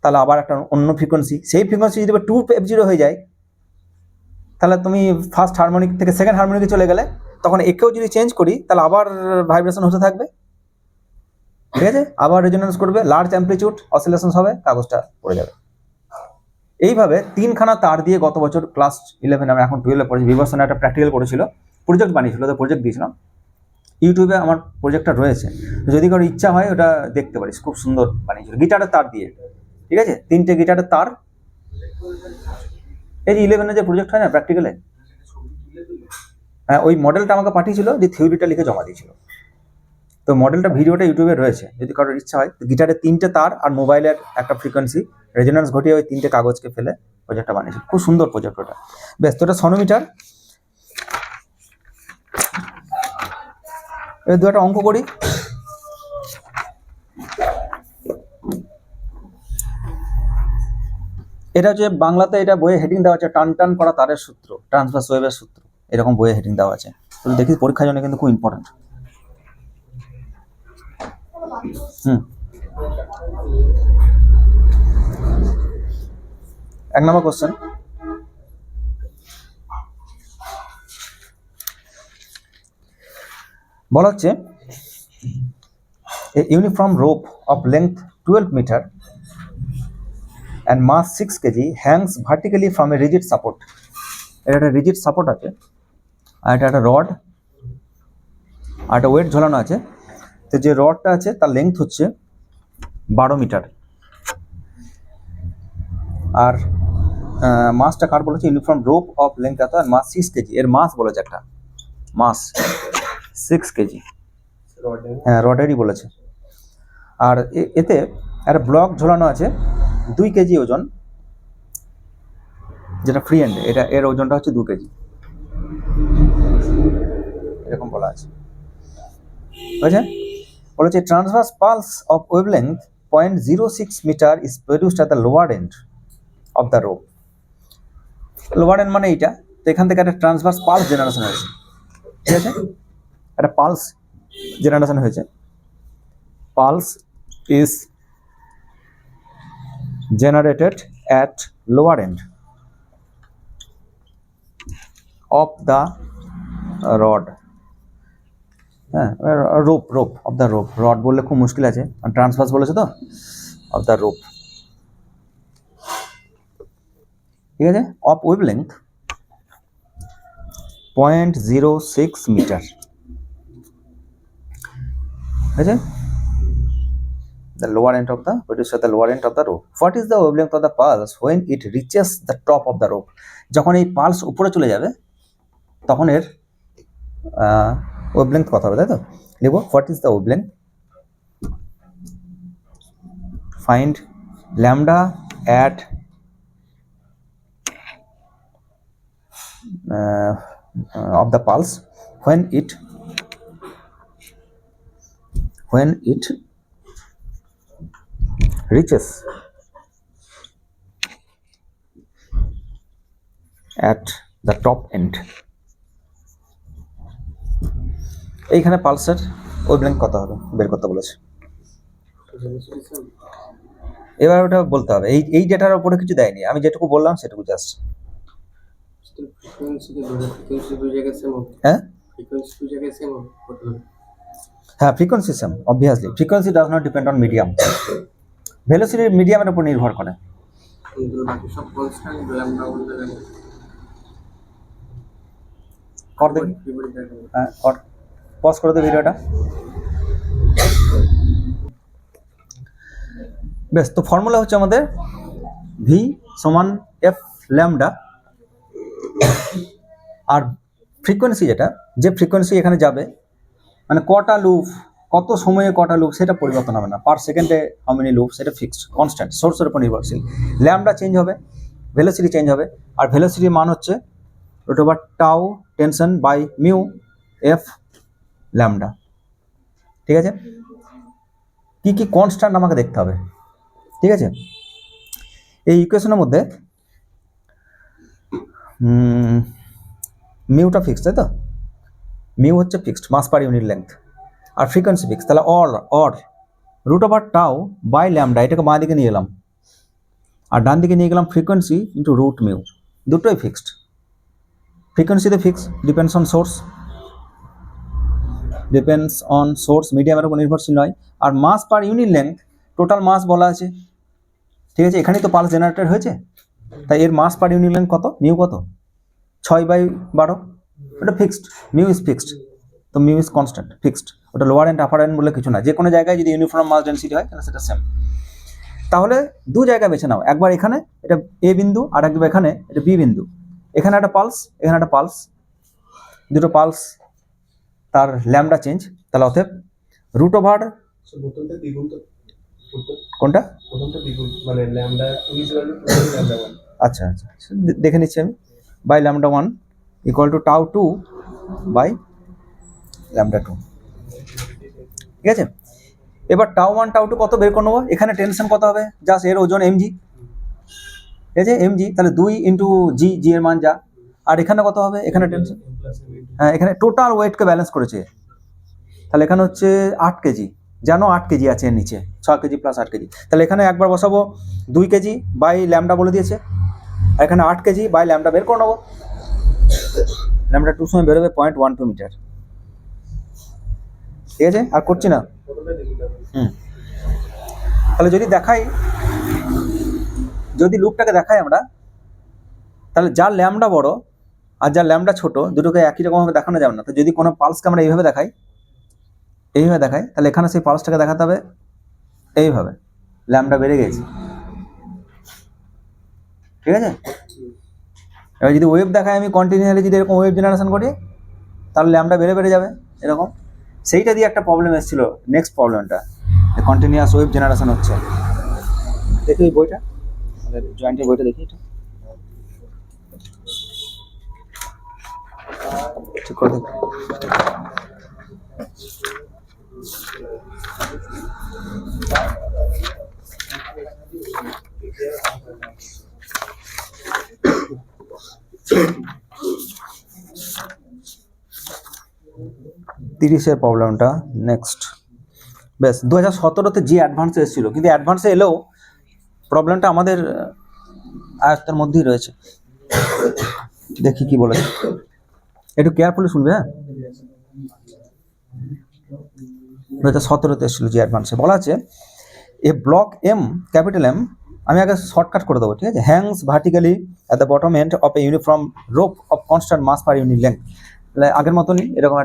তাহলে আবার একটা অন্য ফ্রিকোয়েন্সি, সেই ফ্রিকোয়েন্সি যদি 2f0 হয়ে যায়, তাহলে তুমি ফার্স্ট হারমোনিক থেকে সেকেন্ড হারমোনিকে চলে গেলে, তখন একেও যদি চেঞ্জ করি তাহলে আবার ভাইব্রেশন হতে থাকবে, ঠিক আছে। আবার রেজোন্যান্স করবে, লার্জ অ্যাম্পলিটিউড অসিলেশনস হবে, কাগজটা পড়ে যাবে। এইভাবে 3খানা তার দিয়ে গত বছর ক্লাস 11 আমরা এখন 12-এ পড়েছি, বিবর্ষণ একটা প্র্যাকটিক্যাল করেছিল, প্রজেক্ট বানিয়েছিল, তো প্রজেক্ট দিয়েছিলাম। ইউটিউবে আমার প্রজেক্টটা রয়েছে, যদি কারোর ইচ্ছা হয় ওটা দেখতে পারিস, খুব সুন্দর বানিয়েছিল গিটারের তার দিয়ে, ঠিক আছে। 3টে গিটারের তার, এই যে 11-এ যে প্রজেক্ট হয় না প্র্যাকটিক্যালে, হ্যাঁ, ওই মডেলটা আমাকে পাঠিয়েছিল, যে থিওরিটা লিখে জমা দিয়েছিল। তো মডেলটা ভিডিওটা ইউটিউবে রয়েছে, যদি কারোর ইচ্ছা হয়। গিটারের 3টে তার আর মোবাইলের একটা ফ্রিকোয়েন্সি রেজোন্যান্স ঘটিয়ে ওই 3টে কাগজকে ফেলে প্রজেক্টটা বানিয়েছিল, খুব সুন্দর প্রজেক্ট ওটা। বেশ, তো এটা সনোমিটার। এবার দু একটা অঙ্ক করি। এটা হচ্ছে বাংলাতে, এটা বইয়ে হেডিং দেওয়া আছে টান টান করা তারের সূত্র, ট্রান্সভার্স ওয়েভের সূত্র, এরকম বইয়ে হেডিং দেওয়া আছে। তো দেখি পরীক্ষার জন্য কিন্তু খুব ইম্পর্টেন্ট। এক নম্বর কোশ্চেন, বলা হচ্ছে a uniform rope of length 12 meter and mass 6 kg hangs vertically from a rigid support. এটা একটা রিজিড সাপোর্ট আছে, আর এটা একটা রড আর একটা ওয়েট ঝোলানো আছে। তো যে রডটা আছে তার লেন্থ হচ্ছে 12 মিটার, আর মাসটা কার বলেছে, ইউনিফর্ম রোপ অফ লেন্থ এত, আর মাস 6 কেজি। এর মাস বলেছে একটা, মাস 6 কেজি, হ্যাঁ রডেরই বলেছে। আর এতে একটা ব্লক ঝোলানো আছে 2 কেজি ওজন, যেটা ফ্রি এন্ড, এটা এর ওজনটা হচ্ছে 2 কেজি, এরকম বলা আছে। বুঝছে? বলেছে transverse pulse of wavelength 0.06 metre is produced at the lower end of the rope. Lower end মানে এইটা, তো এখান থেকে একটা ট্রান্সভার্স পালস জেনারেশন হয়েছে, ঠিক আছে, একটা পালস জেনারেশন হয়েছে। Pulse is generated at lower end of the rod, হ্যাঁ rope of the rope, rod বললে খুব মুশকিল আছে, ট্রান্সভার্স বলেছে তো, অফ দ্য রোপ, ঠিক আছে, অফ ওয়েভলেন্থ 0.06 মিটার, ঠিক আছে, the lower end of the produced at the lower end of the rope. What is the wavelength of the pulse when it reaches the top of the rope? যখন এই পালস উপরে চলে যাবে তখন এর ওয়েভলেন্থ কত হবে, তাই তো? লিখব what is the wavelength, find lambda at of the pulse when it reaches at the top end. এইখানে পালসের ওয়েভলেন্থ কত হবে বের করতে বলেছে। এবার ওটা বলতে হবে, এই ডেটার উপরে কিছু দেয়নি, আমি যেটুকু বললাম সেটুকু জাস্ট। হ্যাঁ হ্যাঁ frequency same, obviously frequency does not depend on medium, velocity মিডিয়ামের উপর নির্ভর করে। কর দেখি, হ্যাঁ কর, পজ করে দে ভিডিওটা। বেশ, তো ফর্মুলা হচ্ছে আমাদের ভি সমান এফ ল্যামডা, আর ফ্রিকোয়েন্সি যেটা, যে ফ্রিকোয়েন্সি এখানে যাবে মানে কটা লুপ, কত সময়ে কটা লুপ, সেটা পরিবর্তন হবে না, পার সেকেন্ডে হাউ মেনি লুপ, সেটা ফিক্সড কনস্ট্যান্ট, সোর্সের উপর নির্ভরশীল। ল্যামডা চেঞ্জ হবে, ভেলোসিটি চেঞ্জ হবে, আর ভেলোসিটির মান হচ্ছে √টাউ tension by mu f lambda, ঠিক আছে। কি কি কনস্ট্যান্ট আমাকে দেখতে হবে, ঠিক আছে। এই ইকুয়েশনের মধ্যে মিউটা ফিক্সড, তাই তো, মিউ হচ্ছে ফিক্সড মাস পার ইউনিট লেন্থ, আর ফ্রিকোয়েন্সি ফিক্স, তাহলে অর √টাউ বাই ল্যামডা, এটাকে বাঁ দিকে নিয়ে এলাম, আর ডান দিকে নিয়ে গেলাম ফ্রিকোয়েন্সি ইন্টু √মিউ, দুটোই ফিক্সড। ফ্রিকোয়েন্সিতে ফিক্স, ডিপেন্ডস অন সোর্স, মিডিয়ামের উপর নির্ভরশীল নয়। আর mass per unit length, total mass বলা আছে, ঠিক আছে, এখানেই তো পালস জেনারেটেড হয়েছে, তাই এর মাস পার ইউনিট লেন্থ কত, মিউ কত, 6/12, ওটা ফিক্সড, মিউ ইজ ফিক্সড, তো মিউ ইজ কনস্ট্যান্ট ফিক্সড, ওটা লোয়ার এন্ড আপার এন্ড বলে কিছু না, যে কোনো জায়গায় যদি ইউনিফর্ম মাস ডেনসিটি হয় তাহলে সেটা সেম। তাহলে দু জায়গা বেছে নাও, একবার এখানে এটা এ বিন্দু, আর একবার এখানে এটা বি বিন্দু, এখানে একটা পালস, এখানে একটা পালস, দুটো পালস তার ল্যামডা চেঞ্জ, তাহলে অতএব √ওভার কোনটা, আচ্ছা আচ্ছা দেখে নিচ্ছি আমি, বাই λ1 ইকুয়াল টু টাউ2 বাই λ2, ঠিক আছে। এবার টাউ1 টাউ2 কত বের করে নেবো, এখানে টেনশন কত হবে, জাস্ট এর ওজন mg, ঠিক আছে, mg, তাহলে 2 ইন্টু জি, জি এর মান যা, আর এখানে কত হবে, এখানে টেনশন, হ্যাঁ এখানে টোটাল ওয়েটকে ব্যালেন্স করেছে, তাহলে এখানে হচ্ছে 8 কেজি, জানো 8 কেজি আছে এর নিচে, 6 কেজি প্লাস 8 কেজি, তাহলে এখানে একবার বসাবো 2 কেজি বাই ল্যামডা বলে দিয়েছে, আর এখানে 8 কেজি বাই ল্যামডা বের করে নেবো, λ2 সময় বেরোবে 0.12 মিটার, ঠিক আছে, আর করছি না। তাহলে যদি দেখাই যদি লুপটাকে দেখাই আমরা, তাহলে যার ল্যামডা বড় আর যার ল্যামডা ছোট দুটোকে একই রকমভাবে দেখানো যাবে না। তো যদি কোনো পালসকে আমরা এইভাবে দেখাই, তাহলে এখানে সেই পালসটাকে দেখাতে হবে এইভাবে, ল্যামডা বেড়ে গেছে, ঠিক আছে। এবার যদি ওয়েভ দেখায় আমি কন্টিনিউয়াসলি, যদি এরকম ওয়েভ জেনারেশন করি, তাহলে ল্যামডা বেড়ে যাবে এরকম। সেইটা দিয়ে একটা প্রবলেম এসেছিল, নেক্সট প্রবলেমটা, কন্টিনিউয়াস ওয়েভ জেনারেশন হচ্ছে। দেখি ওই বইটা, আমাদের জয়েন্টের বইটা দেখি, এটা ঠিক করে দেখি। তিরিশের প্রবলেমটা নেক্সট। বেশ, 2017-তে যে অ্যাডভান্সে এসেছিলো, কিন্তু অ্যাডভান্সে এলেও প্রবলেমটা আমাদের আয়ত্তের মধ্যেই রয়েছে। দেখি কি বলেছে, একটু কেয়ারফুলি শুনবে। হ্যাঁ, 2017-তে এসেছিল যে অ্যাডভান্সে, বলা আছে a block M, capital M, আমি আগে শর্টকাট করে দেবো, ঠিক আছে। Hangs vertically at the bottom end of a uniform rope of constant mass per unit length. তাহলে আগের মতনই এরকম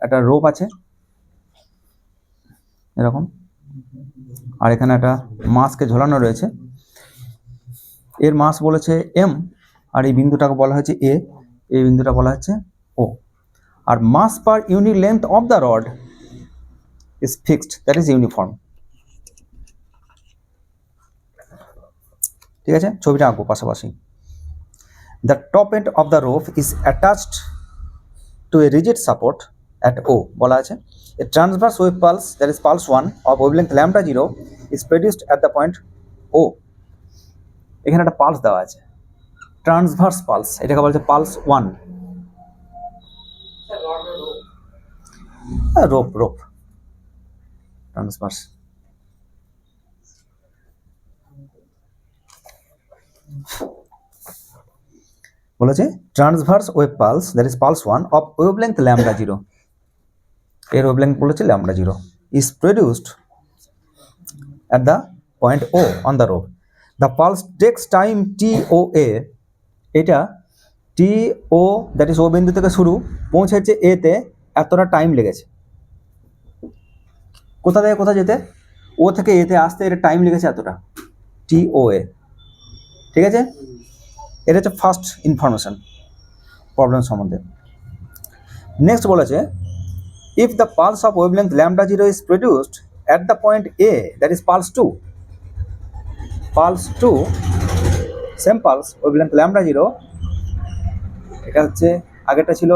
একটা রোপ আছে এরকম, আর এখানে একটা মাসকে ঝোলানো রয়েছে। এর মাস বলেছে এম, আর এই বিন্দুটাকে বলা হচ্ছে এ, এই বিন্দুটা বলা হচ্ছে ও। আর mass per unit length of the rod is fixed, that is uniform. ঠিক আছে, ছবিটা আঁকবো পাশাপাশি। The top end of the rope is attached to a rigid support at O, বলা আছে a transverse wave pulse, that is pulse 1 of wavelength lambda 0 is produced at the point O. এখানে একটা পালস দেওয়া আছে, ট্রান্সভার্স পালস, এটাকে বলা হচ্ছে পালস 1। Rope transverse. বলেছে transverse wave pulse, that is pulse 1 of wavelength lambda 0, এর ওয়েভলেংথ বলেছে lambda 0, is produced at the point O on the rope. The pulse takes time TOA, এটা TO, that is O বিন্দু থেকে শুরু, পৌঁছেছে A তে, এতটা টাইম লেগেছে। কোথা থেকে কোথা যেতে, ও থেকে এতে আসতে এটা টাইম লেগেছে এতটা, TOA, ঠিক আছে। এটা হচ্ছে ফার্স্ট ইনফরমেশন প্রবলেম সম্বন্ধে। নেক্সট বলেছে if the pulse of wavelength lambda 0 is produced at the point A, that is pulse 2, same pulse wavelength lambda 0, এটা হচ্ছে আগেরটা ছিল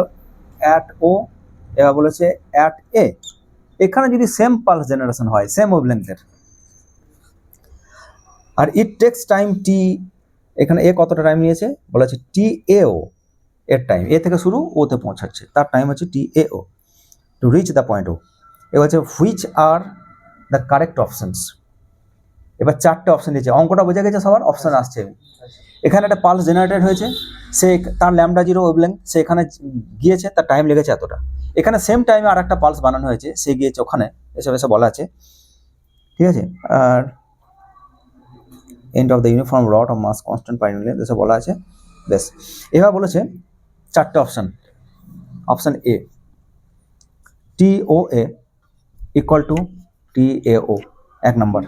at O, এবার বলেছে at A। এখানে যদি সেম পালস জেনারেশন হয় সেম ওয়েভলেংথের, আর ইট টেক্স টাইম টি, এখানে এ কতটা টাইম নিয়েছে বলেছে TAO, এর টাইম এ থেকে শুরু ওতে পৌঁছাচ্ছে, তার টাইম হচ্ছে TAO to reach the point O. এবার হচ্ছে which are the correct options. এবার চারটে অপশন দিয়েছে, অঙ্কটা বোঝা গেছে সবার, অপশন আসছে। এখানে একটা পালস জেনারেটেড হয়েছে, সে তার ল্যামডা 0 ওয়েভলেংথ, সে এখানে গিয়েছে, তার টাইম লেগেছে এতটা। এখানে সেম টাইমে আর একটা পালস বানানো হয়েছে, সে গিয়েছে ওখানে, এসব বলা আছে, ঠিক আছে। আর end of the uniform rod of mass constant per unit length, এসব বলা আছে। বেশ, এবার বলেছে চারটে option. Option A TOA equal to TAO, 1 নম্বর,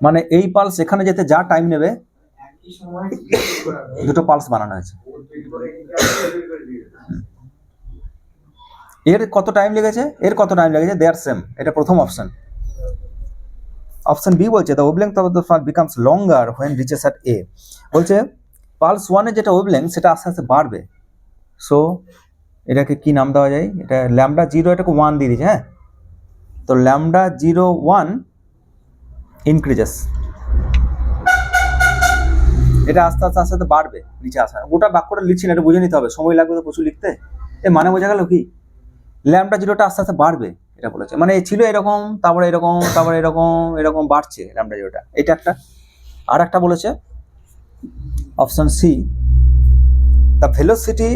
মানে এই পালস এখানে যেতে যা টাইম নেবে, দুটো পালস বানানো হয়েছে, এর কত টাইম লেগেছে, দে আর সেম, এটা প্রথম অপশন। অপশন বি বলছে the wavelength of the pulse becomes longer when reaches at A, বলছে পালস 1 এর যেটা ওয়েভলেংথ সেটা আস্তে আস্তে বাড়বে। সো এটাকে কি নাম দেওয়া যায়, এটা ল্যামডা 0, এটাকে 1 দিয়ে দিয়েছে। হ্যাঁ, তো ল্যামডা 0 1 ইনক্রিজেস, এটা আস্তে আস্তে বাড়বে নিচে আসা। গোটা বাক্যটা লিখছি না, এটা বুঝে নিতে হবে, সময় লাগবে তো প্রচুর লিখতে। এ মানে বোঝা গেল কি, ল্যামডা 0টা আস্তে আস্তে বাড়বে, এটা বলেছে। মানে ছিল এরকম, তারপরে এরকম, তারপরে এরকম বাড়ছে ল্যামডা 0টা, এটা একটা। আর একটা বলেছে option C the velocity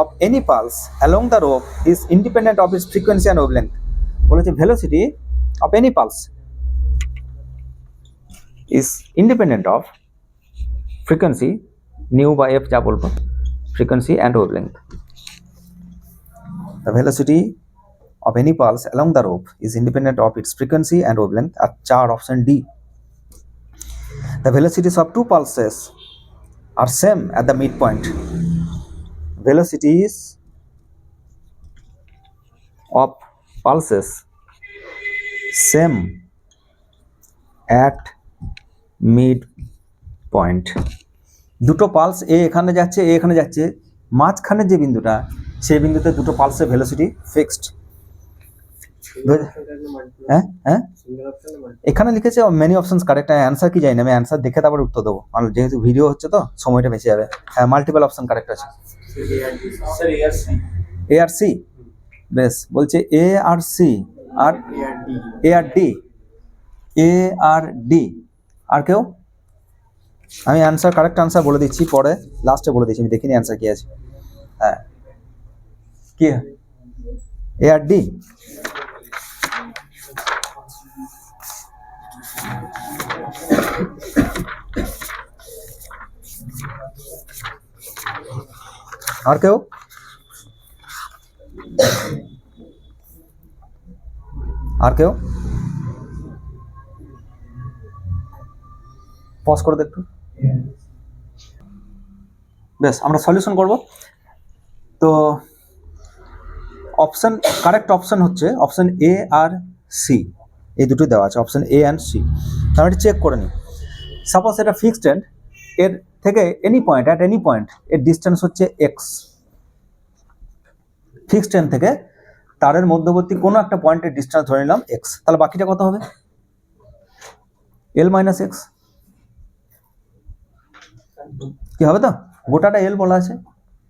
of any pulse along the rope is independent of its frequency and wavelength, বলেছে velocity of any pulse is independent of frequency nu by f যা বলবো frequency and wavelength. The velocity of any pulse along the rope is independent of its frequency and wavelength at 4 option D. The velocities of two pulses are same at the midpoint. Velocities of pulses same at midpoint. দুটো পালস এ এখানে যাচ্ছে এ এখানে যাচ্ছে, মাঝখানে যে বিন্দুটা সেই বিন্দুতে দুটো পালসের ভেলোসিটি ফিক্সড। হ্যাঁ হ্যাঁ সিঙ্গেল অপশন না এখানে লিখেছে মেনি অপশনস কারেক্ট। অ্যান্সার কি জানি না, আমি অ্যান্সার দেখে তারপর উত্তর দেবো, কারণ যেহেতু ভিডিও হচ্ছে তো সময়টা বেঁচে যাবে। হ্যাঁ মাল্টিপল অপশন কারেক্ট আছে। স্যার এআরসি এ আর সি, বেশ বলছে এ আর সি আর এআরডি এ আর ডি, এ আর ডি। আর কেউ? আমি অ্যান্সার কারেক্ট অ্যান্সার বলে দিচ্ছি, পরে লাস্টে বলে দিচ্ছি, আমি দেখিনি অ্যান্সার কি আছে। হ্যাঁ কি এ আর ডি? আর কেউ? আর কেউ? পজ করে দেখো। বেশ আমরা সলিউশন করব। তো অপশন কারেক্ট অপশন হচ্ছে অপশন এ আর সি, এই দুটো দেওয়া আছে, অপশন এ অ্যান্ড সি। তাহলে এটা চেক করে নিই। সাপোজ এটা ফিক্সড এন্ড, এর থেকে any point at any point এর ডিস্টেন্স হচ্ছে এক্স। ফিক্সড এন্ড থেকে তারের মধ্যবর্তী কোনো একটা পয়েন্টের ডিস্টেন্স ধরে নিলাম এক্স, তাহলে বাকিটা কত হবে? এল মাইনাস এক্স। কি হবে? তো গোটাটা এল বলা আছে,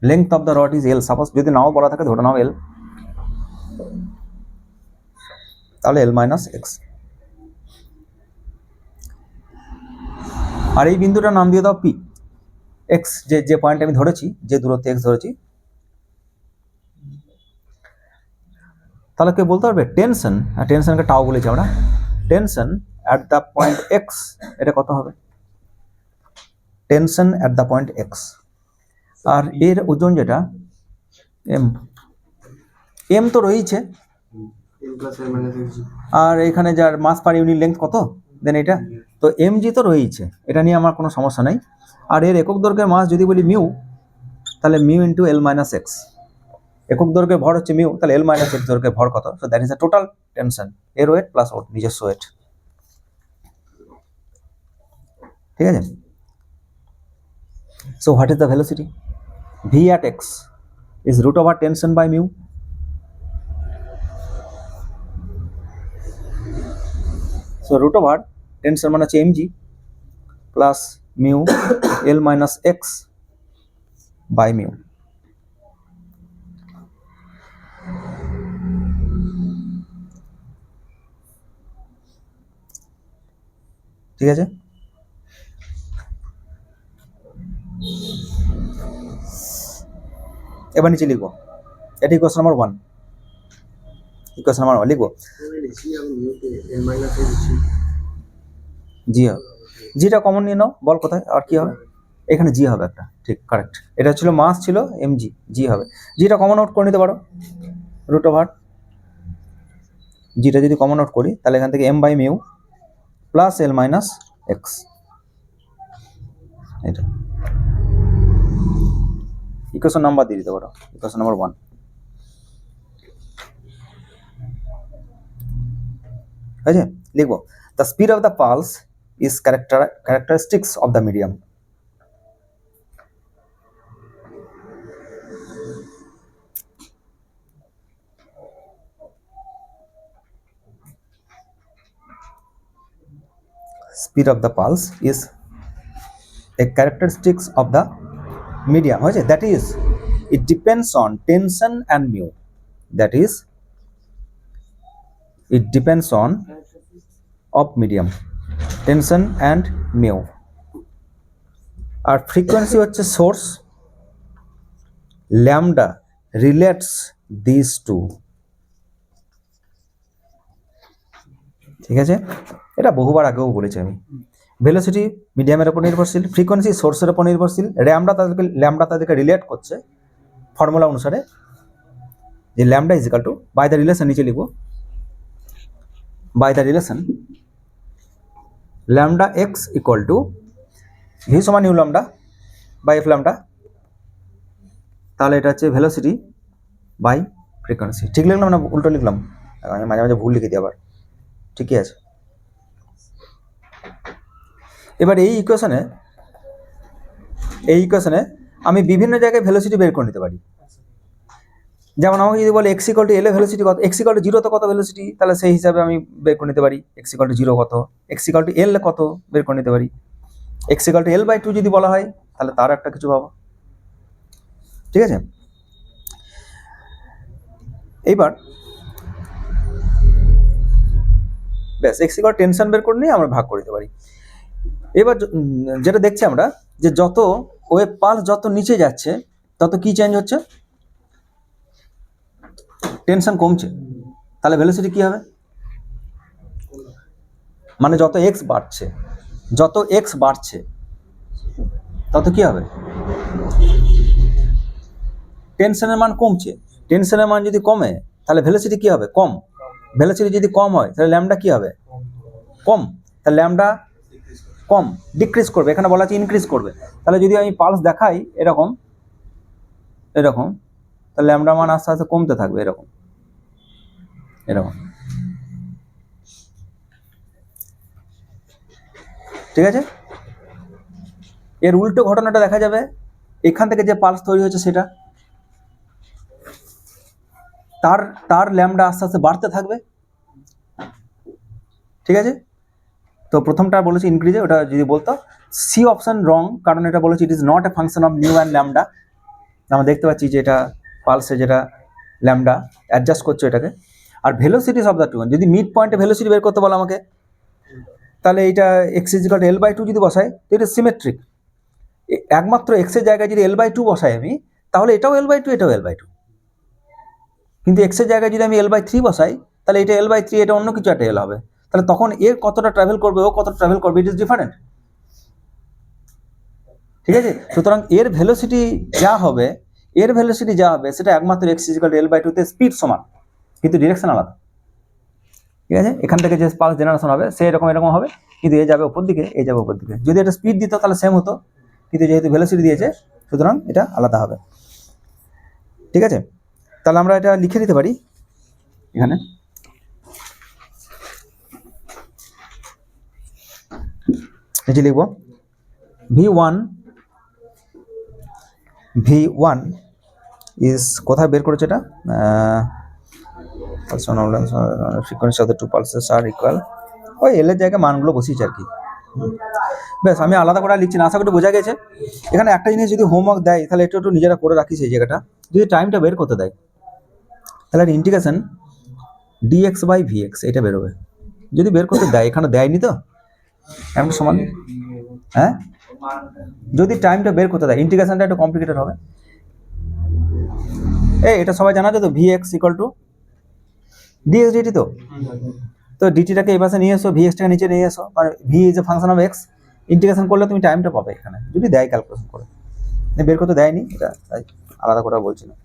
length of the rod is L. Suppose যদি নাও বলা থাকে ধরে নাও এল, তাহলে এল মাইনাস এক্স। আর এই বিন্দুটার নাম দিয়ে দাও পি। এক্স যে পয়েন্ট আমি ধরেছি, যে দূরত্বে এক্স ধরেছি, তাহলে কেউ বলতে পারবে টেনশন, টেনশনকে টাও বলেছি আমরা, tension at the point x এটা কত হবে? Tension at the point x. আর এর ওজন যেটা এম, এম তো রয়েছে, এম প্লাস এল মাইনাস এক্স। আর এখানে যার মাস পার ইউনিট লেন্থ কত দেন এটা, তো এম জি তো রয়েছে, এটা নিয়ে আমার কোনো সমস্যা নাই। আর এর একক দৈর্ঘ্যের মাস যদি বলি মিউ, তাহলে mu into L minus x. একক দৈর্ঘ্যের ভর হচ্ছে মিউ, তাহলে এল মাইনাস এক্স দৈর্ঘ্যের ভর কত? So that is the total tension, এর ওয়েট প্লাস ওর নিজস্ব ওয়েট। ঠিক আছে? So what is the velocity? V at x is root over tension by mu. So root over tension মানে হচ্ছে mg plus mu l minus x by mu. ঠিক আছে? এবার নিচে লিখবো, এটি ইকুয়েশন নাম্বার 1। ইকুয়েশন নাম্বার 1 লিখবো, লিখছি আমি নিউকে এল মাইনাস এক্স জি। জি হবে। জিটা কমন নিয়ে নাও, বল কোথায় আর কি হবে? এখানে জি হবে একটা, ঠিক কারেক্ট। এটা ছিল মাস ছিল এম জি, জি হবে। জিটা কমন আউট করে নিতে পারো, রুট ওভার জিটা যদি কমন আউট করি তাহলে এখান থেকে m by mu plus L minus x, এটা ইকুয়েশন নাম্বার দিয়ে দিতে পারো, ইকুয়েশন নাম্বার 1। আছে লিখবো, the speed of the pulse is characteristics of the medium. Speed of the pulse is a characteristics of the medium, that is it depends on tension and mu, that is it depends on of medium, tension and mu. আর ফ্রিকোয়েন্সি হচ্ছে source, lambda relates this to. ঠিক আছে? এটা বহুবার আগেও বলেছি আমি। ভেলোসিটি মিডিয়ামের উপর নির্ভরশীল, ফ্রিকোয়েন্সি সোর্সের উপর নির্ভরশীল, ল্যামডা তাদেরকে রিলেট করছে ফর্মুলা অনুসারে, যে lambda is equal to by the relation, নিচে লিখব by the relation lambda x equal to v সমান u lambda by f lambda. তাহলে এটা হচ্ছে ভেলোসিটি বাই ফ্রিকোয়েন্সি। ঠিক লিখলাম না উল্টো লিখলাম? আমি মাঝে মাঝে ভুল লিখে দিই আবার, ঠিকই আছে। এবার এই ইকুয়েশনে আমি বিভিন্ন জায়গায় ভেলোসিটি বের করে নিতে পারি। যেমন আমাকে যদি বলে এক্স ইকুয়াল টু এল এ ভেলোসিটি কত, এক্স ইকুয়াল টু 0 তো কত ভেলোসিটি, তাহলে সেই হিসাবে আমি বের করে নিতে পারি এক্স ইকুয়াল টু 0 কত, এক্স ইকুয়াল টু এল কত বের করে নিতে পারি, এক্স ইকুয়াল টু L/2 যদি বলা হয় তাহলে তার একটা কিছু পাবো। ঠিক আছে, এইবার ব্যাস এক্স ইকুয়াল টেনশন বের করে নিয়ে আমরা ভাগ করে দিতে পারি। এবার যেটা দেখছি আমরা, যে যত ওয়েভ পালস যত নিচে যাচ্ছে তত কি চেঞ্জ হচ্ছে, টেনশন কমছে, তাহলে ভেলোসিটি কি হবে, মানে যত এক্স বাড়ছে তত কি হবে, টেনশনের মান কমছে। টেনশনের মান যদি কমে তাহলে ভেলোসিটি কি হবে, কম। ভেলোসিটি যদি কম হয় তাহলে ল্যামডা কি হবে, কম। তাহলে ল্যামডা কম, ডিক্রিজ করবে, এখানে বলা আছে ইনক্রিজ করবে। তাহলে যদি আমি পালস দেখাই এরকম, তাহলে ল্যামডা মান আস্তে আস্তে কমতে থাকবে, এরকম। ঠিক আছে, এর উল্টো ঘটনাটা দেখা যাবে, এখান থেকে যে পালস তৈরি হচ্ছে সেটা তার ল্যামডা আস্তে আস্তে বাড়তে থাকবে। ঠিক আছে, তো প্রথমটা বলেছি ইনক্রিজে, ওটা যদি বলতো সি অপশন রং, কারণ এটা বলেছি it is not a function of new and lambda. আমরা দেখতে পাচ্ছি যে এটা পালসে যেটা ল্যামডা অ্যাডজাস্ট করছে এটাকে। আর ভেলোসিটি অফ দ্য টু, যদি মিড পয়েন্টে ভেলোসিটি বের করতে বলো আমাকে, তাহলে এইটা x is equal two L/2 যদি বসাই তো এটা সিমেট্রিক। একমাত্র এক্সের জায়গায় যদি L/2 বসাই আমি, তাহলে এটাও L/2 এটাও L/2। কিন্তু এক্সের জায়গায় যদি আমি L/3 বসাই তাহলে এটা L/3, এটা অন্য কিছু একটা L হবে। তাহলে তখন এর কতটা ট্রাভেল করবে, ও কতটা ট্রাভেল করবে, ইট ইজ ডিফারেন্ট। ঠিক আছে, সুতরাং এর ভেলোসিটি যা হবে সেটা একমাত্র x is equal two L/2 তে স্পিড সমান, কিন্তু ডিরেকশন আলাদা। ঠিক আছে, এখান থেকে যে পালস জেনারেশন হবে সে এরকম হবে, কিন্তু এ যাবে উপর দিকে, এ যাবে উপর দিকে। যদি এটা স্পিড দিত তাহলে সেম হতো, কিন্তু যেহেতু ভেলোসিটি দিয়েছে সুতরাং এটা আলাদা হবে। ঠিক আছে, তাহলে আমরা এটা লিখে দিতে পারি এখানে, এই যে লিখব V1 ইজ, কোথায় বের করেছে এটা, frequency of the two pulses are equal, ওই এল এর জায়গায় মানগুলো বসিয়েছে আর কি। বেশ, আমি আলাদা করে লিখছি না, আশা করি বোঝা গেছে। এখানে একটা জিনিস যদি হোমওয়ার্ক দেয় তাহলে একটু নিজেরা করে রাখিস এই জায়গাটা, যদি টাইমটা বের করতে দেয় তাহলে ইন্টিগ্রেশন dx/vx এটা বেরোবে। যদি বের করতে দেয়, এখানে দেয়নি তো একটা সমান, হ্যাঁ, যদি টাইমটা বের করতে দেয় ইন্টিগ্রেশনটা একটু কমপ্লিকেটেড হবে। এটা সবাই জানা তো, vx equal to dx dt, তো ডিটিটাকে এই পাশে নিয়ে এসো, ভিএক্সটাকে নিচে নিয়ে এসো, কারণ V is a function of x. Integration করলে তুমি টাইমটা পাবে এখানে, যদি দেয় ক্যালকুলেশন করে। বের করতে দেয়নি, এটা তাই আলাদা করে বলছি না।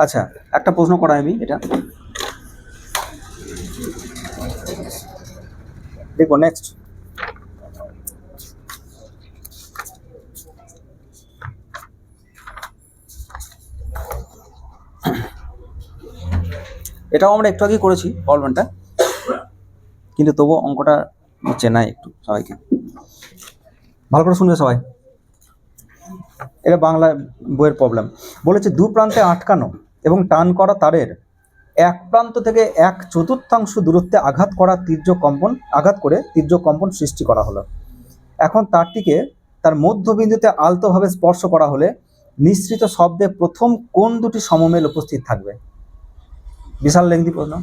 আচ্ছা, একটা প্রশ্ন করা আমি, এটা দেখো নেক্সট। এটাও আমরা একটু আগেই করেছি প্রবলেমটা, কিন্তু তবুও অঙ্কটা চেনাই একটু সবাইকে, ভালো করে শুনবে সবাই। এটা বাংলা বইয়ের প্রবলেম। বলেছে দু প্রান্তে আটকানো এবং টান করা তারের এক প্রান্ত থেকে 1/4 দূরত্বে আঘাত করে তীর্যক কম্পন সৃষ্টি করা হলো। এখন তারটিকে তার মধ্যবিন্দুতে আলতোভাবে স্পর্শ করা হলে নিঃসৃত শব্দে প্রথম কোন দুটি সমমেল উপস্থিত থাকবে? বিশাল লেংদি প্রশ্ন,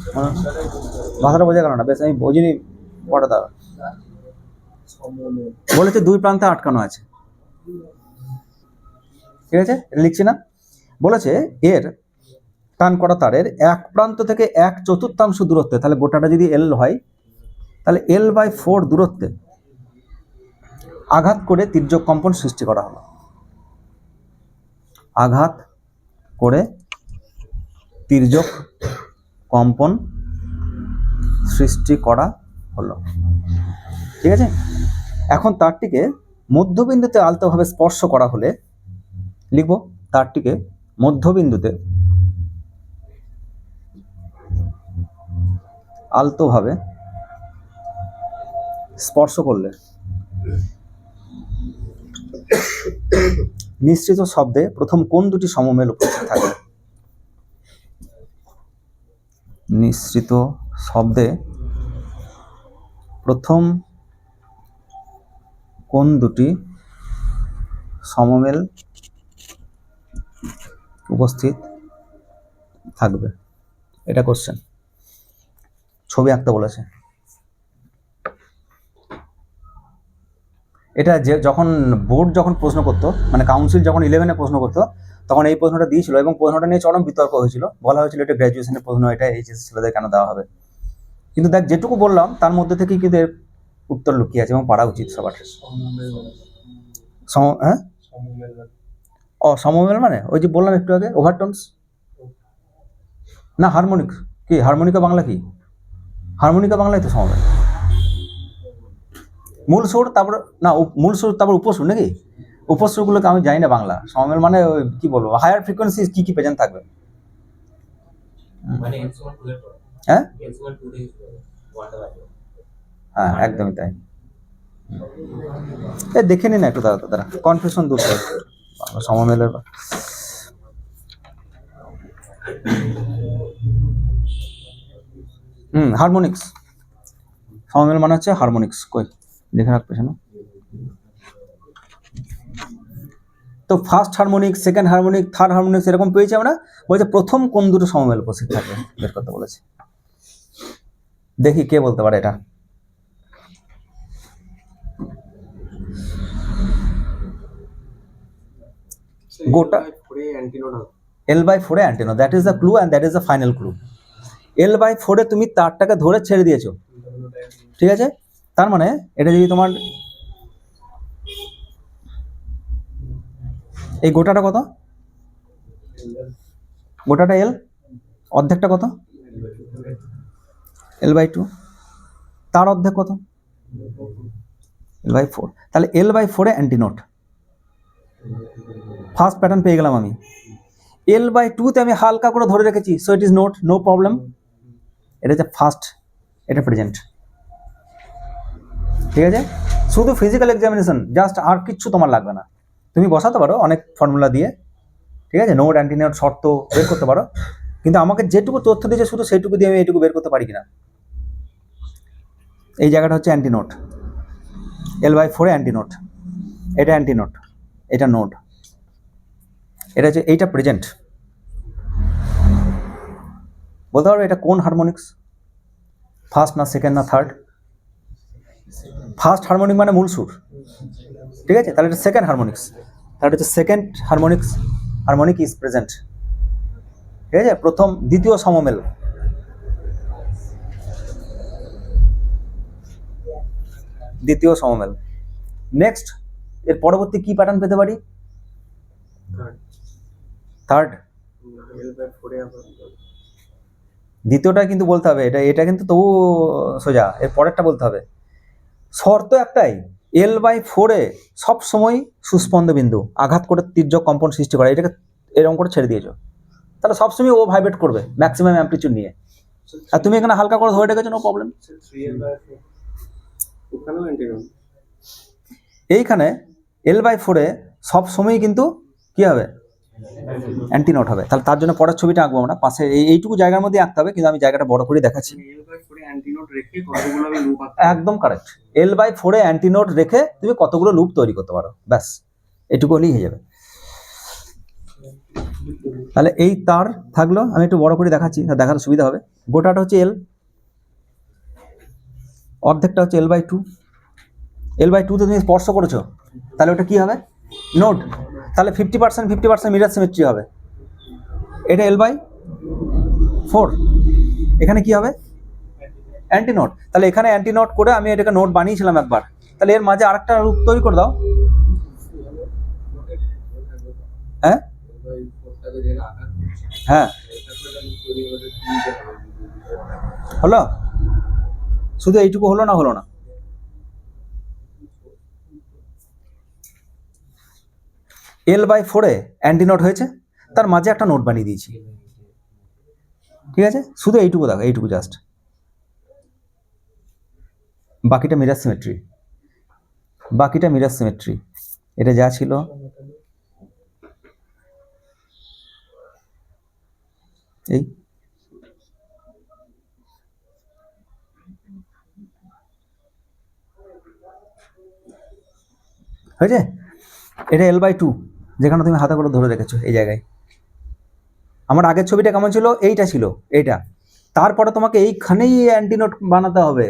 ভাষাটা বোঝা গেল না, বেশ আমি বুঝিনি পড়া দাও। বলেছে দুই প্রান্তে আটকানো আছে, ঠিক আছে, এটা লিখছি না। বলেছে এর টান করা তারের এক প্রান্ত থেকে 1/4 দূরত্বে, তাহলে গোটাটা যদি এল হয় তাহলে L/4 দূরত্বে আঘাত করে তির্যক কম্পন সৃষ্টি করা হলো। আঘাত করে তির্যক কম্পন সৃষ্টি করা হলো, ঠিক আছে। এখন তারটিকে মধ্যবিন্দুতে আলতোভাবে স্পর্শ করা হলে লিখব, তারটিকে মধ্যবিন্দুতে আলতোভাবে স্পর্শ করলে নিঃসৃত শব্দে প্রথম কোন দুটি সমমেল উপস্থিত থাকবে? নিঃসৃত শব্দে প্রথম কোন দুটি সমমেল উপস্থিত থাকবে, এটা কোশ্চেন। ছবি আঁকতে বলেছে। এটা যে যখন বোর্ড যখন প্রশ্ন করতো, মানে কাউন্সিল যখন 11-এ প্রশ্ন করতো, তখন এই প্রশ্নটা দিয়েছিল এবং প্রশ্নটা নিয়ে চরম বিতর্ক হয়েছিল। বলা হয়েছিল এটা গ্র্যাজুয়েশনের প্রশ্ন, এটা এইচএস ছেলেদের কেন দেওয়া হবে। কিন্তু দেখ যেটুকু বললাম তার মধ্যে থেকেই কিন্তু এর উত্তর লুকিয়ে আছে এবং পারা উচিত সবার। হ্যাঁ, সমমেল মানে ওই যে বললাম একটু আগে, ওভারটোনস না, হারমোনিক কি, হারমোনিকা বাংলা কি, হারমোনিকা বাংলায় তো সমমেল। মূল সুর তারপর না, মূল সুর তারপর উপসুর নাকি, উপসুরগুলোকে আমি জানি না বাংলা। সমমেল মানে ওই কি বলবো, হায়ার ফ্রিকোয়েন্সি কি কি প্রেজেন্ট থাকবে, হ্যাঁ হ্যাঁ একদমই তাই। দেখে নি না একটু দাদা, কনফিউশন দূর করে সমমেলের। হারমোনিক্স, সমমেল মানে হচ্ছে হারমোনিক্স। কই লিখে রাখবে না তো, first harmonic, second harmonic, third harmonics এরকম পেয়েছি আমরা। বলছে প্রথম কোন দুটো সমমেল উপস্থিত থাকবে বের করতে বলেছে। দেখি কে বলতে পারে এটা। গোটা L/4 antinode, that is the clue and that is the final clue. L/4 তুমি তারটাকে ধরে ছেড়ে দিয়েছো, ঠিক আছে। তার মানে এটা যদি তোমার এই গোটাটা কত, গোটাটা L, অর্ধেকটা কত L/2, তার অর্ধেক কত L/4, তাহলে L/4 অ্যান্টিনোট। ফার্স্ট প্যাটার্ন পেয়ে গেলাম আমি। L/2 আমি হালকা করে ধরে রেখেছি, so it is not, no problem. এটা হচ্ছে ফার্স্ট, এটা প্রেজেন্ট, ঠিক আছে। শুধু ফিজিক্যাল এক্সামিনেশন, জাস্ট আর কিচ্ছু তোমার লাগবে না। তুমি বসাতে পারো অনেক ফর্মুলা দিয়ে, ঠিক আছে, নোট অ্যান্টিনোট শর্ত বের করতে পারো, কিন্তু আমাকে যেটুকু তথ্য দিয়েছে শুধু সেইটুকু দিয়ে আমি এইটুকু বের করতে পারি কিনা। এই জায়গাটা হচ্ছে অ্যান্টিনোট, L/4 অ্যান্টিনোট, এটা অ্যান্টিনোট, এটা নোট, এটা হচ্ছে এইটা প্রেজেন্ট। বলতে পারবে এটা কোন হারমোনিক্স, ফার্স্ট না সেকেন্ড না থার্ড? ফার্স্ট হারমোনিক মানে মূল সুর, ঠিক আছে, তাহলে এটা সেকেন্ড হারমোনিক্স, তাহলে হচ্ছে second harmonics, harmonic is present, ঠিক আছে। প্রথম দ্বিতীয় সমমেল, দ্বিতীয় সমমেল। নেক্সট এর পরবর্তী কি প্যাটার্ন পেতে পারি? থার্ড, দ্বিতীয়টা কিন্তু বলতে হবে, এটা কিন্তু তবু সোজা, এর পরেরটা বলতে হবে। শর্ত একটাই, L/4 সব সময় সুস্পন্দ বিন্দু, আঘাত করে তির্যক কম্পন সৃষ্টি করে, এটাকে এরকম করে ছেড়ে দিয়েছো, তাহলে সবসময় ও ভাইব্রেট করবে ম্যাক্সিমাম অ্যাম্পলিটিউড নিয়ে, আর তুমি এখানে হালকা করে ধরে রেখেছো, নো প্রবলেম। এইখানে L/4 সব সময় কিন্তু কি হবে, অ্যান্টিনোট হবে। তাহলে তার জন্য পরের ছবিটা আঁকবো আমরা, পাশে এইটুকু জায়গার মধ্যে আঁকতে হবে, কিন্তু আমি জায়গাটা বড় করে দেখাচ্ছি। একদম কারেক্ট, L/4 অ্যান্টিনোট রেখে তুমি কতগুলো লুপ তৈরি করতে পারো, ব্যাস এটুকু হলেই হয়ে যাবে। তাহলে এই তার থাকলো, আমি একটু বড় করে দেখাচ্ছি, দেখার সুবিধা হবে। গোটাটা হচ্ছে এল, অর্ধেকটা হচ্ছে L/2। L/2 তে তুমি স্পর্শ করেছো, তাহলে ওটা কি হবে? নোড। তাহলে 50% মিরার সিমেট্রি হবে। এটা L/4, এখানে কি হবে? Anti node. তাহলে এখানে অ্যান্টি নোড করে আমি এটাকে নোড বানিয়েছিলাম একবার, তাহলে এর মাঝে আরেকটা রূপ তৈরি করে দাও। হ্যাঁ হ্যাঁ, হলো? শুধু এইটুকু হলো না? হলো না? L/4 এ অ্যান্টি নোড হয়েছে, তার মাঝে একটা নোড বানিয়ে দিয়েছি, ঠিক আছে? শুধু এইটুকু দেখো, এইটুকু জাস্ট, বাকিটা মিরার সিমেট্রি, বাকিটা মিরার সিমেট্রি। এটা যা ছিল এই হয়েছে। এটা L/2, যেখানে তুমি হাতে করে ধরে রেখেছো এই জায়গায়। আমার আগের ছবিটা কেমন ছিল? এইটা ছিল, এইটা। তারপরে তোমাকে এইখানেই অ্যান্টিনোট বানাতে হবে।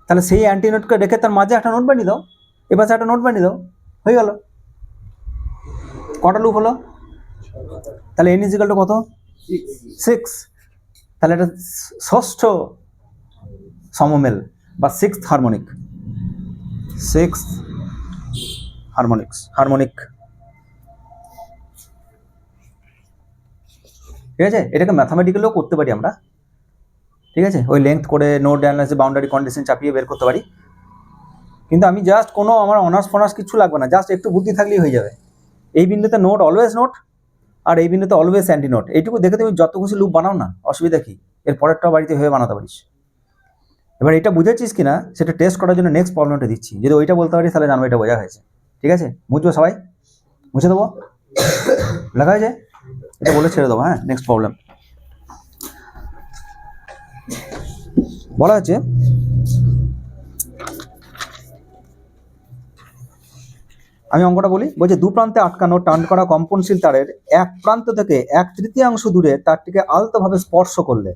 তাহলে সেই অ্যান্টিনোটকে রেখে তার মাঝে একটা নোট বানিয়ে দাও, এবার একটা নোট বানিয়ে দাও, হয়ে গেল। কটা লুপ হলো? তাহলে n = কত? 6। তাহলে এটা ষষ্ঠ সমমেল বা সিক্সথ হারমোনিক, সিক্সথ হারমোনিক, ঠিক আছে? এটাকে ম্যাথামেটিক্যালিও করতে পারি আমরা, ঠিক আছে? ওই লেন্থ করে নোড অ্যানালাইসিস, বাউন্ডারি কন্ডিশন চাপিয়ে বের করতে পারি। কিন্তু আমি জাস্ট কোনো আমার অনার্স কিছু লাগবে না, জাস্ট একটু বুদ্ধি থাকলেই হয়ে যাবে। এই বিন্দুতে নোট অলওয়েজ নোট, আর এই বিন্দুতে অলওয়েজ অ্যান্টি নোট। এইটুকু দেখে তুমি যত খুশি লুপ বানাও না, অসুবিধা কি? এর পরেরটাও বাড়িতে ভেবে বানাতে পারিস। এবার এটা বুঝেছিস কিনা সেটা টেস্ট করার জন্য নেক্সট প্রবলেমটা দিচ্ছি। যদি ওইটা বলতে পারিস তাহলে জানবো এটা বোঝা হয়েছে, ঠিক আছে? বুঝবো সবাই? মুছে দেবো, লেখা হয়েছে? এটা বলে ছেড়ে দেবো। হ্যাঁ, নেক্সট প্রবলেম বলা হচ্ছে আমি অঙ্কটা বলি। বলছে দু প্রান্তে আটকানো টান করা কম্পনশীল তারের এক প্রান্ত থেকে 1/3 দূরে তারটিকে আলতোভাবে স্পর্শ করলে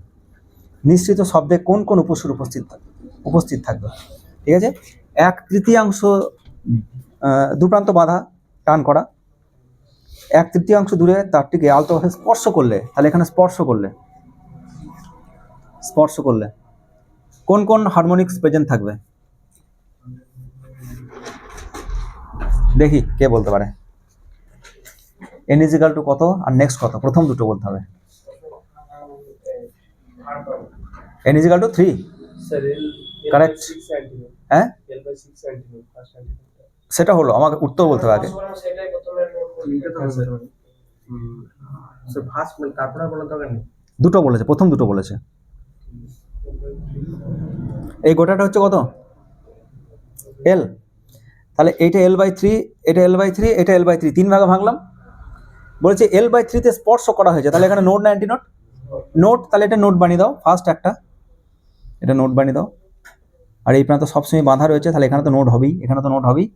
নিশ্চিত শব্দে কোন কোন উপসুর উপস্থিত থাকবে, ঠিক আছে? 1/3 দু প্রান্ত বাঁধা, টান করা, 1/3 দূরে তারটিকে আলতোভাবে স্পর্শ করলে, তাহলে এখানে স্পর্শ করলে কোন কোন হারমোনিক্স প্রেজেন্ট থাকবে? দেখি কে বলতে পারে। n = কত আর নেক্সট কত? প্রথম দুটো বলতে হবে। n = 3, correct? হ্যাঁ, সেটা হলো, আমাকে উত্তর বলতে হবে আগে। দুটো বলেছে, প্রথম দুটো বলেছে। এই গোটাটা হচ্ছে কত? L। তাহলে এইটা L/3, এটা L/3, এটা L/3, 3 ভাগে ভাঙলাম। বলেছে L/3 তে স্পর্শ করা হয়েছে, তাহলে এখানে নোট না অ্যান্টি নোট? নোট। তাহলে এটা নোট বানিয়ে দাও, ফার্স্ট একটা, এটা নোট বানিয়ে দাও। আর এই প্রান্ত সবসময় বাঁধা রয়েছে, তাহলে এখানে তো নোট হবেই, এখানে তো নোট হবেই।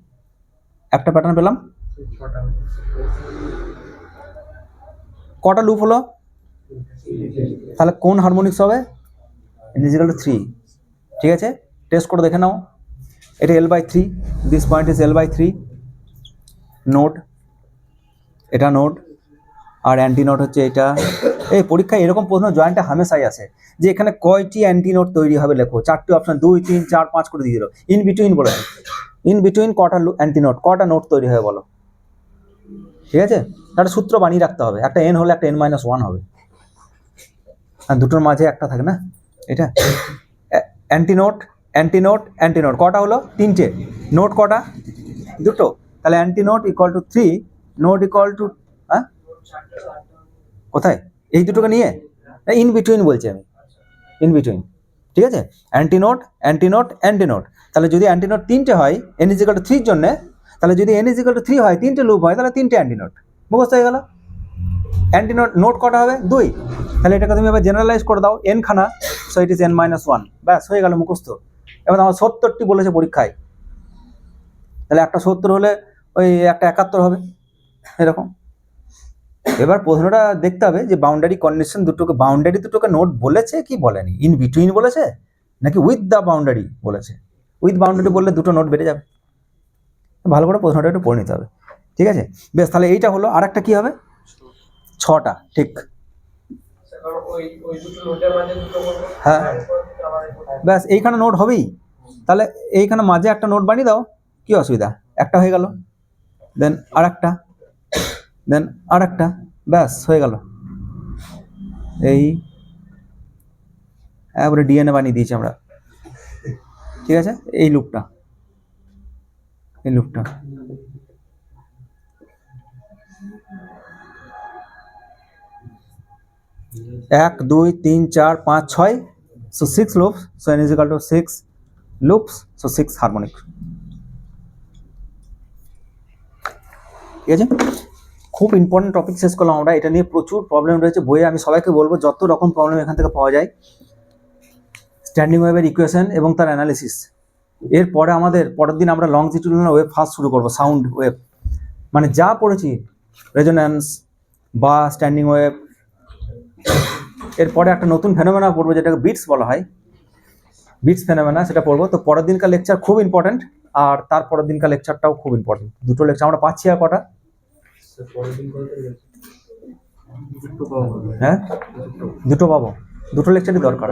একটা প্যাটার্ন পেলাম। কটা লুপ হলো? তাহলে কোন হারমোনিক্স হবে? n = 3, ঠিক আছে? টেস্ট করে দেখে নাও। এটা L/3, this point is L/3, node, এটা নোড, আর অ্যান্টি নোট হচ্ছে এটা। এই পরীক্ষায় এরকম প্রশ্ন জয়েন্টে হামেশাই আসে, যে এখানে কয়টি অ্যান্টি নোট তৈরি হবে লেখো। 4টি অপশন, 2, 3, 4, 5 করে দিয়ে দিল। ইন বিটুইন বলে, ইন বিটুইন কটা অ্যান্টি নোট, কটা নোট তৈরি হবে বলো, ঠিক আছে? একটা সূত্র বানিয়ে রাখতে হবে, একটা n হলে একটা n-1 হবে, আর দুটোর মাঝে একটা থাকে না, এটা অ্যান্টিনোট। কটা হলো? 3টে। নোট কটা? দুটো। তাহলে অ্যান্টিনোট = 3, নোট = হ্যাঁ কোথায়? এই দুটোকে নিয়ে ইন বিটুইন বলছি আমি, ইন বিটুইন, ঠিক আছে? অ্যান্টিনোট। তাহলে যদি অ্যান্টিনোট 3টে হয় n = 3 জন্য, তাহলে যদি n = 3 হয়, 3টে লুপ হয়, তাহলে 3টে অ্যান্টিনোট। মুখস্থ হয়ে গেল। অ্যান্টিনোট নোট কটা হবে? 2। তাহলে এটাকে তুমি এবার জেনারেলাইজ করে দাও, n খানা, সো ইট ইজ n-1, ব্যাস হয়ে গেল মুখস্থ। এবার আমার 70টি বলেছে পরীক্ষায়, তাহলে একটা 70 হলে ওই একটা 71 হবে, এরকম। এবার প্রশ্নটা দেখতে হবে যে বাউন্ডারি কন্ডিশন দুটোকে নোট বলেছে কি বলেনি, ইন বিটুইন বলেছে নাকি উইথ দ্য বাউন্ডারি বলেছে। উইথ বাউন্ডারি বললে দুটো নোট বেড়ে যাবে। ভালো করে প্রশ্নটা একটু পড়ে নিতে হবে, ঠিক আছে? বেশ, তাহলে এইটা হলো। আর একটা কি হবে? 6টা, ঠিক। হ্যাঁ, ব্যাস এইখানে নোট হবেই। তাহলে এইখানে মাঝে একটা নোট বানিয়ে দাও, কি অসুবিধা? একটা হয়ে গেল, দেন আর একটা, দেন আর একটা, ব্যাস হয়ে গেল। এই একবারে ডিএনএ বানিয়ে দিয়েছি আমরা, ঠিক আছে? এই লুপটা 1 2 3 4 5 6, so 6 loops, so n is equal to 6 loops, so 6 harmonic, ঠিক আছে? খুব ইম্পর্টেন্ট টপিক শেষ করলাম আমরা। এটা নিয়ে প্রচুর প্রবলেম রয়েছে বইয়ে। আমি সবাইকে বলবো যত রকম প্রবলেম এখান থেকে পাওয়া যায়, স্ট্যান্ডিং ওয়েভের ইকুয়েশন এবং তার অ্যানালিসিস। এরপরে আমাদের পরের দিন আমরা লংজিটিউডিনাল ওয়েভ ফার্স্ট শুরু করব, সাউন্ড ওয়েভ। মানে যা পড়েছি, রেজোন্যান্স বা স্ট্যান্ডিং ওয়েভ, এরপরে একটা নতুন ফেনোমেনা পড়বো যেটাকে বিটস বলা হয়, বিটস ফেনোমেনা, সেটা পড়বো। তো পরের দিনকার লেকচার খুব ইম্পর্টেন্ট, আর তারপরের দিনকার লেকচারটাও খুব ইম্পর্টেন্ট। দুটো লেকচার আমরা পাচ্ছি। আর কটা? হ্যাঁ, দুটো পাবো। দুটো লেকচারই দরকার।